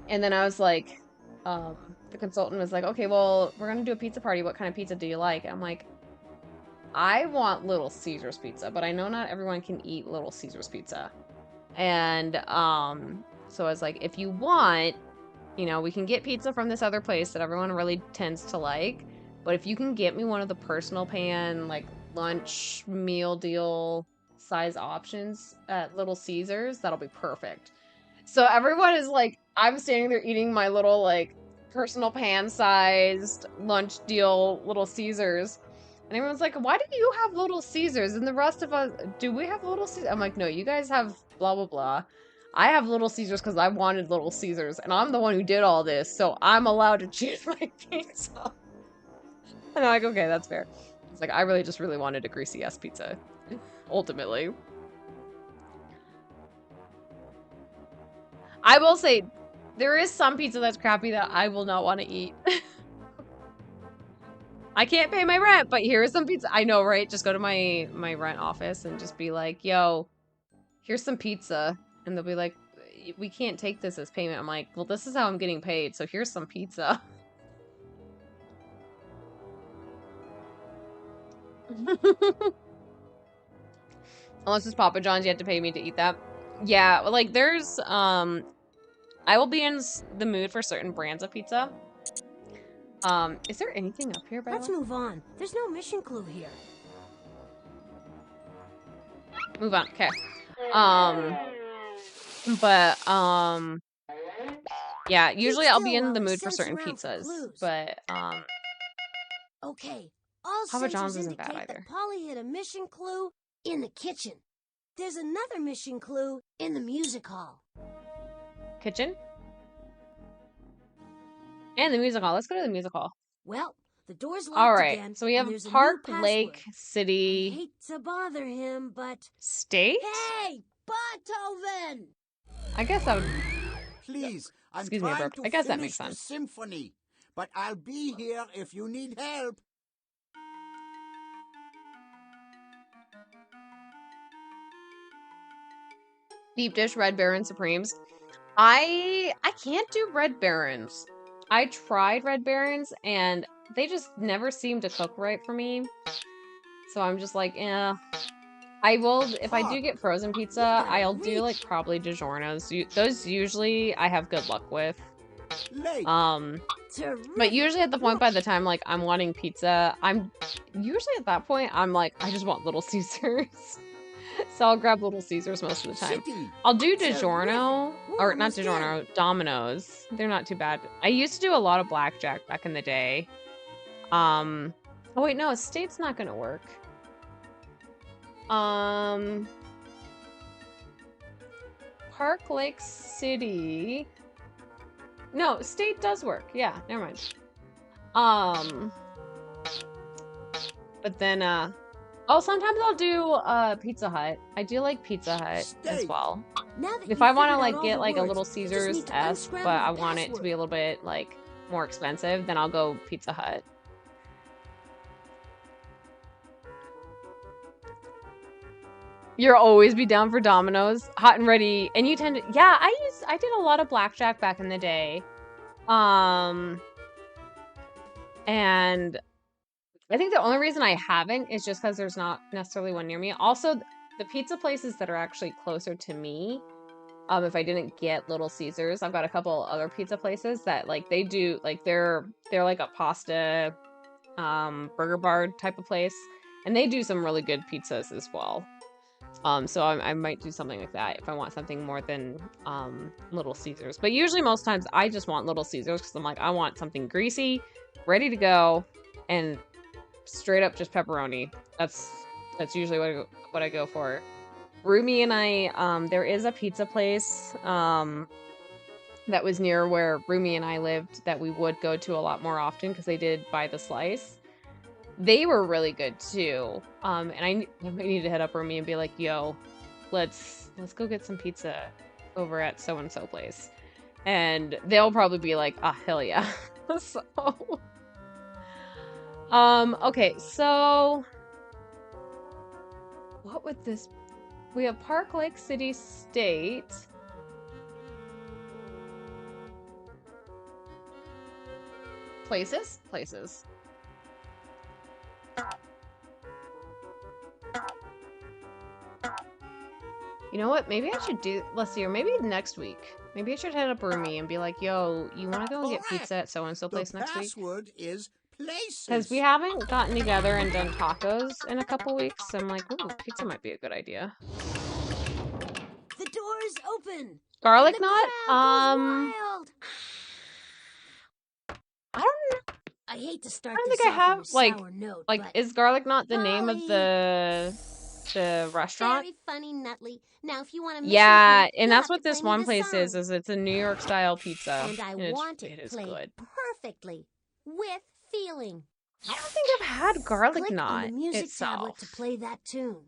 And then I was like, the consultant was like, okay, well, we're gonna do a pizza party. What kind of pizza do you like? I'm like, I want Little Caesars pizza, but I know not everyone can eat Little Caesars pizza. And so I was like, if you want, you know, we can get pizza from this other place that everyone really tends to like, but if you can get me one of the personal pan, like, lunch meal deal size options at Little Caesars, that'll be perfect. So everyone is like, I'm standing there eating my little, like, personal pan sized lunch deal Little Caesars, and everyone's like, why do you have Little Caesars and the rest of us, do we have Little Caesars? I'm like, no, you guys have blah blah blah. I have Little Caesars because I wanted Little Caesars, and I'm the one who did all this, so I'm allowed to choose my pizza. And I'm like, okay, that's fair. It's like, I really wanted a greasy ass pizza, ultimately. I will say, there is some pizza that's crappy that I will not want to eat. I can't pay my rent, but here is some pizza. I know, right? Just go to my rent office and just be like, yo, here's some pizza. And they'll be like, we can't take this as payment. I'm like, well, this is how I'm getting paid, so here's some pizza. Unless it's Papa John's, you have to pay me to eat that. Yeah, like there's, I will be in the mood for certain brands of pizza. Is there anything up here, by the way? Let's move on. There's no mission clue here. Move on, okay. But, yeah, usually I'll be in the mood for certain pizzas, but, okay, all Papa sensors John's isn't bad indicate either. that Polly hid a mission clue in the kitchen. There's another mission clue in the music hall. Kitchen? And the music hall. Let's go to the music hall. Well, the door's locked All right, again, so we have and there's a Park new Lake password. I City hate to bother him, but... State? Hey, Beethoven! I guess I would. Please, I'm Excuse me, I trying burped. to I guess that finish makes the sense. symphony, but I'll be here if you need help. Deep dish Red Baron Supremes. I can't do Red Barons. I tried Red Barons and they just never seem to cook right for me. So I'm just like, eh. I will, if I do get frozen pizza, I'll do like probably DiGiorno's. Those usually I have good luck with. Late. But usually at the point by the time like I'm wanting pizza, I'm usually at that point I'm like, I just want Little Caesars. So I'll grab Little Caesars most of the time. City. I'll do DiGiorno, or not DiGiorno, Domino's. They're not too bad. I used to do a lot of blackjack back in the day. Oh wait, no, State's not gonna work. Park Lake City. No, State does work. Yeah, never mind. But then, oh, sometimes I'll do, Pizza Hut. I do like Pizza Hut as well. If I want to, like, get, like, a Little Caesars-esque, but I want it to be a little bit, like, more expensive, then I'll go Pizza Hut. You'll always be down for Domino's, hot and ready, and you tend to, yeah, I did a lot of blackjack back in the day. And I think the only reason I haven't is just because there's not necessarily one near me. Also, the pizza places that are actually closer to me, if I didn't get Little Caesars, I've got a couple other pizza places that, like, they do, like, they're like a pasta, burger bar type of place, and they do some really good pizzas as well. So I might do something like that if I want something more than, Little Caesars. But usually most times I just want Little Caesars because I'm like, I want something greasy, ready to go, and straight up just pepperoni. That's usually what I go for. Rumi and I, there is a pizza place, that was near where Rumi and I lived that we would go to a lot more often because they did buy the slice. They were really good too. And I might need to hit up Rumi and be like, yo, let's go get some pizza over at so-and-so place. And they'll probably be like, ah, hell yeah. So, okay, so what would this, we have Park Lake City State. Places? Places. You know what? Maybe I should do, let's see, or maybe next week. Maybe I should head up Rumi and be like, yo, you want to go and get pizza at so-and-so place next week? The password is places. Because we haven't gotten together and done tacos in a couple weeks. So I'm like, ooh, pizza might be a good idea. The door's open. Garlic And the knot? crowd goes wild. I don't know. I hate to start I don't this think I off on have, a sour note, like, but is Garlic Knot the name of the restaurant? Very funny, Nutley. Now, if you want to Yeah, me, and you'll that's have what to this play me one the place is song. it's a New York style pizza. And I want it is played good. perfectly, with feeling. I don't think I've had Garlic click Knot on the music itself. tablet to play that tune.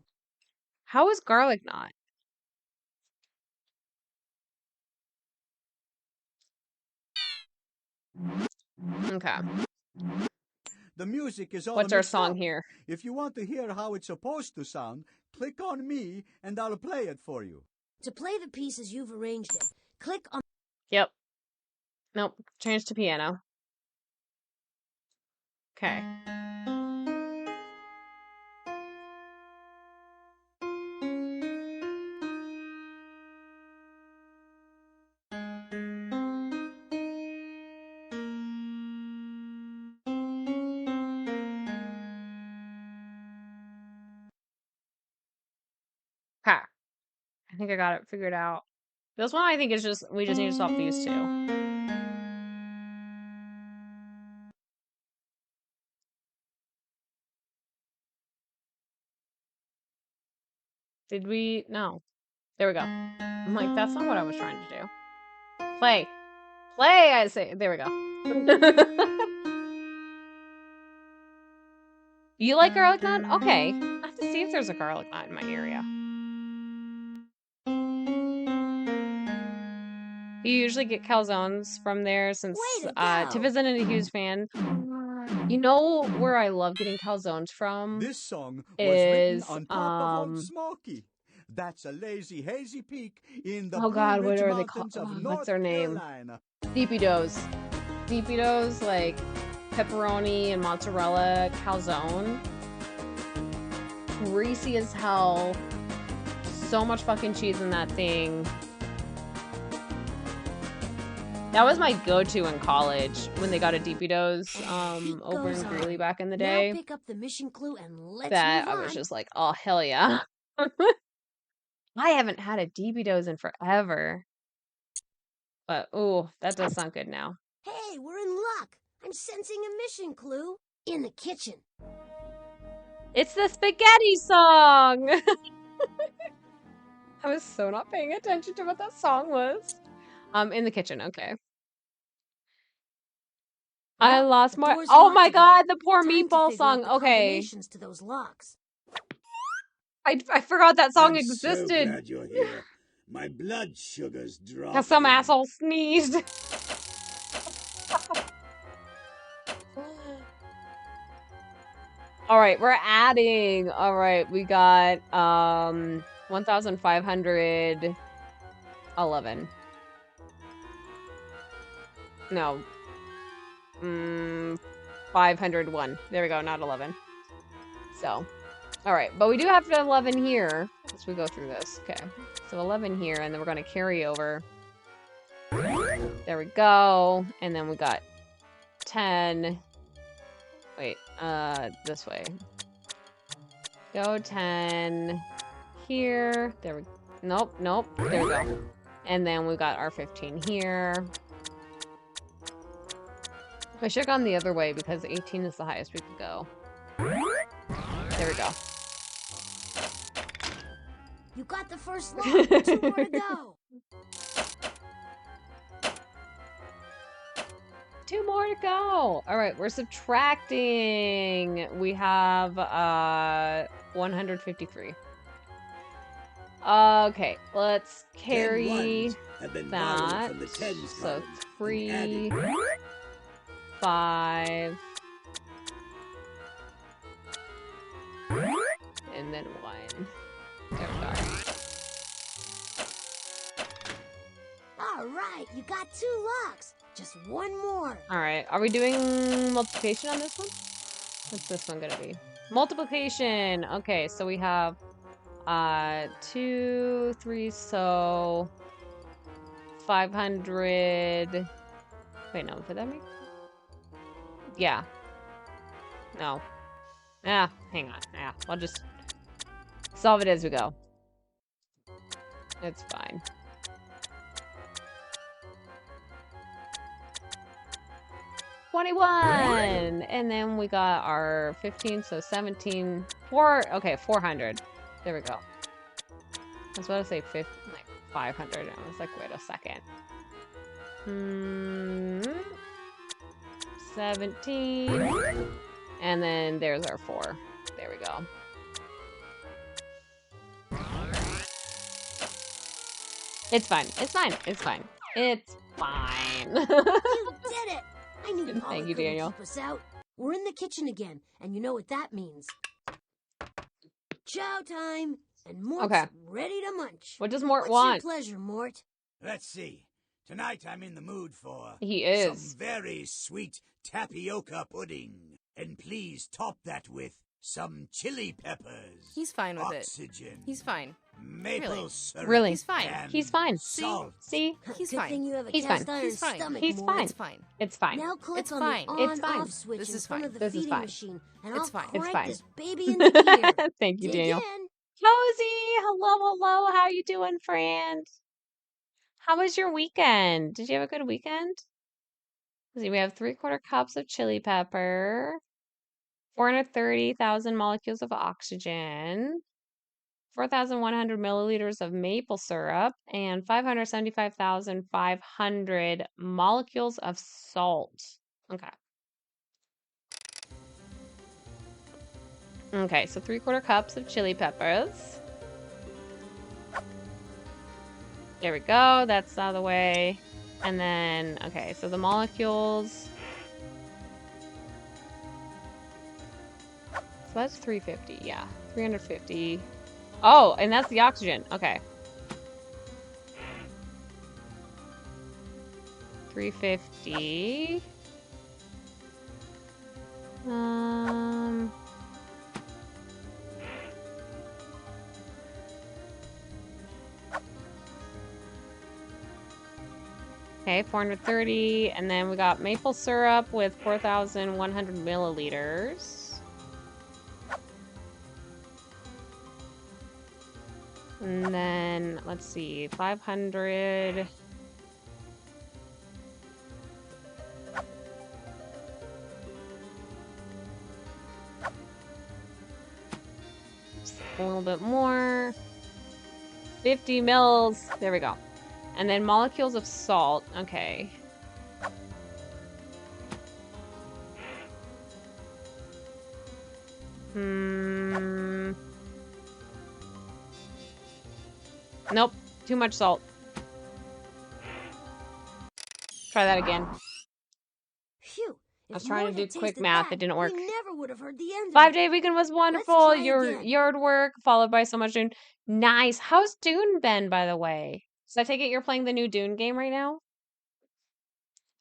How is Garlic Knot? Okay. The music is all What's our mixed song up. here? If you want to hear how it's supposed to sound, click on me and I'll play it for you. To play the pieces you've arranged it, click on... Yep. Nope. Change to piano. Okay. Okay. I think I got it figured out. This one I think is just, we just need to swap these two. Did we? No. There we go. I'm like, that's not what I was trying to do. Play. Play, I say. There we go. You like garlic nut? Okay. I have to see if there's a garlic nut in my area. You usually get calzones from there since Way to go. Tiff isn't a huge fan. You know where I love getting calzones from This song was written is on top of Old Smoky. That's a lazy, hazy peak in the oh Blue god, what Ridge are they called? Mountains of What's North their name? Carolina. Deepy Doughs. Deepy Doughs, like pepperoni and mozzarella calzone. Greasy as hell. So much fucking cheese in that thing. That was my go-to in college when they got a Deepy Doughs over in Greeley back in the day. Now pick up the mission clue and let's That move I was on. just like, oh hell yeah. I haven't had a Deepy Doughs in forever. But oh, that does sound good now. Hey, we're in luck. I'm sensing a mission clue in the kitchen. It's the spaghetti song. I was so not paying attention to what that song was. In the kitchen, okay. I lost my. Oh my god, the poor meatball song. Okay. To those locks. I forgot that song I'm existed. so glad you're here. My blood sugar's dropping. Cause some asshole sneezed. All right, we're adding. All right, we got 1,511. No. 501. There we go, not 11. So, all right, but we do have 11 here as we go through this. Okay, so 11 here, and then we're gonna carry over. There we go, and then we got 10. Wait, this way. Go 10 here. There we. Nope, nope. There we go. And then we got our 15 here. I should have gone the other way because 18 is the highest we could go. There we go. You got the first lock. 2 more to go. 2 more to go. All right, we're subtracting. We have 153. Okay, let's carry that. So 3, 5, and then 1. There we go. All right, you got 2 locks. Just 1 more. All right, are we doing multiplication on this one? What's this one gonna be? Multiplication. Okay, so we have 2, 3, so 500. Wait, no, did that make? Yeah. No. Ah, hang on. Yeah, I'll just solve it as we go. It's fine. $21, and then we got our 15, so 17. 400. There we go. I was about to say 50, like 500. I was like, wait a second. 17, and then there's our 4. There we go. It's fine. It's fine. It's fine. It's fine. You did it! I knew Paula Thank you, couldn't Daniel. keep us out. We're in the kitchen again, and you know what that means. Chow time, and Mort's Okay. ready to munch. What does Mort What's want? your pleasure, Mort? Let's see. Tonight I'm in the mood for He is. some very sweet tapioca pudding. And please top that with some chili peppers. He's fine with oxygen, it. He's fine. maple Really. syrup. Really? He's fine. and He's fine. Salt. See? He's Good fine. thing you have a He's cast fine. iron He's fine. stomach, He's Mort. fine. It's fine. It's fine. Now click It's on fine. the It's fine. on-off switch This in is front fine. of the This is feeding fine. machine, and It's I'll fine. It's crank fine. this baby into gear. Thank you, Dig Daniel. in. Cozy, hello. How you doing, friend? How was your weekend? Did you have a good weekend? Let's see, we have 3/4 cups of chili pepper, 430,000 molecules of oxygen, 4,100 milliliters of maple syrup, and 575,500 molecules of salt. Okay. Okay, so 3/4 cups of chili peppers. There we go. That's out of the way. And then, okay, so the molecules. So that's 350, yeah. 350. Oh, and that's the oxygen. Okay. 350. Okay, 430, and then we got maple syrup with 4,100 milliliters. And then, let's see, 500. Just a little bit more. 50 mils. There we go. And then molecules of salt. Okay. Nope. Too much salt. Try that again. Phew. I was If trying to Mort do had quick tasted math. that, It didn't work. we never would have heard the end of 5-day it. weekend was Let's wonderful. try Your again. yard work followed by so much Dune. Nice. How's Dune been, by the way? So I take it you're playing the new Dune game right now?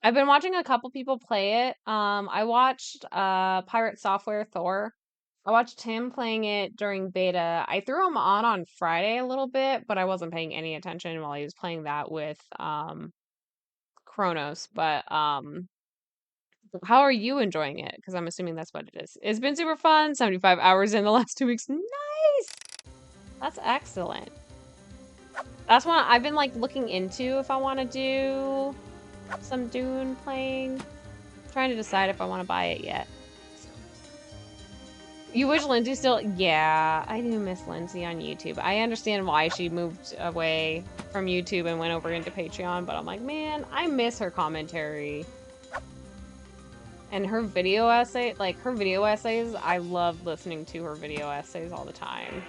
I've been watching a couple people play it. I watched Pirate Software Thor. I watched him playing it during beta. I threw him on Friday a little bit, but I wasn't paying any attention while he was playing that with Kronos. But how are you enjoying it? Because I'm assuming that's what it is. It's been super fun. 75 hours in the last 2 weeks. Nice. That's excellent. That's what I've been like looking into if I want to do some Dune playing. Trying to decide if I want to buy it yet. You wish Lindsay still? Yeah, I do miss Lindsay on YouTube. I understand why she moved away from YouTube and went over into Patreon, but I'm like, man, I miss her commentary. And her video essay, like her video essays, I love listening to her video essays all the time.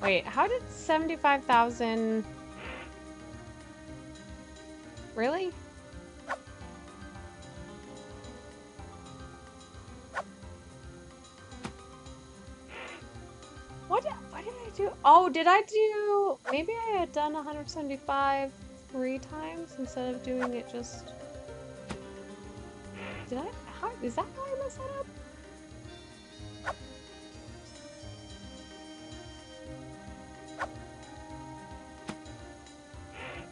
Wait, how did 75,000... Really? What did I do? Oh, did I do... Maybe I had done 175 3 times instead of doing it just... Did I? How, is that how I messed that up?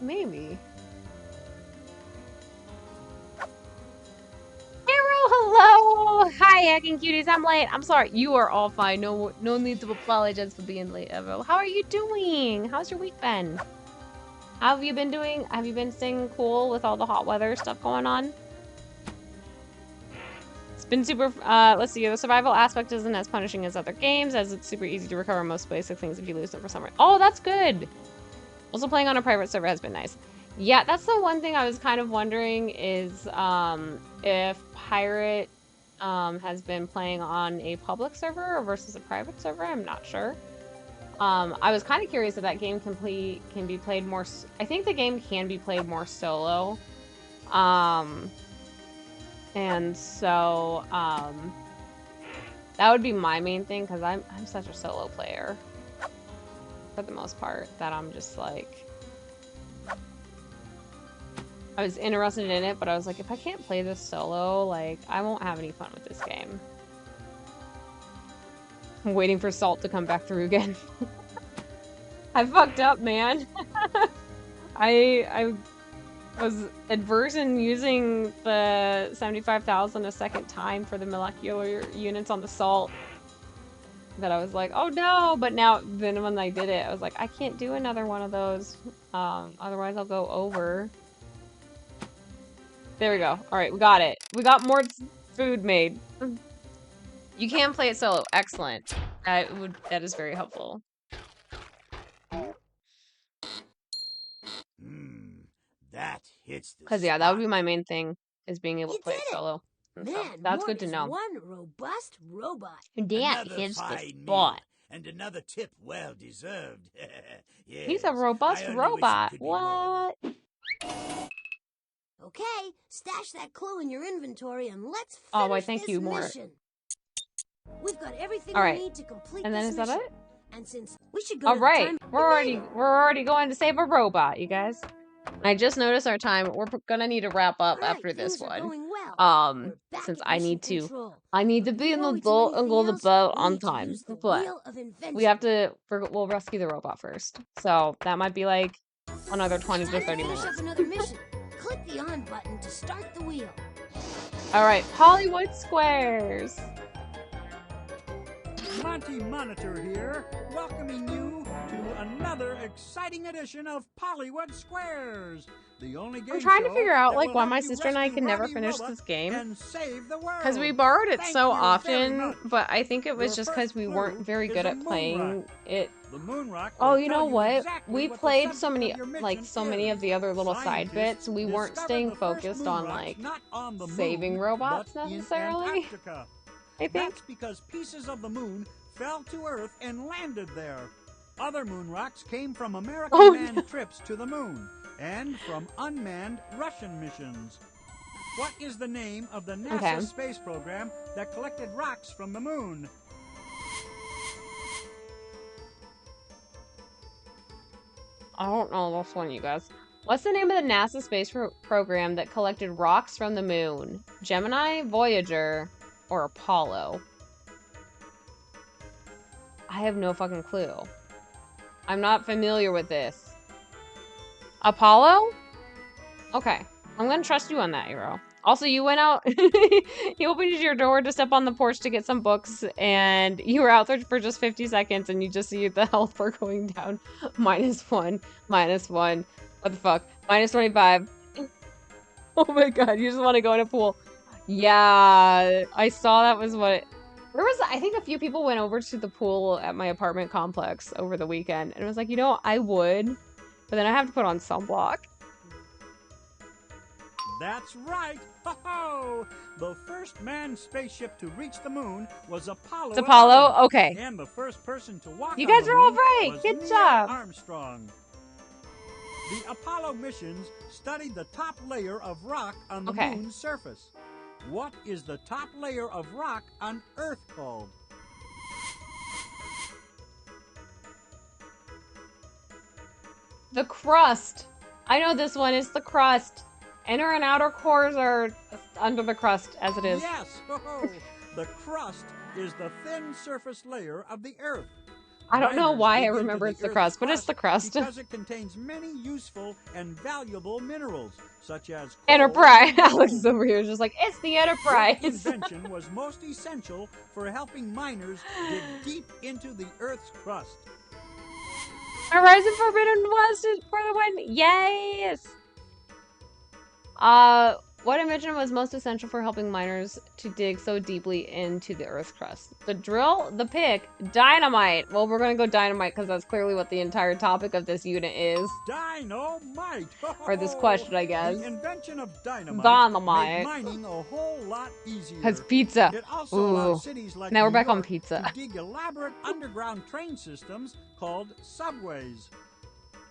Maybe. Hero, hello! Hi, hacking cuties. I'm late. I'm sorry. You are all fine. No need to apologize for being late, Evo. How are you doing? How's your week been? How have you been doing? Have you been staying cool with all the hot weather stuff going on? It's been super, let's see, the survival aspect isn't as punishing as other games, as it's super easy to recover most basic things if you lose them for some reason. Oh, that's good! Also playing on a private server has been nice. Yeah, that's the one thing I was kind of wondering is, if Pirate, has been playing on a public server versus a private server. I'm not sure. I was kind of curious if that game can be played more, I think the game can be played more solo. And so, that would be my main thing, because I'm such a solo player, for the most part, that I'm just like... I was interested in it, but I was like, if I can't play this solo, like, I won't have any fun with this game. I'm waiting for Salt to come back through again. I fucked up, man. I was adverse in using the 75,000 a second time for the molecular units on the Salt. That I was like, oh no! But now, then when I did it, I was like, I can't do another one of those. Otherwise I'll go over. There we go. Alright, we got it. We got more food made. You can play it solo. Excellent. That is very helpful. That hits the Because, yeah, that would be my main thing, is being able to play it did it. solo. And so, Man, that's Mort good to is know. one robust robot. That Another hits the fine spot. meal, and another tip well deserved. Yes, He's a robust I only robot. wish it could be more. What? Okay, stash that clue in your inventory and let's finish Oh, why, thank this you, Mort. mission. We've got everything All we right. need to complete And then this is that mission. it? And since we should go All to right. the time We're already going to save a robot, you guys. I just noticed our time. We're gonna need to wrap up All right, after this things are one. going well. We're back Since at I mission need to control. be an Before we do adult and go anything to else, bed we on need to time. use the But wheel of invention. we have to, we'll rescue the robot first. So that might be like another 20 to Time 30 finish minutes. up another mission. Click the on button to start the wheel. All right, Hollywood Squares. Monty Monitor here, welcoming you to another exciting edition of Pollywood Squares, the only game I'm trying to show figure out that like will why help my you sister and I rescue can never Robbie finish Robot this game. and save the world. Because we borrowed it Thank so you very often, much. but I think it was Your just first because we weren't clue very is good a at moon playing rock. it. The moon rock Oh, will you tell know what? exactly We what the played so subject many, of your like, mission so many is. of the other little side Scientists bits. We weren't discovered staying the first focused moon on, rocks like, not on the saving moon, robots but in necessarily. Antarctica. I think. That's because pieces of the moon fell to Earth and landed there. Other moon rocks came from American Oh, manned no. trips to the moon and from unmanned Russian missions. What is the name of the NASA Okay. space program that collected rocks from the moon? I don't know this one, you guys. What's the name of the NASA space program that collected rocks from the moon? Gemini, Voyager, or Apollo? I have no fucking clue. I'm not familiar with this. Apollo? Okay. I'm gonna trust you on that, Hero. Also, you went out, you opened your door to step on the porch to get some books, and you were out there for just 50 seconds, and you just see the health bar going down. -1, -1. What the fuck? -25. Oh my god, you just want to go in a pool. Yeah, I saw that was what... I think a few people went over to the pool at my apartment complex over the weekend, and I was like, you know, I would, but then I have to put on sunblock. That's right! Ho-ho! The first manned spaceship to reach the moon was Apollo. It's Apollo? 11, Okay. And the first person to walk You on guys the are all moon right. was Good Neil job. Armstrong. The Apollo missions studied the top layer of rock on the Okay. moon's surface. What is the top layer of rock on Earth called? The crust. I know this one. It's the crust. Inner and outer cores are under the crust, as it is. Yes! Ho-ho! The crust is the thin surface layer of the Earth. I don't know Miners why I dig into remember the it's the Earth's crust, but it's the crust. because it contains many useful and valuable minerals, such as coal Enterprise. and Alex is gold. over here just like, it's the What Enterprise. invention was most essential for helping miners dig deep into the Earth's crust? Horizon Forbidden West is for the win. Yes. What invention was most essential for helping miners to dig so deeply into the Earth's crust? The drill, the pick, dynamite. Well, we're gonna go dynamite because that's clearly what the entire topic of this unit is. Dynamite! Or this question, I guess. The invention of dynamite, Dynamite. made mining a whole lot easier. Has pizza. It also Ooh. allowed cities like Now we're New back on York pizza. to dig elaborate underground train systems called subways.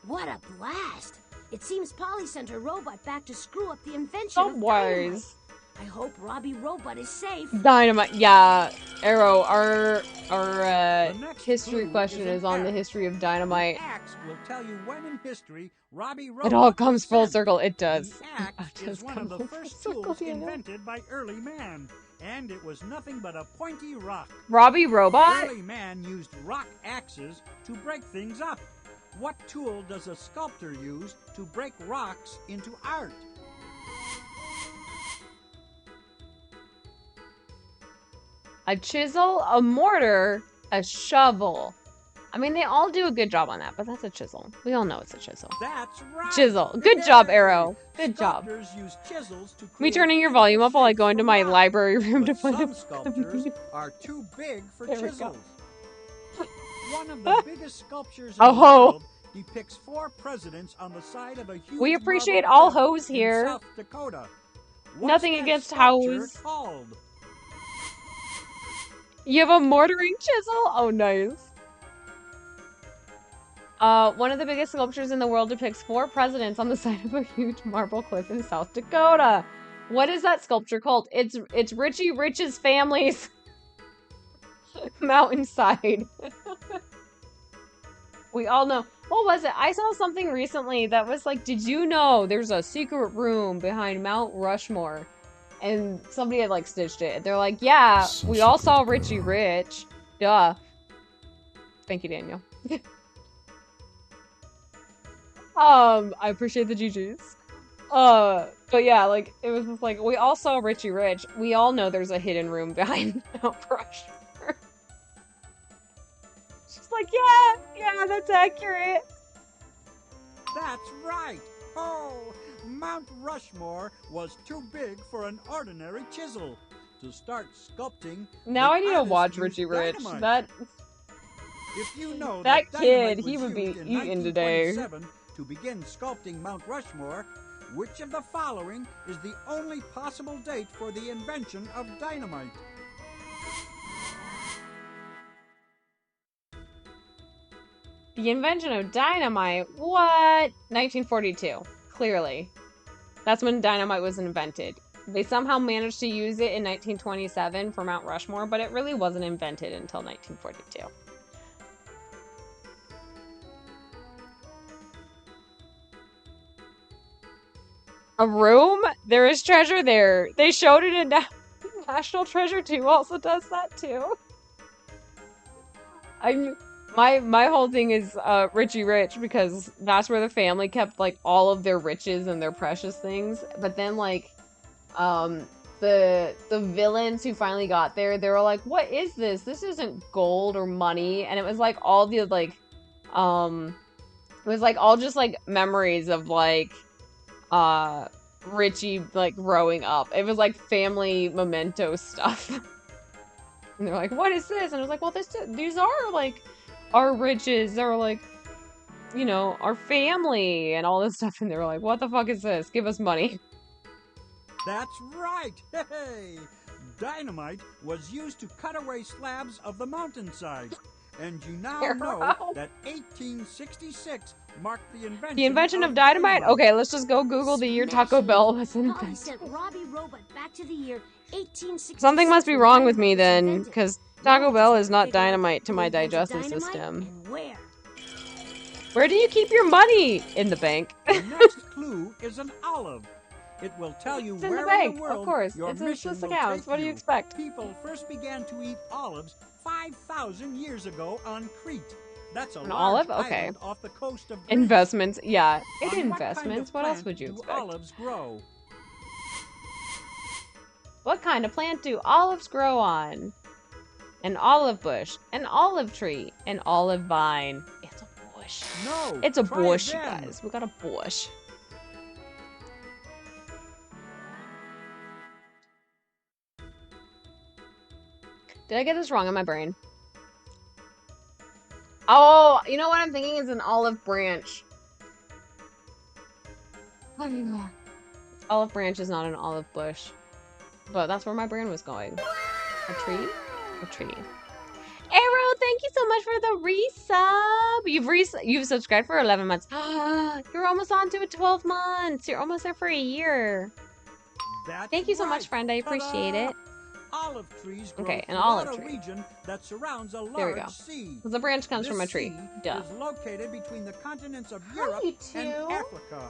What a blast! It seems Polly sent her robot back to screw up the invention of dynamite. Subways. I hope Robbie Robot is safe. Dynamite. Yeah, Arrow. Our The next history clue question an is on the axe. history of The dynamite. axe will tell you when in history Robbie It Robot all comes was full sent. circle. It does. The axe It does is one come of the full first circle, tools Daniel. invented by early man, and it was nothing but a pointy rock. Robbie Robot? Early man used rock axes to break things up. What tool does a sculptor use to break rocks into art? A chisel, a mortar, a shovel. I mean, they all do a good job on that, but that's a chisel. We all know it's a chisel. That's right. Chisel. Good job, Yay! Arrow. Good job. Sculptors use chisels to Me create turning your beautiful volume up while I shapes go into from my rock. library room to But find some a sculptures are too big for There we go. chisels. One of the biggest sculptures in Oh, the ho. world depicts 4 presidents on the side of a huge We appreciate marble all cliff hoes in here. South Dakota. What's Nothing that against sculpture hoes. called? You have a mortaring chisel? Oh, nice. One of the biggest sculptures in the world depicts 4 presidents on the side of a huge marble cliff in South Dakota. What is that sculpture called? It's Richie Rich's family's mountainside. We all know. What was it? I saw something recently that was like, did you know there's a secret room behind Mount Rushmore? And somebody had like stitched it. They're like, yeah, we all saw Richie Rich. Duh. Thank you, Daniel. I appreciate the GGs. But yeah, like, it was just like, we all saw Richie Rich. We all know there's a hidden room behind Mount Rushmore. She's like, yeah, that's accurate. That's right. Oh, Mount Rushmore was too big for an ordinary chisel. To start sculpting, now I need to artist watch used Richie Rich. dynamite. That If you know that that kid, dynamite he was would be used in eaten today. 1927 to begin sculpting Mount Rushmore, which of the following is the only possible date for the invention of dynamite? The invention of dynamite? What? 1942. Clearly. That's when dynamite was invented. They somehow managed to use it in 1927 for Mount Rushmore, but it really wasn't invented until 1942. A room? There is treasure there. They showed it in National Treasure 2 also does that too. My whole thing is Richie Rich because that's where the family kept like all of their riches and their precious things. But then like the villains who finally got there, they were like, "What is this? This isn't gold or money." And it was like all the like it was like all just like memories of like Richie like growing up. It was like family memento stuff. And they're like, "What is this?" And I was like, "Well, these are like our riches. They're like, you know, our family and all this stuff." And they were like, "What the fuck is this? Give us money." That's right! Hey! Dynamite was used to cut away slabs of the mountainside. And you now know that 1866 marked the invention of dynamite? Okay, let's just go Google the year Taco Bell was Polly invented. sent Robbie Robot back to the year 1866. Something must be wrong with me then, because Taco Now Bell I is just not gotta figure out dynamite to who my invented digestive dynamite system. and where. Where do you keep your money? In the bank. The next clue is an olive. It will tell you It's in the where bank, in the world of course. your It's in mission Swiss will accounts. take What do you expect? People first began to eat olives 5,000 years ago on Crete. That's a An large olive? Okay. island off the coast of Greece. Investments. Yeah, it On investments. What else would you do expect? olives grow? What kind of plant do olives grow on? An olive bush, an olive tree, an olive vine. It's a bush. No. It's a try bush, you again. guys. We got a bush. Did I get this wrong in my brain? Oh, you know what I'm thinking is an olive branch. Olive branch is not an olive bush. But that's where my brain was going. A tree? A tree. Arrow, thank you so much for the resub. You've subscribed for 11 months. You're almost on to 12 months. You're almost there for a year. That's Thank you so much, right. friend. I appreciate it. Olive trees grow Okay, an throughout olive a tree. region that surrounds a There we go. large sea. Because the branch comes This from a tree. sea Duh. is located between the continents of Europe you and two. Africa.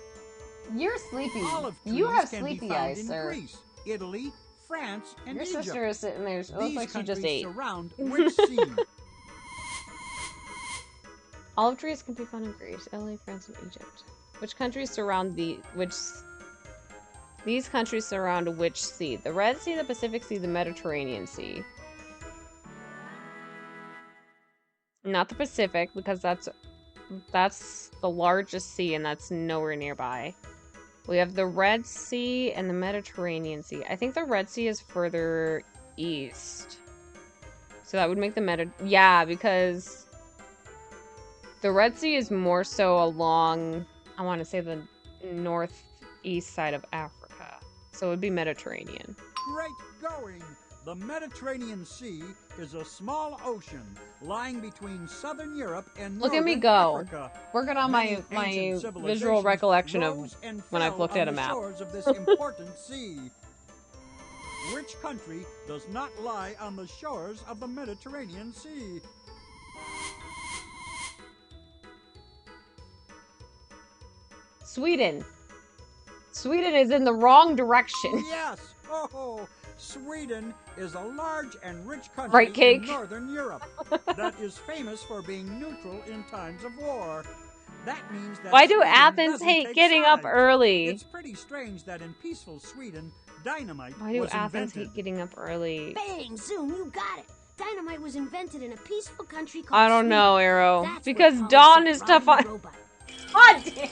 You're sleepy. Olive trees You have can be sleepy found eyes, in sir. Greece, Italy, France, and Your Egypt. sister is sitting there. It looks These like she just countries ate. surround which sea? Olive trees can be found in Greece, Italy, France, and Egypt. Which countries surround These countries surround which sea? The Red Sea, the Pacific Sea, the Mediterranean Sea. Not the Pacific, because that's the largest sea and that's nowhere nearby. We have the Red Sea and the Mediterranean Sea. I think the Red Sea is further east. So that would make the yeah, because the Red Sea is more so along, I want to say, the northeast side of Africa. So it would be Mediterranean. Great going! The Mediterranean Sea is a small ocean lying between southern Europe and Look at me northern go. Africa. Working on Many my ancient visual civilizations recollection of rose and when I've fell looked on at a the map. shores of this important sea. Which country does not lie on the shores of the Mediterranean Sea? Sweden. Sweden is in the wrong direction. Yes! Oh, Sweden is a large and rich country Right, Cake? in Northern Europe that is famous for being neutral in times of war. That means that Why do Sweden Athens doesn't hate take getting up sides. early? It's pretty strange that in peaceful Sweden, dynamite Why do was Athens invented. hate getting up early? Bang! Zoom, you got it. Dynamite was invented in a peaceful country called I don't Sweden. know, Arrow. That's Because where Polly Dawn sent is tough Robbie on. Robot. God damn.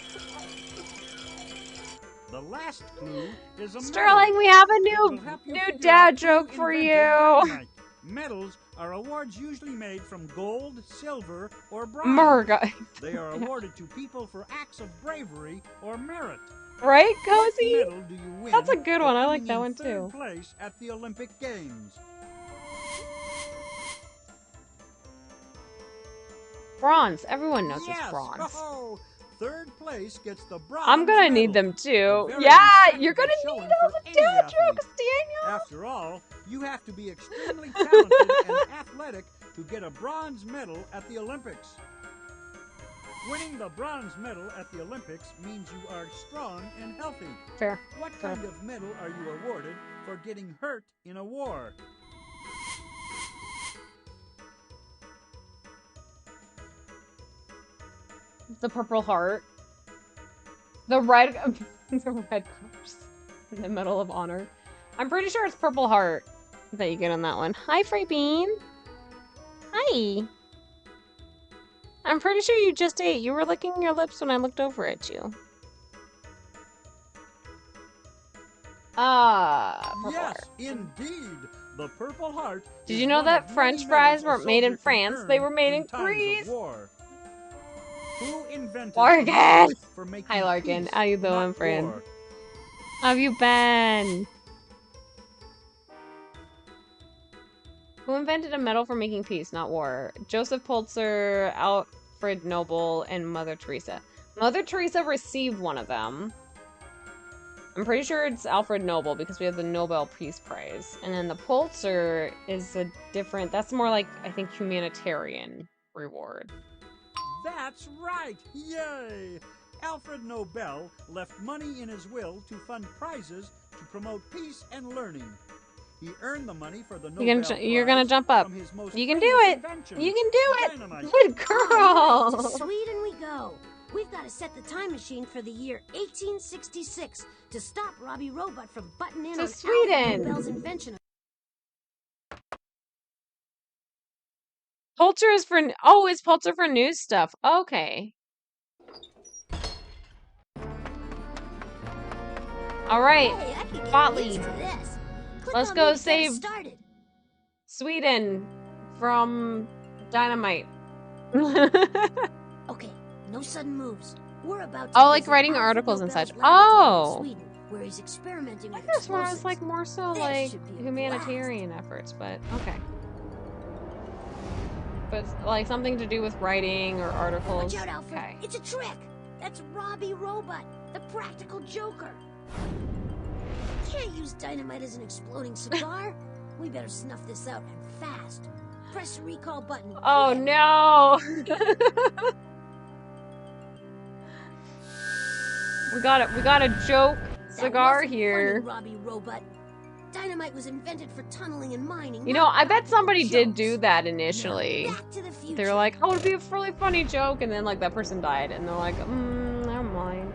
The last clue is a Sterling, medal. we have a It new will help you new figure dad out who joke for invented you. dynamite. Medals are awards usually made from gold, silver, or bronze. Murga. They are awarded to people for acts of bravery or merit. Right, What Cozy? medal do you win That's a good for one. I like coming that in one third too. place at the Olympic Games? Bronze. Everyone knows Yes. it's bronze. Oh, third place gets the bronze I'm gonna need medal. them too. A very Yeah, respectable you're gonna need showing all for the any dad athlete. jokes, Daniel. After all, you have to be extremely talented and athletic to get a bronze medal at the Olympics. Winning the bronze medal at the Olympics means you are strong and healthy. Fair. What kind of medal are you awarded for getting hurt in a war? The Purple Heart. The red, the red cross in the Medal of Honor. I'm pretty sure it's Purple Heart that you get on that one. Hi, Frey Bean. Hi. I'm pretty sure you just ate. You were licking your lips when I looked over at you. Purple Yes, Heart. indeed. The Purple Heart. Did is you know one that of French many fries medals a weren't made in soldier can France? They earn were made in times of Greece. war. Who invented Larkin! a method for making Hi, Larkin. peace, How you doing, not friend? war? How have you been? Who invented a medal for making peace, not war? Joseph Pulitzer, Alfred Nobel, and Mother Teresa. Mother Teresa received one of them. I'm pretty sure it's Alfred Nobel because we have the Nobel Peace Prize. And then the Pulitzer is a different, that's more like, I think, humanitarian reward. That's right! Yay! Alfred Nobel left money in his will to fund prizes to promote peace and learning. He earned the money for the Nobel You're gonna Prize jump up. from his most You can do famous it. invention, You can do it. dynamite. Good All right, girl. to Sweden we go. We've got to set the time machine for the year 1866 to stop Robbie Robot from butting in To on Sweden. Alfred Nobel's invention of Pulitzer is for, oh, it's Pulitzer for news stuff. Okay. All right. Hey, I could get Botley. used to this. Click Let's on go me to get save- us started. Sweden from Dynamite. Okay, no sudden moves. We're about to Oh, like visit writing Alfred articles and Nobel's such. laboratory in Oh. Sweden, where he's experimenting with This one is explosives. like more so This like should be a humanitarian efforts, but okay. But like something to do with writing or articles. Watch out, Alfred. Okay. It's a trick. That's Robbie Robot, the practical joker. Can't use dynamite as an exploding cigar. We better snuff this out and fast. Press the recall button. Oh quick. no! we got a joke That cigar wasn't here. funny, Robbie Robot. Dynamite was invented for tunneling and mining. You know, not I bet practical somebody did jokes. do that Now, initially. back to the future. They were like, oh, it'd be a really funny joke, and then like that person died, and they're like, never mind.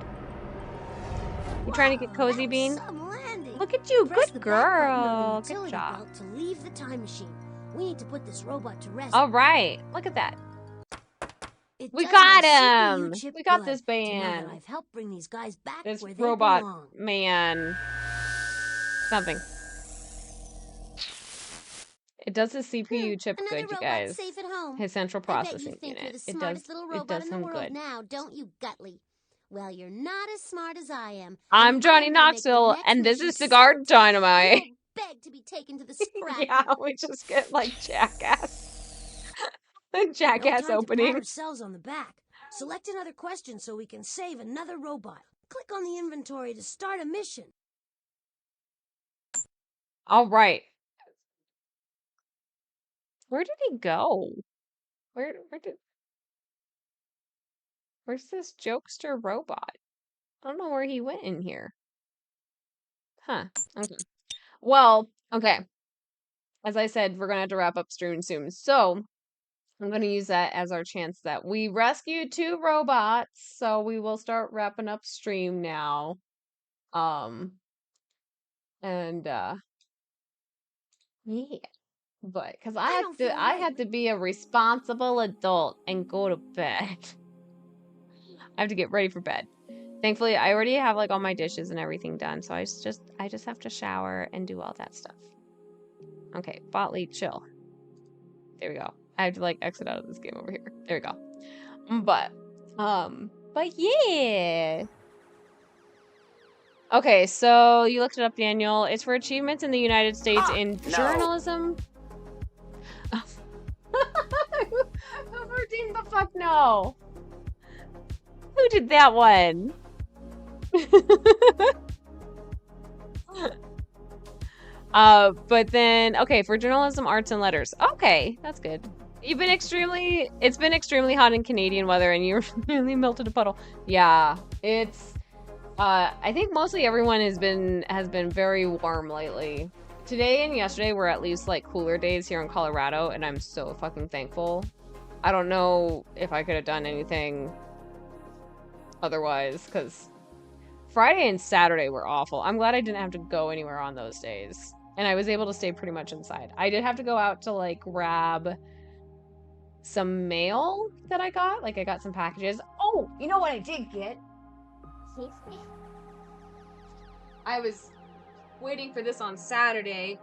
You trying to get Wow, cozy, that was Bean? some landing. Look at you, Press the good back button on girl. the Good utility job. belt to leave the time machine. We need to put this robot to rest. All right, look at that. It We does got my CPU him. chip We got good this to know band. that I've helped bring these guys back This where they robot belong. man. Something. It does his CPU chip Another good, you robot guys. safe at home. His central I bet you processing think you're unit. the It does. smartest little It robot does in the him world good. now, don't you, Gutley? Well, you're not as smart as I am. I'm and Johnny I'm gonna make the Knoxville, next and this mission is Cigar so tough, Dynamite. beg to be taken to the scrap Yeah, heap. we just get like Jackass. The No Jackass time to pat opening. ourselves on the back. Select another question so we can save another robot. Click on the inventory to start a mission. All right. Where did he go? Where's this jokester robot? I don't know where he went in here. Huh. Okay. Well, okay. As I said, we're gonna have to wrap up stream soon. So I'm gonna use that as our chance that we rescued 2 robots. So we will start wrapping up stream now. Um and yeah. But because I don't feel I right. had to be a responsible adult and go to bed. I have to get ready for bed. Thankfully, I already have like all my dishes and everything done, so I just have to shower and do all that stuff. Okay, Botley, chill. There we go. I have to like exit out of this game over here. There we go. But yeah. Okay, so you looked it up, Daniel. It's for achievements in the United States in journalism. Who the fuck no? Who did that one? But then, okay, for journalism, arts, and letters. Okay, that's good. It's been extremely hot in Canadian weather, and you really melted a puddle. Yeah, it's, I think mostly everyone has been very warm lately. Today and yesterday were at least like cooler days here in Colorado, and I'm so fucking thankful. I don't know if I could have done anything otherwise, because Friday and Saturday were awful. I'm glad I didn't have to go anywhere on those days. And I was able to stay pretty much inside. I did have to go out to like grab some mail that I got. Like I got some packages. Oh, you know what I did get? I was waiting for this on Saturday,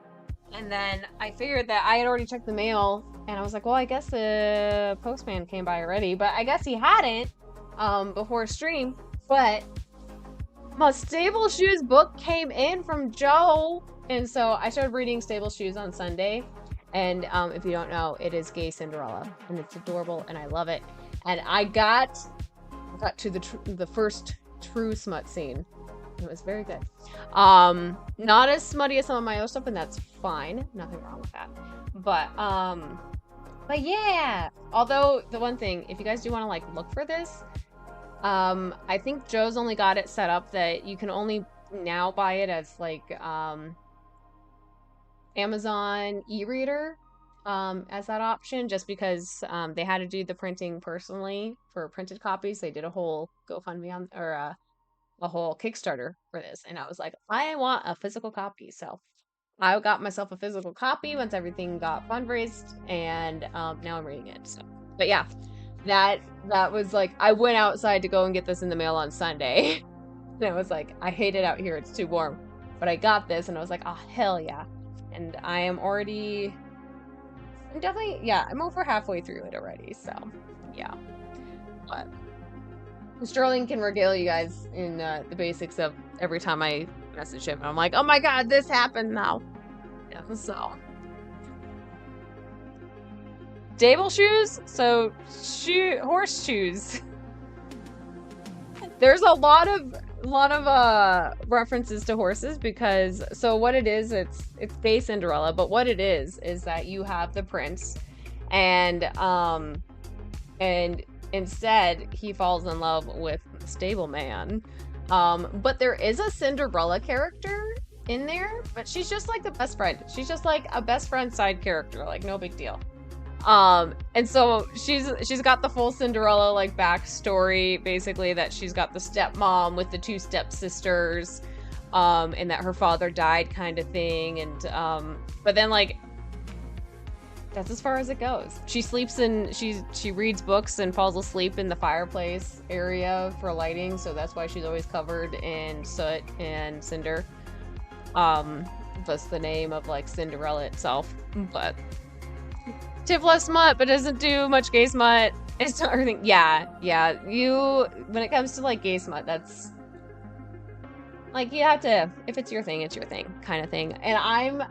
and then I figured that I had already checked the mail, and I was like, well, I guess the postman came by already, but I guess he hadn't before stream. But my Stable Shoes book came in from Joe, and so I started reading Stable Shoes on Sunday. And if you don't know, it is Gay Cinderella, and it's adorable, and I love it. And I got to the first true smut scene. It was very good. Not as smutty as some of my other stuff, and that's fine. Nothing wrong with that. But yeah. Although the one thing, if you guys do want to like look for this, I think Joe's only got it set up that you can only now buy it as like Amazon e-reader as that option, just because they had to do the printing personally for printed copies. They did a whole GoFundMe on, or a whole Kickstarter for this, and I was like, I want a physical copy. So I got myself a physical copy once everything got fundraised, and now I'm reading it. So, but yeah, that was like, I went outside to go and get this in the mail on Sunday, and I was like, I hate it out here, it's too warm, but I got this, and I was like, oh hell yeah. And I am already, I'm over halfway through it already, so yeah. But Sterling can regale you guys in the basics of every time I message him, and I'm like, oh my god, this happened now. Yeah, so. Stable shoes? So, horseshoes. There's a lot of references to horses, because so what it is, it's Gay Cinderella, but what it is that you have the prince, and instead he falls in love with the stable man, but there is a Cinderella character in there, but she's just like the best friend. She's just like a best friend side character, like no big deal. And so she's got the full Cinderella like backstory, basically, that she's got the stepmom with the 2 stepsisters, and that her father died, kind of thing, and but then like that's as far as it goes. She sleeps in, she reads books and falls asleep in the fireplace area for lighting, so that's why she's always covered in soot and cinder. That's the name of like Cinderella itself. But Tifla smut, but doesn't do much gay smut. It's not everything. Yeah. You, when it comes to like gay smut, that's Like, you have to, if it's your thing, it's your thing, kind of thing. And I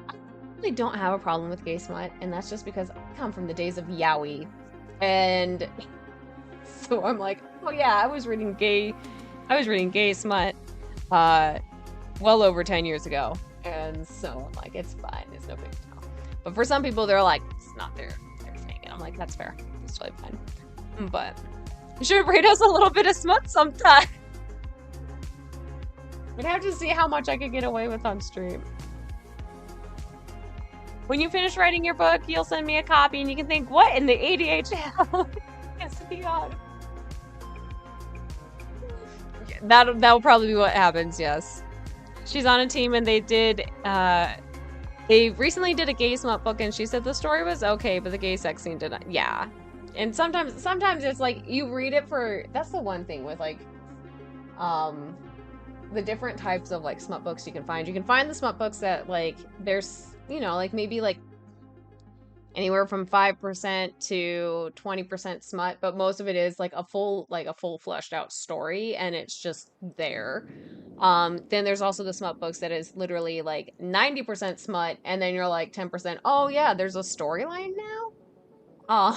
really don't have a problem with gay smut, and that's just because I come from the days of yaoi. And so I'm like, oh yeah, I was reading gay smut well over 10 years ago. And so I'm like, it's fine, it's no big deal. But for some people, they're like, it's not their thing. And I'm like, that's fair. It's totally fine. But you should rate us a little bit of smut sometime. I'd have to see how much I could get away with on stream. When you finish writing your book, you'll send me a copy and you can think, what in the ADHL is he on? That'll probably be what happens, yes. She's on a team and they recently did a gay smut book and she said the story was okay, but the gay sex scene didn't. Yeah. And sometimes it's like, you read it for, that's the one thing with like, the different types of like smut books you can find. You can find the smut books that like there's, you know, like maybe like anywhere from 5% to 20% smut, but most of it is like a full fleshed out story and it's just there. Then there's also the smut books that is literally like 90% smut and then you're like 10%, oh yeah, there's a storyline now.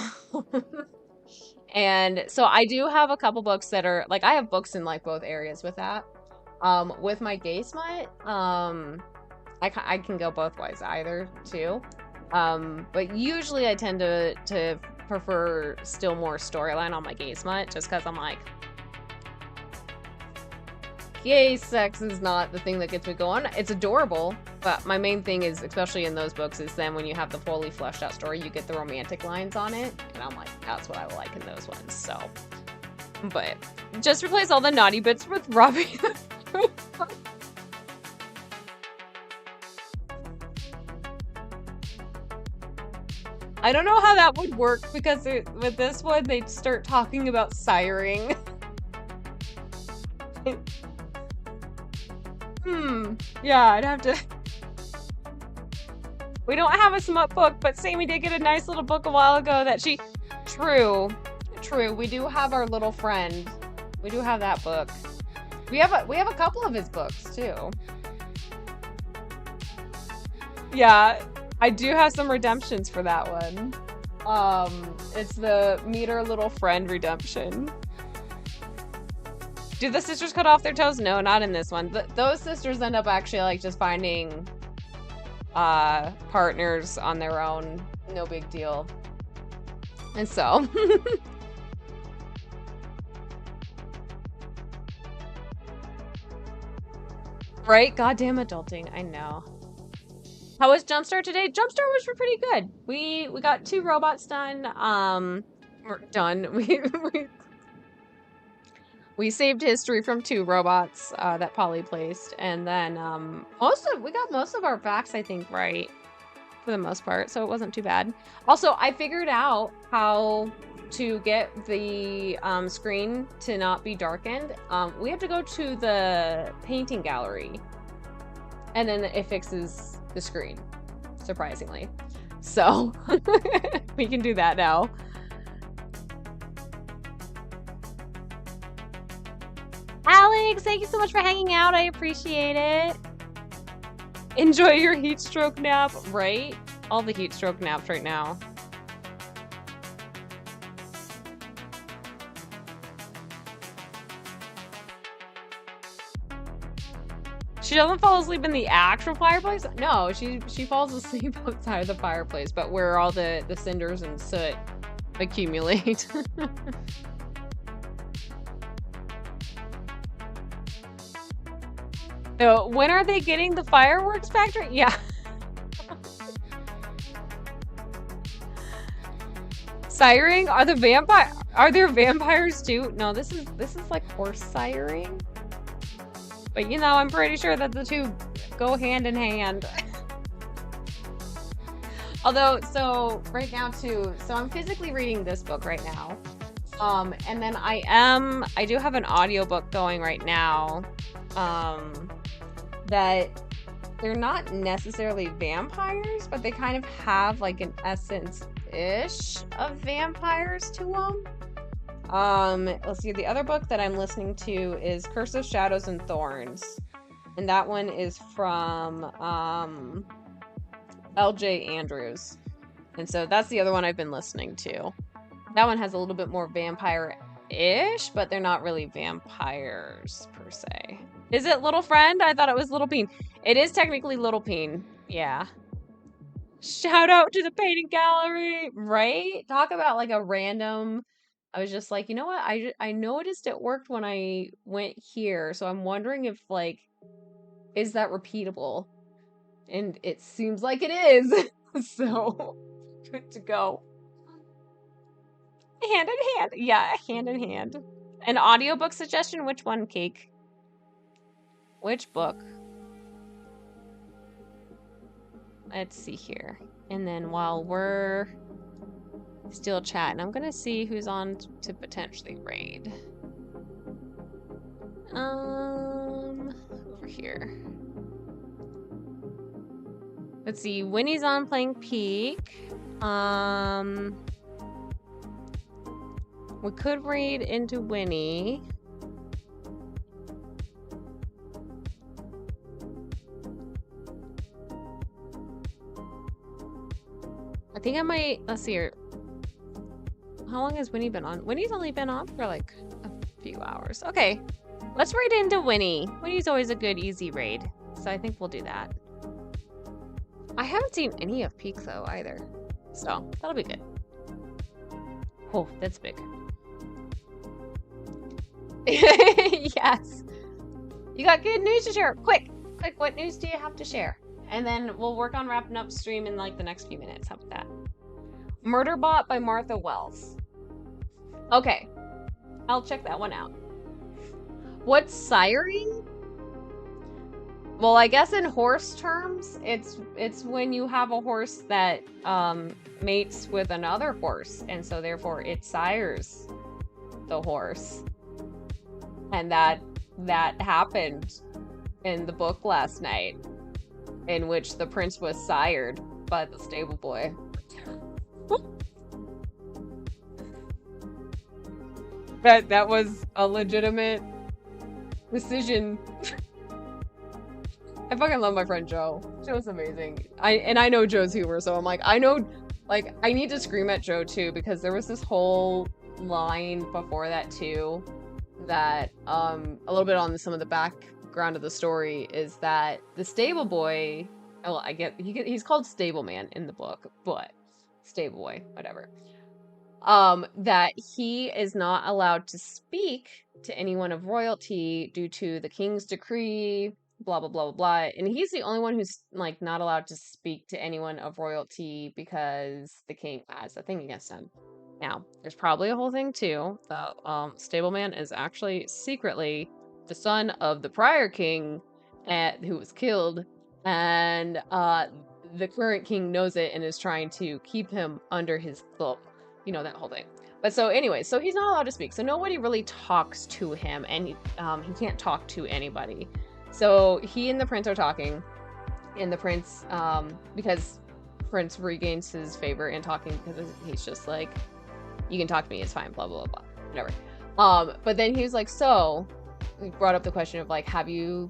And so I do have a couple books that are like, I have books in like both areas with that. With my gay smut, I can go both ways either too. But usually I tend to prefer still more storyline on my gay smut just because I'm like, gay sex is not the thing that gets me going. It's adorable, but my main thing is, especially in those books, is then when you have the fully fleshed out story, you get the romantic lines on it, and I'm like, that's what I like in those ones, so. But just replace all the naughty bits with Robbie. I don't know how that would work because with this one they'd start talking about siring. Yeah, I'd have to. We don't have a smut book, but Sammy did get a nice little book a while ago that she. True. We do have our little friend. We do have that book. We have a couple of his books too. Yeah, I do have some redemptions for that one. It's the Meet Our Little Friend redemption. Do the sisters cut off their toes? No, not in this one. Those sisters end up actually like just finding partners on their own. No big deal. And so right? Goddamn adulting. I know. How was Jumpstart today? Jumpstart was pretty good. We got 2 robots done. We're done. We saved history from 2 robots that Polly placed, and then we got most of our facts, I think, right for the most part, so it wasn't too bad. Also, I figured out how to get the screen to not be darkened. We have to go to the painting gallery, and then it fixes the screen, surprisingly. So we can do that now. Alex, thank you so much for hanging out. I appreciate it. Enjoy your heat stroke nap, right? All the heat stroke naps right now. She doesn't fall asleep in the actual fireplace? No, she falls asleep outside the fireplace, but where all the cinders and soot accumulate. So, when are they getting the fireworks factory? Yeah. Siring? Are there vampires too? No, this is like horse siring. But you know, I'm pretty sure that the 2 go hand in hand. Although, so right now too, so I'm physically reading this book right now. And then I do have an audiobook going right now. That they're not necessarily vampires, but they kind of have like an essence-ish of vampires to them. Let's see, the other book that I'm listening to is Curse of Shadows and Thorns. And that one is from LJ Andrews. And so that's the other one I've been listening to. That one has a little bit more vampire-ish, but they're not really vampires per se. Is it Little Friend? I thought it was Little Peen. It is technically Little Peen. Yeah. Shout out to the painting gallery, right? Talk about like a random. I was just like, you know what? I noticed it worked when I went here, so I'm wondering if like, is that repeatable? And it seems like it is. So good to go. Hand in hand. Yeah, hand in hand. An audiobook suggestion? Which one, Cake? Which book? Let's see here. And then while we're still chatting, I'm gonna see who's on to potentially raid. Over here. Let's see. Winnie's on playing Peak. We could raid into Winnie. I think I might, let's see here. How long has Winnie been on? Winnie's only been on for like a few hours. Okay, let's raid into Winnie. Winnie's always a good, easy raid. So I think we'll do that. I haven't seen any of Peak though either. So that'll be good. Oh, that's big. Yes. You got good news to share. Quick, what news do you have to share? And then we'll work on wrapping up stream in like the next few minutes. How about that? Murderbot by Martha Wells. Okay. I'll check that one out. What's siring? Well, I guess in horse terms, it's when you have a horse that mates with another horse, and so therefore it sires the horse. And that happened in the book last night, in which the prince was sired by the stable boy. That was a legitimate decision. I fucking love my friend Joe. Joe's amazing. I know Joe's humor, so I'm like, I know, like, I need to scream at Joe too, because there was this whole line before that too, that a little bit on some of the background of the story is that the stable boy, well, I get he's called stable man in the book, but stable boy, whatever. That he is not allowed to speak to anyone of royalty due to the king's decree, blah blah blah blah blah, and he's the only one who's like not allowed to speak to anyone of royalty because the king has a thing against him. Now, there's probably a whole thing too. The stableman is actually secretly the son of the prior king, who was killed, and the current king knows it and is trying to keep him under his thumb. You know, that whole thing. But so anyway, so he's not allowed to speak. So nobody really talks to him, and he can't talk to anybody. So he and the prince are talking, and the prince, because Prince regains his favor in talking, because he's just like, you can talk to me, it's fine, blah, blah, blah, blah, whatever. But then he was like, so, he brought up the question of like, have you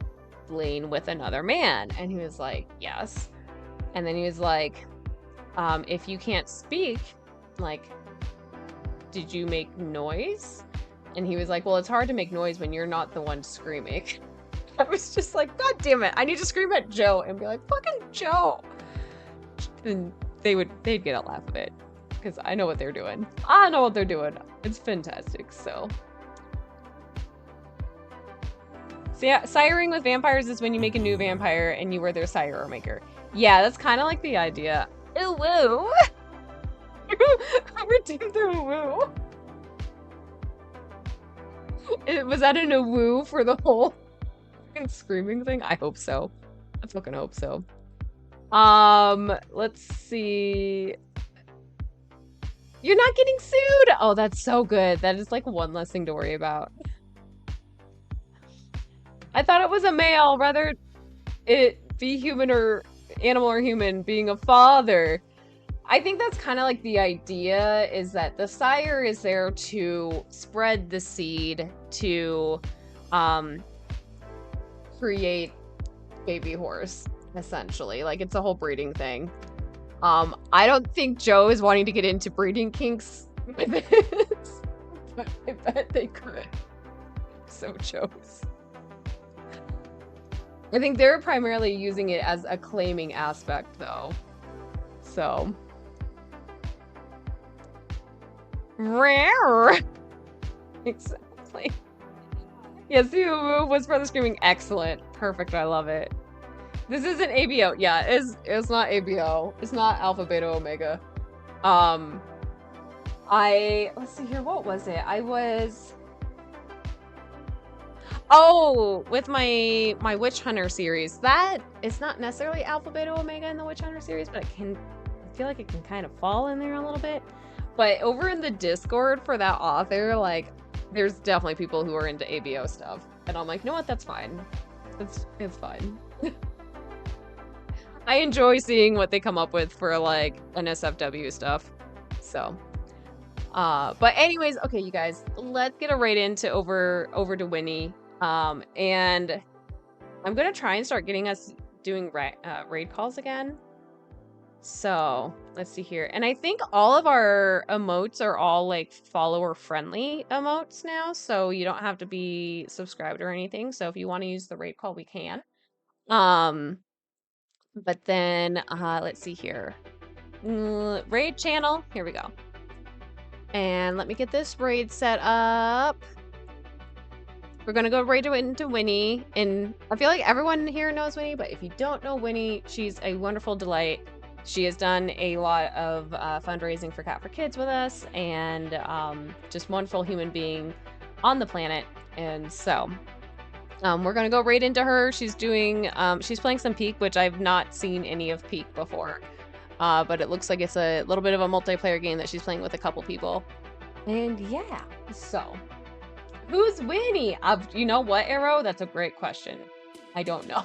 lain with another man? And he was like, yes. And then he was like, if you can't speak, like, did you make noise? And he was like, well, it's hard to make noise when you're not the one screaming. I was just like, God damn it, I need to scream at Joe and be like, fucking Joe. And they'd get a laugh of it, because I know what they're doing. I know what they're doing. It's fantastic, so. So yeah, siring with vampires is when you make a new vampire and you were their sire or maker. Yeah, that's kind of like the idea. Ooh, woo. Redeemed the woo. Was that an a woo for the whole fucking screaming thing? I hope so. I fucking hope so. Let's see. You're not getting sued! Oh, that's so good. That is like one less thing to worry about. I thought it was a male, rather it be human or animal or human, being a father. I think that's kind of like the idea, is that the sire is there to spread the seed, to create baby horse, essentially. Like, it's a whole breeding thing. I don't think Joe is wanting to get into breeding kinks with this, but I bet they could. So Joe's. I think they're primarily using it as a claiming aspect, though. So. Rare. Exactly. Yes, who was Brother Screaming? Excellent. Perfect. I love it. This isn't ABO. Yeah, it's not ABO. It's not Alpha, Beta, Omega. Let's see here. What was it? Oh, with my Witch Hunter series. That is not necessarily Alpha, Beta, Omega in the Witch Hunter series, but I feel like it can kind of fall in there a little bit. But over in the Discord for that author, like, there's definitely people who are into ABO stuff. And I'm like, you know what? That's fine. It's fine. I enjoy seeing what they come up with for, like, NSFW stuff. So, but anyways, okay, you guys, let's get right into over to Winnie. And I'm gonna try and start getting us doing raid calls again. So let's see here. And I think all of our emotes are all like follower friendly emotes now. So you don't have to be subscribed or anything. So if you want to use the raid call, we can. But then let's see here. Raid channel. Here we go. And let me get this raid set up. We're gonna go right into Winnie. And I feel like everyone here knows Winnie, but if you don't know Winnie, she's a wonderful delight. She has done a lot of fundraising for Cat for Kids with us, and just wonderful human being on the planet. And so we're gonna go right into her. She's doing she's playing some Peak, which I've not seen any of Peak before, but it looks like it's a little bit of a multiplayer game that she's playing with a couple people. And yeah, so who's Winnie? You know what, Arrow? That's a great question. I don't know.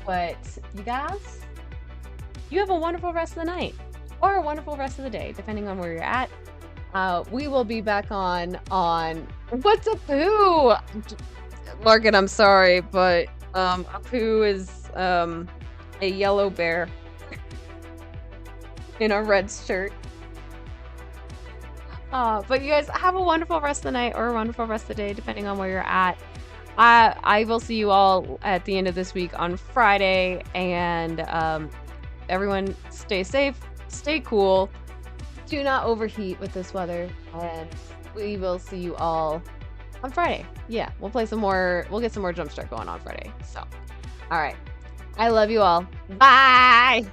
But you guys, you have a wonderful rest of the night or a wonderful rest of the day, depending on where you're at. We will be back on What's a Pooh? Larkin, I'm sorry, but Apu is a yellow bear in a red shirt. But you guys have a wonderful rest of the night or a wonderful rest of the day, depending on where you're at. I will see you all at the end of this week on Friday, and everyone stay safe, stay cool, do not overheat with this weather, and we will see you all on Friday. Yeah, we'll get some more Jumpstart going on Friday. So, all right. I love you all. Bye!